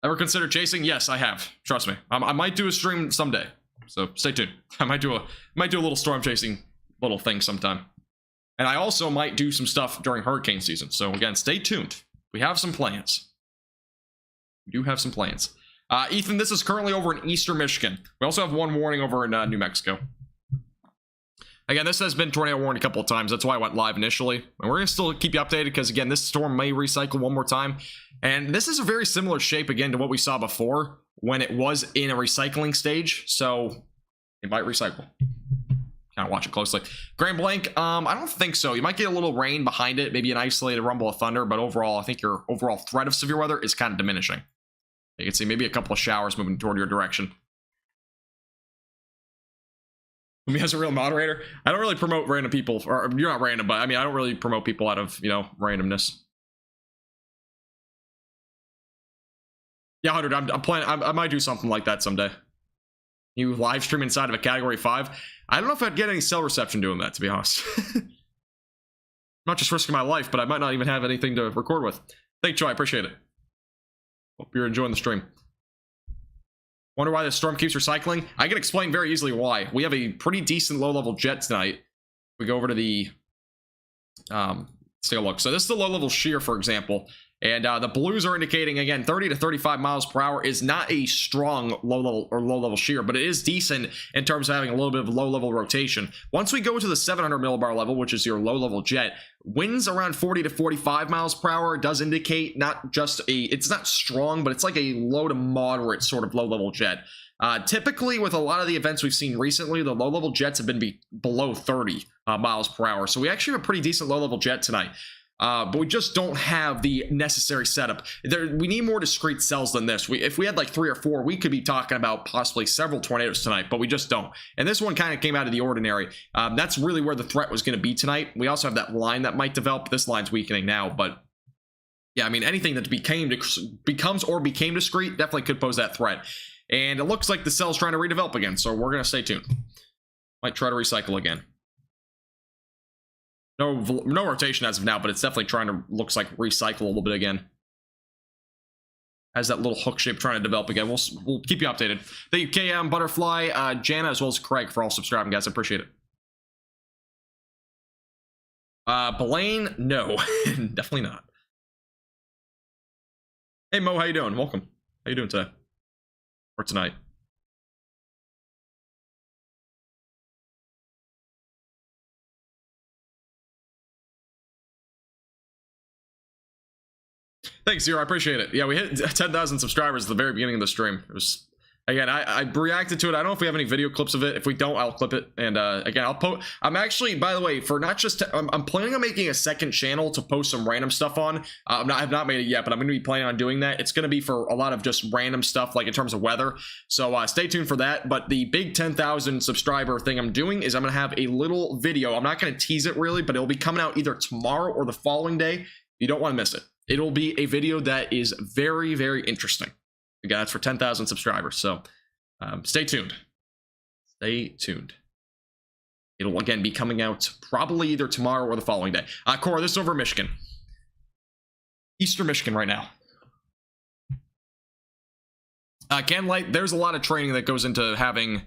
Ever considered chasing? Yes, I have. Trust me. I might do a stream someday, so stay tuned. I might do a little storm chasing little thing sometime, and I also might do some stuff during hurricane season. So again, stay tuned. We have some plans. We do have some plans. Ethan, this is currently over in eastern Michigan. We also have one warning over in New Mexico. Again, this has been tornado warned a couple of times. That's why I went live initially. And we're going to still keep you updated because, again, this storm may recycle one more time. And this is a very similar shape, again, to what we saw before when it was in a recycling stage. So It might recycle. Kind of watch it closely. Grand Blank, I don't think so. You might get a little rain behind it, maybe an isolated rumble of thunder, but overall, I think your overall threat of severe weather is kind of diminishing. You can see maybe a couple of showers moving toward your direction. Me as a real moderator, I don't really promote random people, or you're not random, but I mean, I don't really promote people out of, you know, randomness. Yeah, 100, I'm planning, I might do something like that someday. You live stream inside of a category 5. I don't know if I'd get any cell reception doing that, to be honest. I'm not just risking my life, but I might not even have anything to record with. Thank you, I appreciate it. Hope you're enjoying the stream. Wonder why the storm keeps recycling? I can explain very easily why. We have a pretty decent low-level jet tonight. We go over to the... let's take a look. So this is the low-level shear, for example. And the blues are indicating, again, 30 to 35 miles per hour is not a strong low-level shear, but it is decent in terms of having a little bit of low-level rotation. Once we go to the 700 millibar level, which is your low-level jet, winds around 40 to 45 miles per hour does indicate not just it's not strong, but it's like a low to moderate sort of low-level jet. Typically, with a lot of the events we've seen recently, the low-level jets have been below 30 miles per hour. So we actually have a pretty decent low-level jet tonight. But we just don't have the necessary setup. We need more discrete cells than this. If we had like 3 or 4, we could be talking about possibly several tornadoes tonight, but we just don't. And this one kind of came out of the ordinary. That's really where the threat was going to be tonight. We also have that line that might develop. This line's weakening now, but yeah, I mean, anything that becomes or became discrete definitely could pose that threat. And it looks like the cell's trying to redevelop again, so we're going to stay tuned. Might try to recycle again. No rotation as of now, but it's definitely trying to, looks like, recycle a little bit again. Has that little hook shape trying to develop again. We'll keep you updated. Thank you, KM, Butterfly, Jana, as well as Craig for all subscribing, guys. I appreciate it. Blaine, no. Definitely not. Hey, Mo, how you doing? Welcome. How you doing today? Or tonight? Thanks, Zero. I appreciate it. Yeah, we hit 10,000 subscribers at the very beginning of the stream. It was, again, I reacted to it. I don't know if we have any video clips of it. If we don't, I'll clip it. And again, I'll post. I'm actually, by the way, for not just, I'm planning on making a second channel to post some random stuff on. I have not made it yet, but I'm going to be planning on doing that. It's going to be for a lot of just random stuff, like in terms of weather. So stay tuned for that. But the big 10,000 subscriber thing I'm doing is I'm going to have a little video. I'm not going to tease it really, but it'll be coming out either tomorrow or the following day. You don't want to miss it. It'll be a video that is very, very interesting. Again, that's for 10,000 subscribers. So stay tuned. Stay tuned. It'll, again, be coming out probably either tomorrow or the following day. Cora, this is over Michigan. Eastern Michigan right now. Canlight, there's a lot of training that goes into having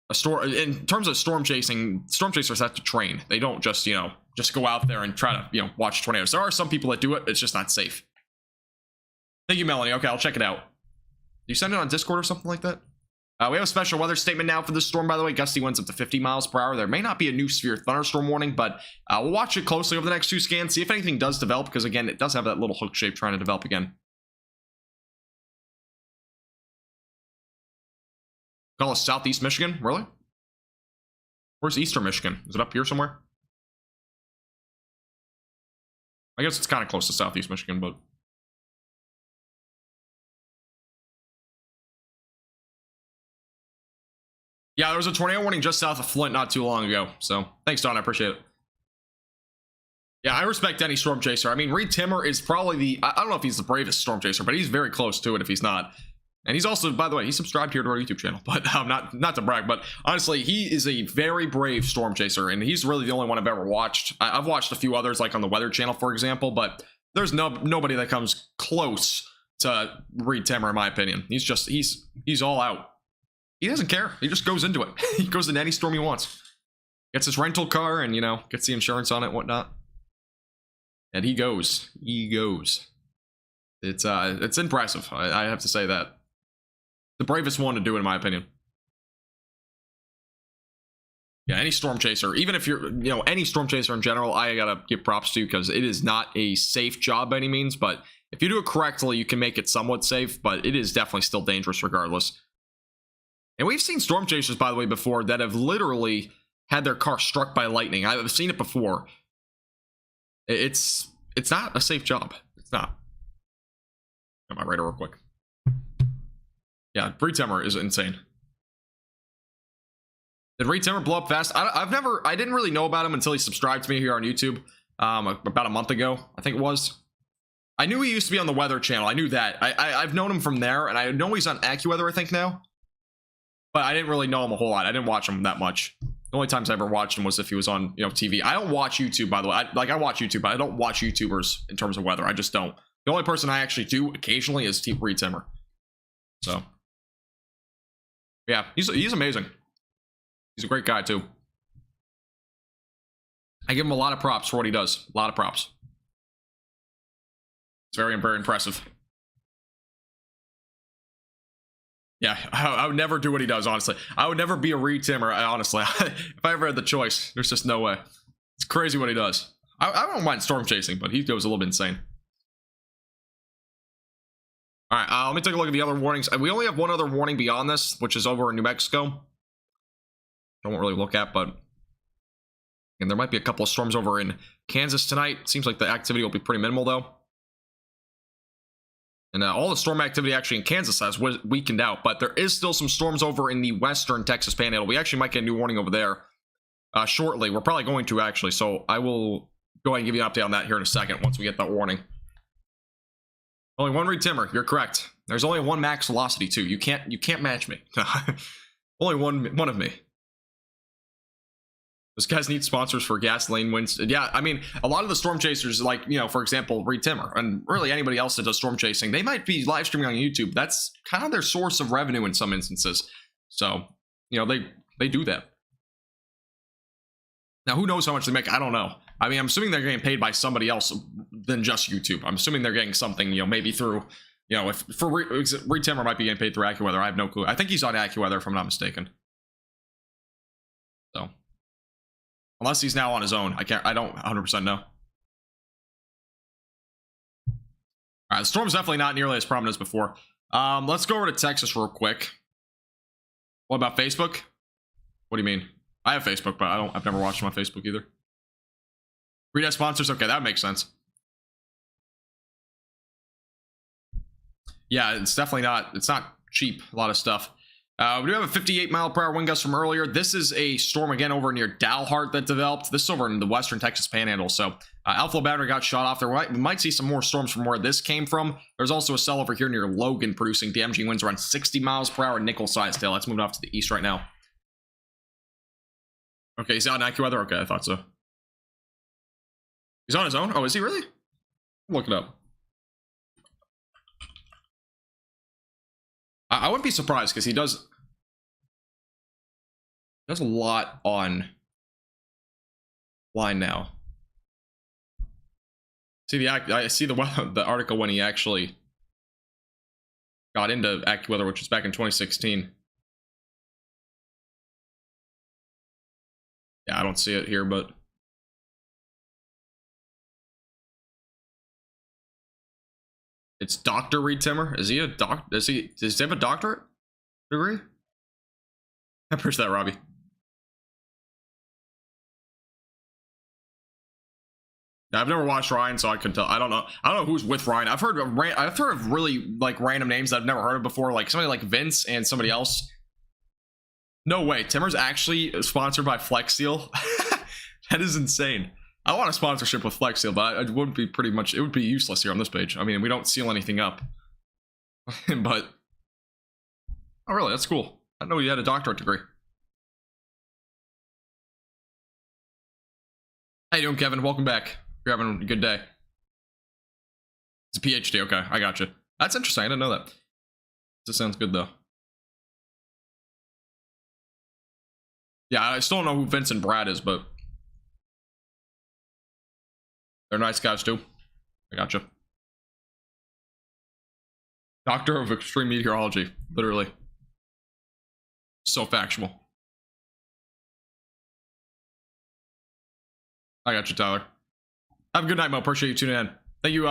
a storm. In terms of storm chasing, storm chasers have to train. They don't just, just go out there and try to, watch tornadoes. There are some people that do it. It's just not safe. Thank you, Melanie. Okay, I'll check it out. You send it on Discord or something like that? We have a special weather statement now for this storm, by the way. Gusty winds up to 50 miles per hour. There may not be a new severe thunderstorm warning, but we'll watch it closely over the next 2 scans, see if anything does develop, because, again, it does have that little hook shape trying to develop again. Call us Southeast Michigan? Really? Where's Eastern Michigan? Is it up here somewhere? I guess it's kind of close to Southeast Michigan, but... yeah, there was a tornado warning just south of Flint not too long ago. So, thanks, Don. I appreciate it. Yeah, I respect any storm chaser. I mean, Reed Timmer is probably the... I don't know if he's the bravest storm chaser, but he's very close to it if he's not. And he's also, by the way, he's subscribed here to our YouTube channel, but not to brag, but honestly, he is a very brave storm chaser, and he's really the only one I've ever watched. I've watched a few others, like on the Weather Channel, for example, but there's nobody that comes close to Reed Timmer, in my opinion. He's all out. He doesn't care. He just goes into it. He goes into any storm he wants. Gets his rental car and, gets the insurance on it and whatnot. And he goes. He goes. It's impressive. I have to say that. The bravest one to do it, in my opinion. Yeah, any storm chaser, even if you're, any storm chaser in general, I gotta give props to, because it is not a safe job by any means, but if you do it correctly, you can make it somewhat safe, but it is definitely still dangerous regardless. And we've seen storm chasers, by the way, before that have literally had their car struck by lightning. I've seen it before. It's not a safe job. It's not. Get my radar real quick. Yeah, Timmer is insane. Did Timmer blow up fast? I didn't really know about him until he subscribed to me here on YouTube about a month ago, I think it was. I knew he used to be on the Weather channel. I knew that. I've known him from there, and I know he's on AccuWeather, I think, now. But I didn't really know him a whole lot. I didn't watch him that much. The only times I ever watched him was if he was on, TV. I don't watch YouTube, by the way. I watch YouTube, but I don't watch YouTubers in terms of weather. I just don't. The only person I actually do occasionally is Timmer. So, yeah, he's amazing. He's a great guy, too. I give him a lot of props for what he does. A lot of props. It's very, very impressive. Yeah, I would never do what he does, honestly. I would never be a Timmer, honestly. If I ever had the choice, there's just no way. It's crazy what he does. I don't mind storm chasing, but he goes a little bit insane. All right, let me take a look at the other warnings. We only have one other warning beyond this, which is over in New Mexico. I won't really look at, but and there might be a couple of storms over in Kansas tonight. Seems like the activity will be pretty minimal, though. And all the storm activity actually in Kansas has weakened out, but there is still some storms over in the western Texas Panhandle. We actually might get a new warning over there shortly. We're probably going to, actually, so I will go ahead and give you an update on that here in a second once we get that warning. Only one Timmer, you're correct. There's only one max velocity, too. You can't match me. Only one of me. Those guys need sponsors for gasoline wins. Yeah, I mean, a lot of the storm chasers, like, for example, Timmer, and really anybody else that does storm chasing, they might be live streaming on YouTube. That's kind of their source of revenue in some instances. So, they do that. Now, who knows how much they make? I don't know. I mean, I'm assuming they're getting paid by somebody else than just YouTube. I'm assuming they're getting something, maybe through, if for Timmer might be getting paid through AccuWeather. I have no clue. I think he's on AccuWeather, if I'm not mistaken. So. Unless he's now on his own. I don't 100% know. All right, the storm's definitely not nearly as prominent as before. Let's go over to Texas real quick. What about Facebook? What do you mean? I have Facebook, but I've never watched him on Facebook either. Read as sponsors? Okay, that makes sense. Yeah, it's definitely not, it's not cheap, a lot of stuff. We do have a 58-mile-per-hour wind gust from earlier. This is a storm again over near Dalhart that developed. This is over in the western Texas Panhandle. So outflow battery got shot off there. We might see some more storms from where this came from. There's also a cell over here near Logan producing damaging winds around 60 miles per hour. Nickel size tail. Let's move off to the east right now. Okay, he's on AccuWeather. Okay, I thought so. He's on his own? Oh, is he really? Look it up. I wouldn't be surprised because he does a lot on line now. See I see the article when he actually got into AccuWeather, which was back in 2016. Yeah, I don't see it here, but it's Dr. Timmer. Is he a doc? Does he have a doctorate degree? I appreciate that, Robbie. I've never watched Ryan, so I couldn't tell. I don't know who's with Ryan. I've heard of really like random names that I've never heard of before, like somebody like Vince and somebody else. No way, Timmer's actually sponsored by Flex Seal. That is insane. I want a sponsorship with Flex Seal, but it would be it would be useless here on this page. I mean, we don't seal anything up. But oh, really? That's cool. I didn't know you had a doctorate degree. How you doing, Kevin? Welcome back. You're having a good day. It's a PhD. Okay, I got you. That's interesting. I didn't know that. This sounds good, though. Yeah, I still don't know who Vince and Brad is, but they're nice guys, too. I gotcha. Doctor of Extreme Meteorology. Literally. So factual. I got you, Tyler. Have a good night, Mo. Appreciate you tuning in. Thank you,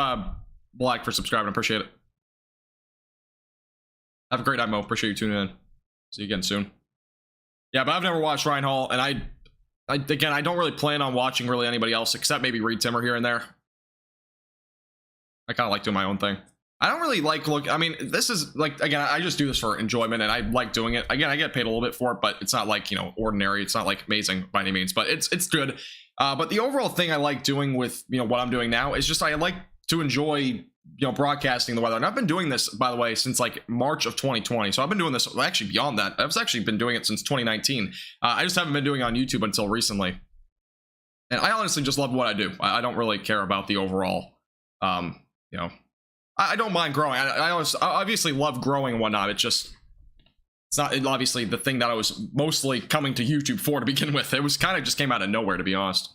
Black, for subscribing. Appreciate it. Have a great night, Mo. Appreciate you tuning in. See you again soon. Yeah, but I've never watched Ryan Hall, and I again, I don't really plan on watching really anybody else except maybe Reed Timmer here and there. I kind of like doing my own thing. I don't really like I mean, this is like, again, I just do this for enjoyment and I like doing it. Again, I get paid a little bit for it, but it's not like, you know, ordinary. It's not like amazing by any means, but it's good. But the overall thing I like doing with, you know, what I'm doing now is just I like to enjoy, you know, broadcasting the weather. And I've been doing this, by the way, since like March of 2020. So I've been doing this actually beyond that. I've actually been doing it since 2019. I just haven't been doing it on YouTube until recently. And I honestly just love what I do. I don't really care about the overall, you know, I don't mind growing. I obviously love growing and whatnot. It's just, it's not obviously the thing that I was mostly coming to YouTube for to begin with. It was kind of just came out of nowhere, to be honest.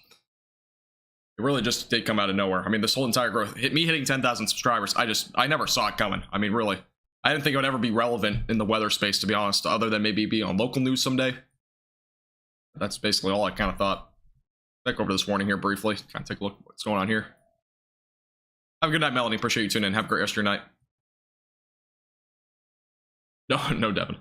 It really just did come out of nowhere. I mean, this whole entire growth, me hitting 10,000 subscribers, I never saw it coming. I mean, really, I didn't think it would ever be relevant in the weather space, to be honest, other than maybe being on local news someday. That's basically all I kind of thought. Back over to this warning here briefly, kind of take a look at what's going on here. Have a good night, Melanie. Appreciate you tuning in. Have a great rest of your night. No, Devin.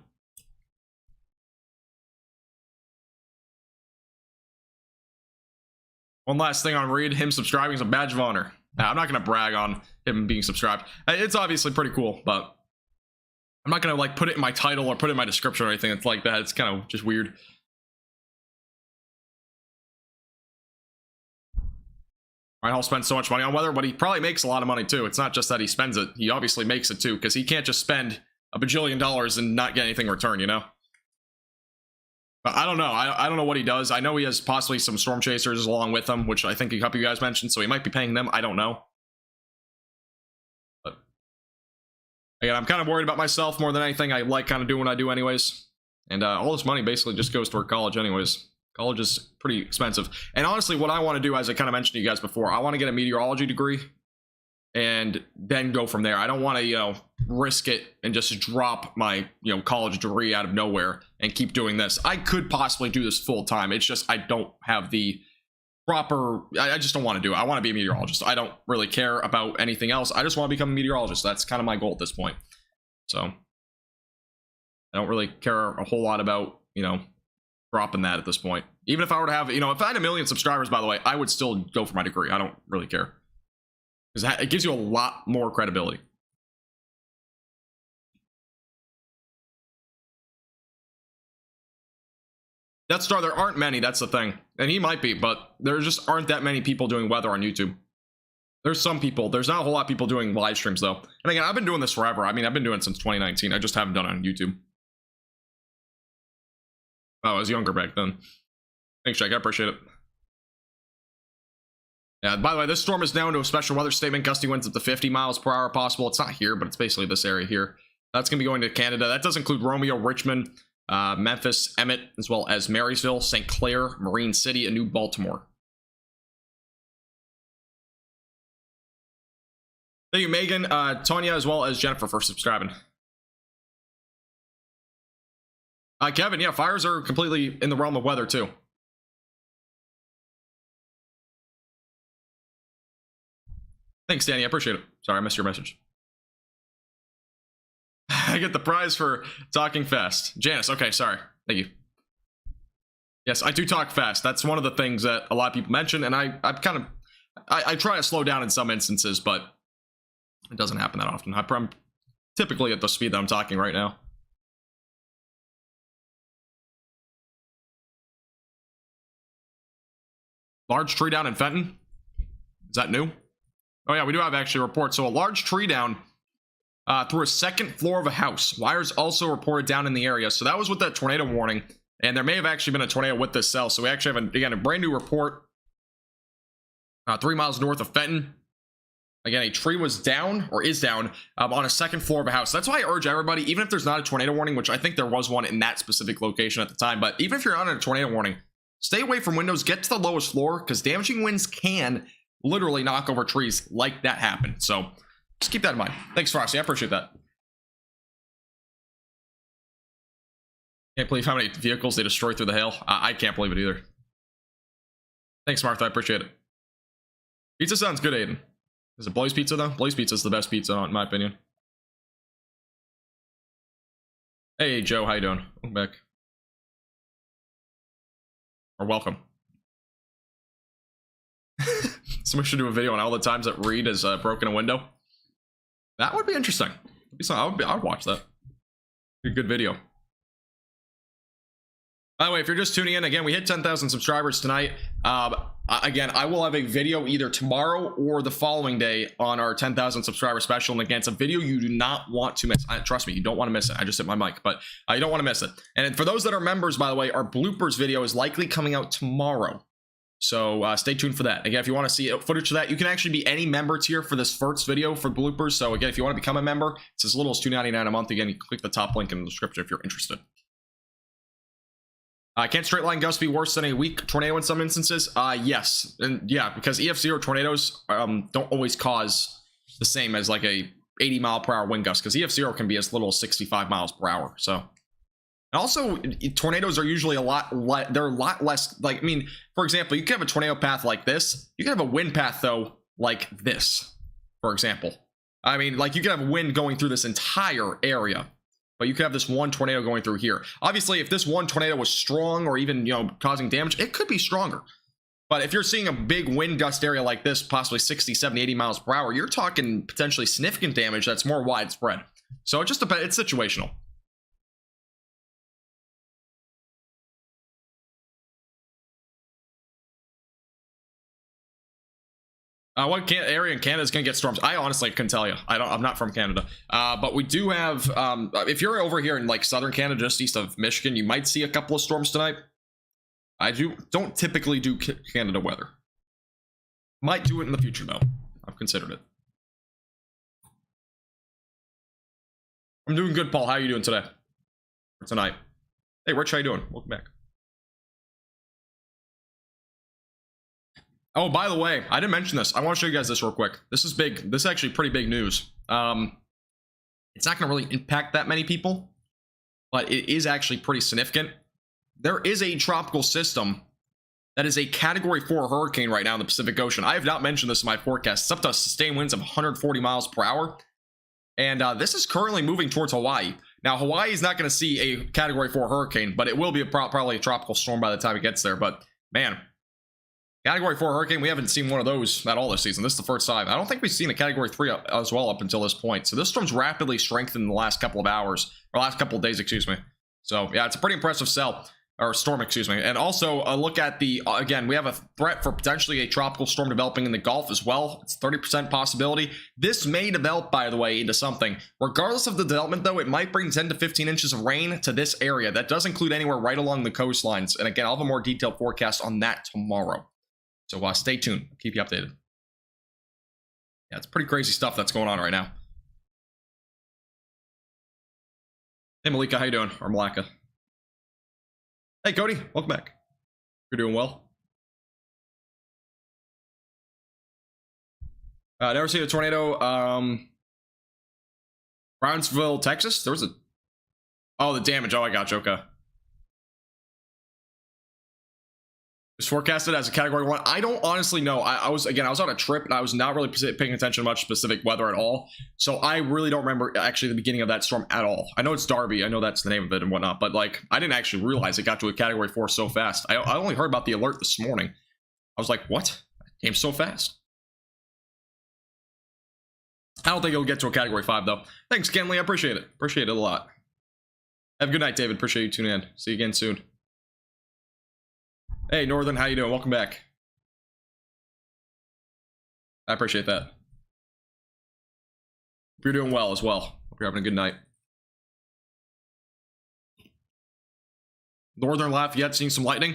One last thing on Reed. Him subscribing is a badge of honor. Now, I'm not going to brag on him being subscribed. It's obviously pretty cool, but I'm not going to like put it in my title or put it in my description or anything. It's like that. It's kind of just weird. Ryan Hall spends so much money on weather, but he probably makes a lot of money too. It's not just that he spends it. He obviously makes it too, because he can't just spend a bajillion dollars and not get anything in return, you know? But I don't know. I don't know what he does. I know he has possibly some storm chasers along with him, which I think a couple of you guys mentioned, so he might be paying them. I don't know. But again, I'm kind of worried about myself more than anything. I like kind of doing what I do anyways. And all this money basically just goes toward college anyways. College is pretty expensive. And honestly, what I want to do, as I kind of mentioned to you guys before, I want to get a meteorology degree and then go from there. I don't want to, you know, risk it and just drop my, you know, college degree out of nowhere and keep doing this. I could possibly do this full time. It's just I don't have the proper, I just don't want to do it. I want to be a meteorologist. I don't really care about anything else. I just want to become a meteorologist. That's kind of my goal at this point. So I don't really care a whole lot about, you know, dropping that at this point. Even if I were to have, you know, if I had 1 million subscribers, by the way, I would still go for my degree. I don't really care, because it gives you a lot more credibility. Death Star, there aren't many, that's the thing. And he might be, but there just aren't that many people doing weather on YouTube. There's some people. There's not a whole lot of people doing live streams, though. And again, I've been doing this forever. I mean, I've been doing it since 2019. I just haven't done it on YouTube. Oh, I was younger back then. Thanks, Jake. I appreciate it. Yeah, by the way, this storm is now into a special weather statement. Gusty winds up to 50 miles per hour possible. It's not here, but it's basically this area here. That's going to be going to Canada. That does include Romeo, Richmond, Memphis, Emmett, as well as Marysville, St. Clair, Marine City, and New Baltimore. Thank you, Megan, Tonya, as well as Jennifer for subscribing. Kevin, yeah, fires are completely in the realm of weather, too. Thanks, Danny. I appreciate it. Sorry, I missed your message. I get the prize for talking fast. Janice, okay, sorry. Thank you. Yes, I do talk fast. That's one of the things that a lot of people mention, and I try to slow down in some instances, but it doesn't happen that often. I'm typically at the speed that I'm talking right now. Large tree down in Fenton? Is that new? Oh yeah, we do have actually a report. So a large tree down through a second floor of a house. Wires also reported down in the area. So that was with that tornado warning. And there may have actually been a tornado with this cell. So we actually have, again, a brand new report 3 miles north of Fenton. Again, a tree was down, or is down, on a second floor of a house. That's why I urge everybody, even if there's not a tornado warning, which I think there was one in that specific location at the time, but even if you're not in a tornado warning, stay away from windows, get to the lowest floor, because damaging winds can literally knock over trees like that happened. So just keep that in mind. Thanks, Frosty. I appreciate that. Can't believe how many vehicles they destroyed through the hail. I can't believe it either. Thanks, Martha. I appreciate it. Pizza sounds good, Aiden. Is it Bloy's Pizza, though? Bloy's Pizza is the best pizza, in my opinion. Hey, Joe, how you doing? Welcome back. Or welcome. Somebody should do a video on all the times that Reed has broken a window. That would be interesting. That'd be something. I would watch that. Be a good video. By the way, if you're just tuning in, again, we hit 10,000 subscribers tonight. Again, I will have a video either tomorrow or the following day on our 10,000 subscriber special. And again, it's a video you do not want to miss. Trust me, you don't want to miss it. I just hit my mic, but you don't want to miss it. And for those that are members, by the way, our bloopers video is likely coming out tomorrow. So stay tuned for that. Again, if you want to see footage of that, you can actually be any member tier for this first video for bloopers. So again, if you want to become a member, it's as little as $2.99 a month. Again, you click the top link in the description if you're interested. Can't straight line gusts be worse than a weak tornado in some instances? Yes. And yeah, because EF0 tornadoes don't always cause the same as like a 80-mile-per-hour wind gust, because EF0 can be as little as 65 miles per hour. So, and also tornadoes are usually they're a lot less, like, I mean, for example, you can have a tornado path like this. You can have a wind path though like this, for example. I mean, like, you can have wind going through this entire area, but you could have this one tornado going through here. Obviously, if this one tornado was strong or even, you know, causing damage, it could be stronger. But if you're seeing a big wind gust area like this, possibly 60, 70, 80 miles per hour, you're talking potentially significant damage that's more widespread. So it just depends. It's situational. What area in Canada is going to get storms? I honestly couldn't tell you. I'm not from Canada. But we do have, if you're over here in like southern Canada, just east of Michigan, you might see a couple of storms tonight. I don't typically do Canada weather. Might do it in the future though. I've considered it. I'm doing good, Paul. How are you doing today? Or tonight? Hey, Rich, how you doing? Welcome back. Oh, by the way, I didn't mention this. I want to show you guys this real quick. This is big. This is actually pretty big news. It's not going to really impact that many people, but it is actually pretty significant. There is a tropical system that is a Category 4 hurricane right now in the Pacific Ocean. I have not mentioned this in my forecast. It's up to sustained winds of 140 miles per hour. And this is currently moving towards Hawaii. Now, Hawaii is not going to see a Category 4 hurricane, but it will be probably a tropical storm by the time it gets there. But, man, Category 4 hurricane, we haven't seen one of those at all this season. This is the first time. I don't think we've seen a Category 3 as well up until this point. So this storm's rapidly strengthened in the last couple of hours, or last couple of days, excuse me. So yeah, it's a pretty impressive storm, excuse me. And also look at the, again, we have a threat for potentially a tropical storm developing in the Gulf as well. It's 30% possibility. This may develop, by the way, into something. Regardless of the development, though, it might bring 10 to 15 inches of rain to this area. That does include anywhere right along the coastlines. And again, I'll have a more detailed forecast on that tomorrow. So stay tuned. I'll keep you updated. Yeah, it's pretty crazy stuff that's going on right now. Hey, Malika, how you doing? Or Malaka. Hey, Cody, welcome back. You're doing well. Never seen a tornado. Brownsville, Texas. There was a. Oh, the damage. Oh, I got you. Okay. It's forecasted as a Category 1. I don't honestly know. I was on a trip and I was not really paying attention to much specific weather at all. So I really don't remember actually the beginning of that storm at all. I know it's Darby. I know that's the name of it and whatnot. But like, I didn't actually realize it got to a Category 4 so fast. I only heard about the alert this morning. I was like, what? It came so fast. I don't think it'll get to a Category 5 though. Thanks, Kenley. I appreciate it. Appreciate it a lot. Have a good night, David. Appreciate you tuning in. See you again soon. Hey, Northern, how you doing? Welcome back. I appreciate that. Hope you're doing well as well. Hope you're having a good night. Northern Lafayette seeing some lightning.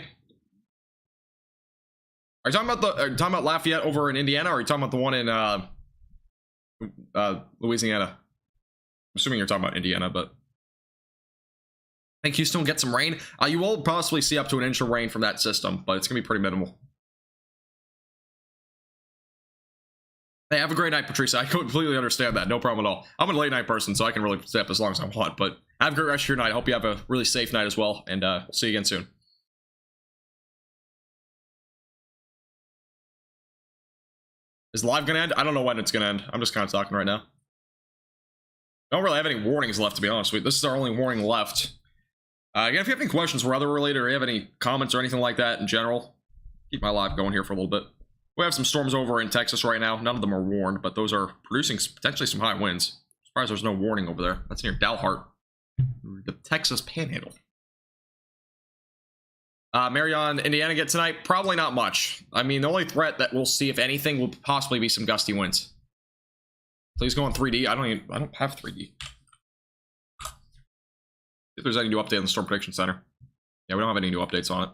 Are you talking about Lafayette over in Indiana, or are you talking about the one in Louisiana? I'm assuming you're talking about Indiana, but I think Houston will get some rain. You will possibly see up to an inch of rain from that system, but it's going to be pretty minimal. Hey, have a great night, Patricia. I completely understand that. No problem at all. I'm a late night person, so I can really stay up as long as I want, but have a great rest of your night. I hope you have a really safe night as well, and we'll see you again soon. Is live going to end? I don't know when it's going to end. I'm just kind of talking right now. Don't really have any warnings left, to be honest with you. This is our only warning left. Again, if you have any questions weather related, or you have any comments or anything like that in general, keep my live going here for a little bit. We have some storms over in Texas right now. None of them are warned, but those are producing potentially some high winds. Surprised there's no warning over there. That's near Dalhart, the Texas Panhandle. Marion, Indiana get tonight? Probably not much. I mean, the only threat that we'll see, if anything, will possibly be some gusty winds. Please go on 3D. I don't have 3D. If there's any new update on the Storm Prediction Center. Yeah, we don't have any new updates on it.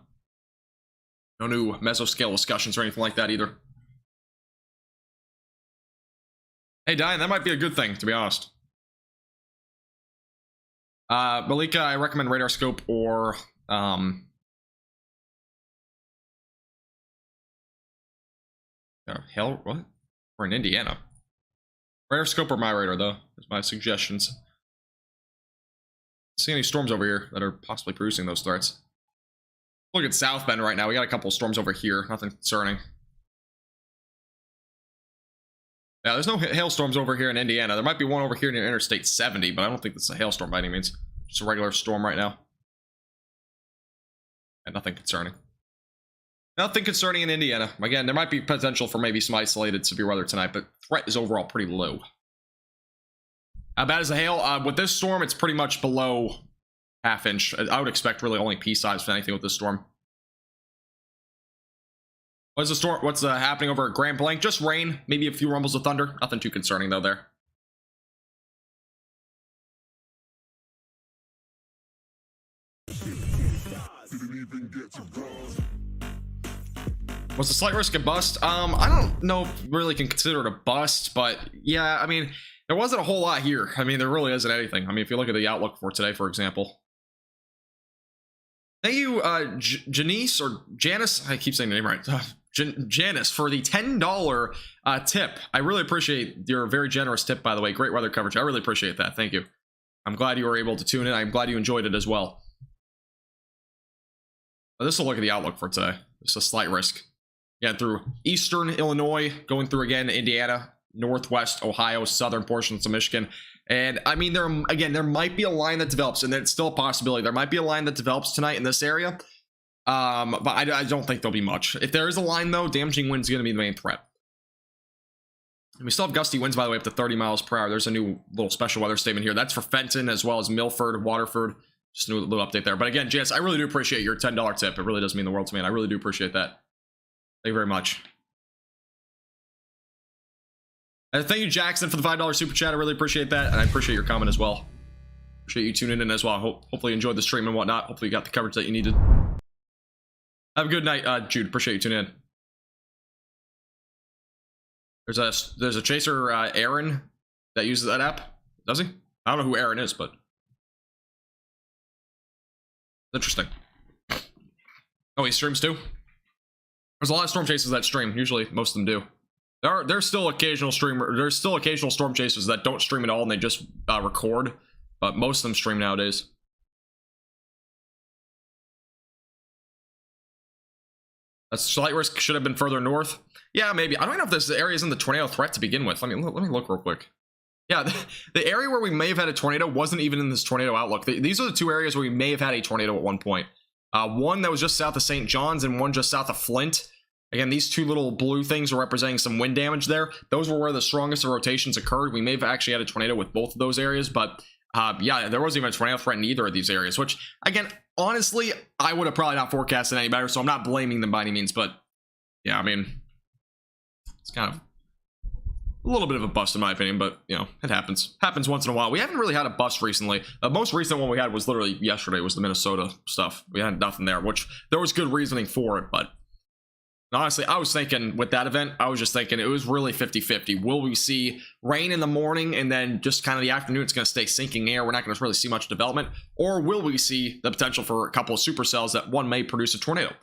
No new mesoscale discussions or anything like that either. Hey, Diane, that might be a good thing, to be honest. Malika, I recommend radar scope or hell, what? We're in Indiana. Radar scope or my radar, though, is my suggestions. See any storms over here that are possibly producing those threats. Look at South Bend right now. We got a couple of storms over here. Nothing concerning. Yeah, there's no hailstorms over here in Indiana. There might be one over here near Interstate 70, but I don't think that's a hailstorm by any means. Just a regular storm right now. And nothing concerning. Nothing concerning in Indiana. Again, there might be potential for maybe some isolated severe weather tonight, but threat is overall pretty low. How bad is the hail? With this storm, it's pretty much below half inch. I would expect really only pea size for anything with this storm. What's the storm? What's happening over at Grand Blanc? Just rain, maybe a few rumbles of thunder. Nothing too concerning though there. Was the slight risk a bust? I don't know if really can consider it a bust, but yeah, I mean, there wasn't a whole lot here. I mean, there really isn't anything. I mean, if you look at the outlook for today, for example. Thank you, Janice or Janice. I keep saying the name right. Janice for the $10 tip. I really appreciate your very generous tip, by the way. Great weather coverage. I really appreciate that. Thank you. I'm glad you were able to tune in. I'm glad you enjoyed it as well. But this will look at the outlook for today. It's a slight risk. Yeah, through eastern Illinois, going through again Indiana, northwest Ohio, southern portions of Michigan. And I mean, there might be a line that develops, and it's still a possibility. There might be a line that develops tonight in this area. But I don't think there'll be much. If there is a line, though, damaging winds is going to be the main threat. And we still have gusty winds, by the way, up to 30 miles per hour. There's a new little special weather statement here. That's for Fenton as well as Milford, Waterford. Just a little update there. But again, Jess, I really do appreciate your $10 tip. It really does mean the world to me, and I really do appreciate that. Thank you very much. And thank you, Jackson, for the $5 super chat. I really appreciate that, and I appreciate your comment as well. Appreciate you tuning in as well. Hopefully you enjoyed the stream and whatnot. Hopefully you got the coverage that you needed. Have a good night, Jude. Appreciate you tuning in. There's a chaser, Aaron, that uses that app. Does he? I don't know who Aaron is, but interesting. Oh, he streams too? There's a lot of storm chasers that stream. Usually, most of them do. There's still occasional storm chasers that don't stream at all and they just record, but most of them stream nowadays. A slight risk should have been further north. Yeah, maybe. I don't know if this area is in the tornado threat to begin with. Let me look real quick. Yeah, the area where we may have had a tornado wasn't even in this tornado outlook. These are the two areas where we may have had a tornado at one point. One that was just south of St. John's and one just south of Flint. Again, these two little blue things are representing some wind damage there. Those were where the strongest of rotations occurred. We may have actually had a tornado with both of those areas, but yeah, there wasn't even a tornado threat in either of these areas, which, again, honestly, I would have probably not forecasted any better, so I'm not blaming them by any means, but yeah, I mean, it's kind of a little bit of a bust in my opinion, but, you know, it happens. Happens once in a while. We haven't really had a bust recently. The most recent one we had was literally yesterday, was the Minnesota stuff. We had nothing there, which there was good reasoning for it, but honestly, I was thinking with that event, I was just thinking it was really 50-50. Will we see rain in the morning and then just kind of the afternoon, it's going to stay sinking air. We're not going to really see much development. Or will we see the potential for a couple of supercells that one may produce a tornado?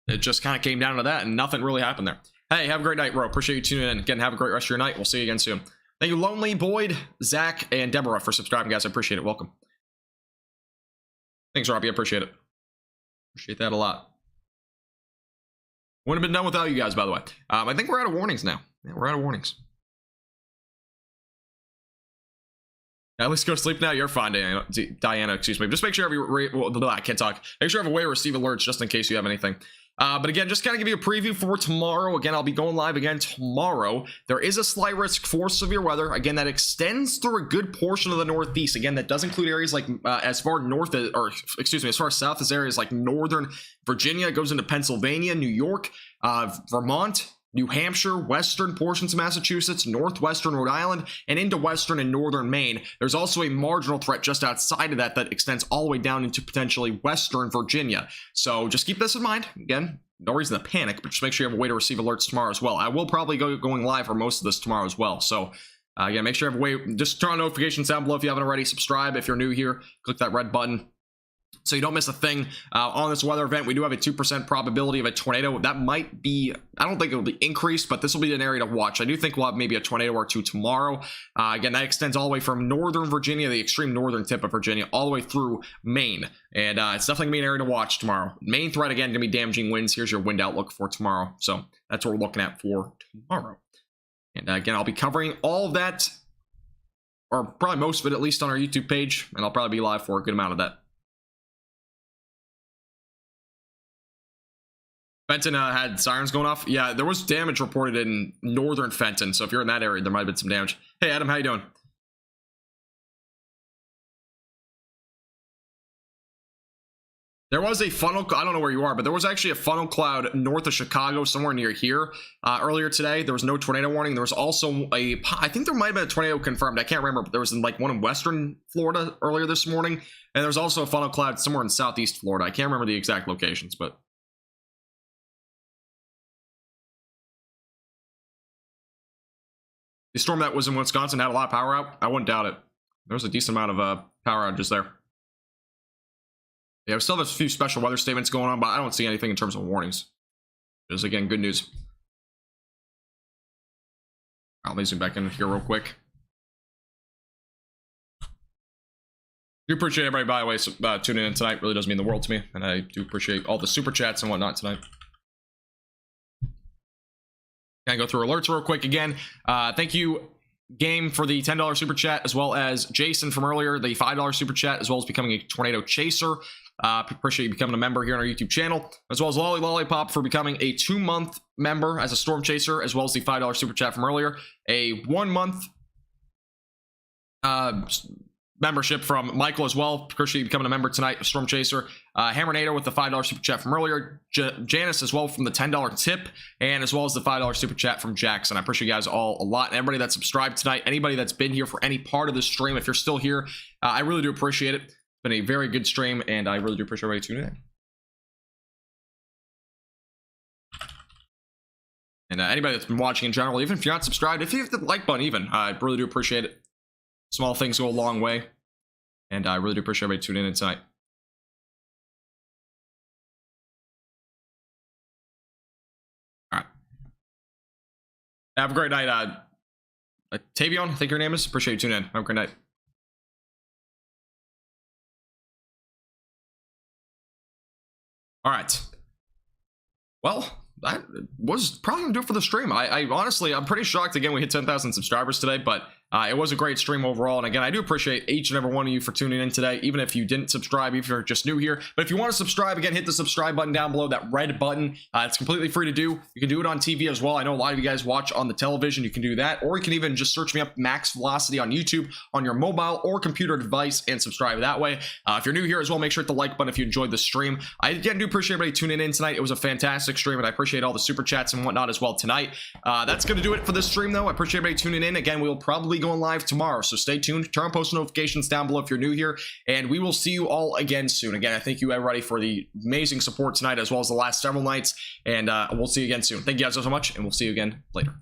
It just kind of came down to that and nothing really happened there. Hey, have a great night, bro. Appreciate you tuning in. Again, have a great rest of your night. We'll see you again soon. Thank you, Lonely, Boyd, Zach, and Deborah for subscribing, guys. I appreciate it. Welcome. Thanks, Robbie. I appreciate it. Appreciate that a lot. Wouldn't have been done without you guys, by the way. I think we're out of warnings now. Yeah, we're out of warnings. At least go to sleep now. You're fine, Diana, excuse me. Just make sure I can't talk. Make sure you have a way to receive alerts just in case you have anything. But again, just kind of give you a preview for tomorrow. Again, I'll be going live again tomorrow. There is a slight risk for severe weather. Again, that extends through a good portion of the Northeast. Again, that does include areas like as far north as, or excuse me, as far south as areas like Northern Virginia. It goes into Pennsylvania, New York, Vermont, New Hampshire, western portions of Massachusetts, northwestern Rhode Island, and into western and northern Maine. There's also a marginal threat just outside of that that extends all the way down into potentially western Virginia. So just keep this in mind. Again, no reason to panic, but just make sure you have a way to receive alerts tomorrow as well. I will probably going live for most of this tomorrow as well. So again, make sure you have a way. Just turn on notifications down below if you haven't already. Subscribe if you're new here. Click that red button so you don't miss a thing. On this weather event, we do have a 2% probability of a tornado. That might be, I don't think it'll be increased, but this will be an area to watch. I do think we'll have maybe a tornado or two tomorrow. Again, that extends all the way from northern Virginia, the extreme northern tip of Virginia, all the way through Maine. And it's definitely gonna be an area to watch tomorrow. Main threat, again, gonna be damaging winds. Here's your wind outlook for tomorrow. So that's what we're looking at for tomorrow. And again, I'll be covering all of that, or probably most of it, at least on our YouTube page. And I'll probably be live for a good amount of that. Fenton had sirens going off. Yeah, there was damage reported in northern Fenton. So if you're in that area, there might have been some damage. Hey, Adam, how you doing? There was a funnel, I don't know where you are, but there was actually a funnel cloud north of Chicago, somewhere near here, earlier today. There was no tornado warning. There was also I think there might have been a tornado confirmed. I can't remember, but there was like one in western Florida earlier this morning. And there's also a funnel cloud somewhere in southeast Florida. I can't remember the exact locations, but the storm that was in Wisconsin had a lot of power out. I wouldn't doubt it. There was a decent amount of power outages there. Yeah, we still have a few special weather statements going on, but I don't see anything in terms of warnings. Just again, good news. Let me zoom back in here real quick. Do appreciate everybody, by the way, tuning in tonight. Really does mean the world to me, and I do appreciate all the super chats and whatnot tonight. Can I go through alerts real quick again? Thank you, Game, for the $10 super chat, as well as Jason from earlier, the $5 super chat, as well as becoming a tornado chaser. Appreciate you becoming a member here on our YouTube channel, as well as Lolly Lollipop for becoming a 2-month member as a storm chaser, as well as the $5 super chat from earlier. A 1-month membership from Michael as well. Appreciate you becoming a member tonight, a storm chaser. Hammernator with the $5 super chat from earlier. Janice as well from the $10 tip, and as well as the $5 super chat from Jackson. I appreciate you guys all a lot. And everybody that subscribed tonight, anybody that's been here for any part of this stream, if you're still here, I really do appreciate it. It's been a very good stream, and I really do appreciate everybody tuning in. And anybody that's been watching in general, even if you're not subscribed, if you hit the like button even, I really do appreciate it. Small things go a long way, and I really do appreciate everybody tuning in tonight. All right. Have a great night. Tavion, I think your name is. Appreciate you tuning in. Have a great night. All right. Well, that was probably gonna do it for the stream. I honestly, I'm pretty shocked. Again, we hit 10,000 subscribers today, but it was a great stream overall. And again, I do appreciate each and every one of you for tuning in today, even if you didn't subscribe, if you're just new here. But if you want to subscribe, again, hit the subscribe button down below, that red button. It's completely free to do. You can do it on TV as well. I know a lot of you guys watch on the television. You can do that, or you can even just search me up, Max Velocity, on YouTube on your mobile or computer device, and subscribe that way. If you're new here as well, make sure to hit the like button if you enjoyed the stream. I again do appreciate everybody tuning in tonight. It was a fantastic stream, and I appreciate all the super chats and whatnot as well tonight. That's going to do it for this stream, though. I appreciate everybody tuning in. Again, we will probably go live tomorrow, so stay tuned. Turn on post notifications down below if you're new here, and we will see you all again soon. Again, I thank you everybody for the amazing support tonight, as well as the last several nights, and we'll see you again soon. Thank you guys so much, and we'll see you again later.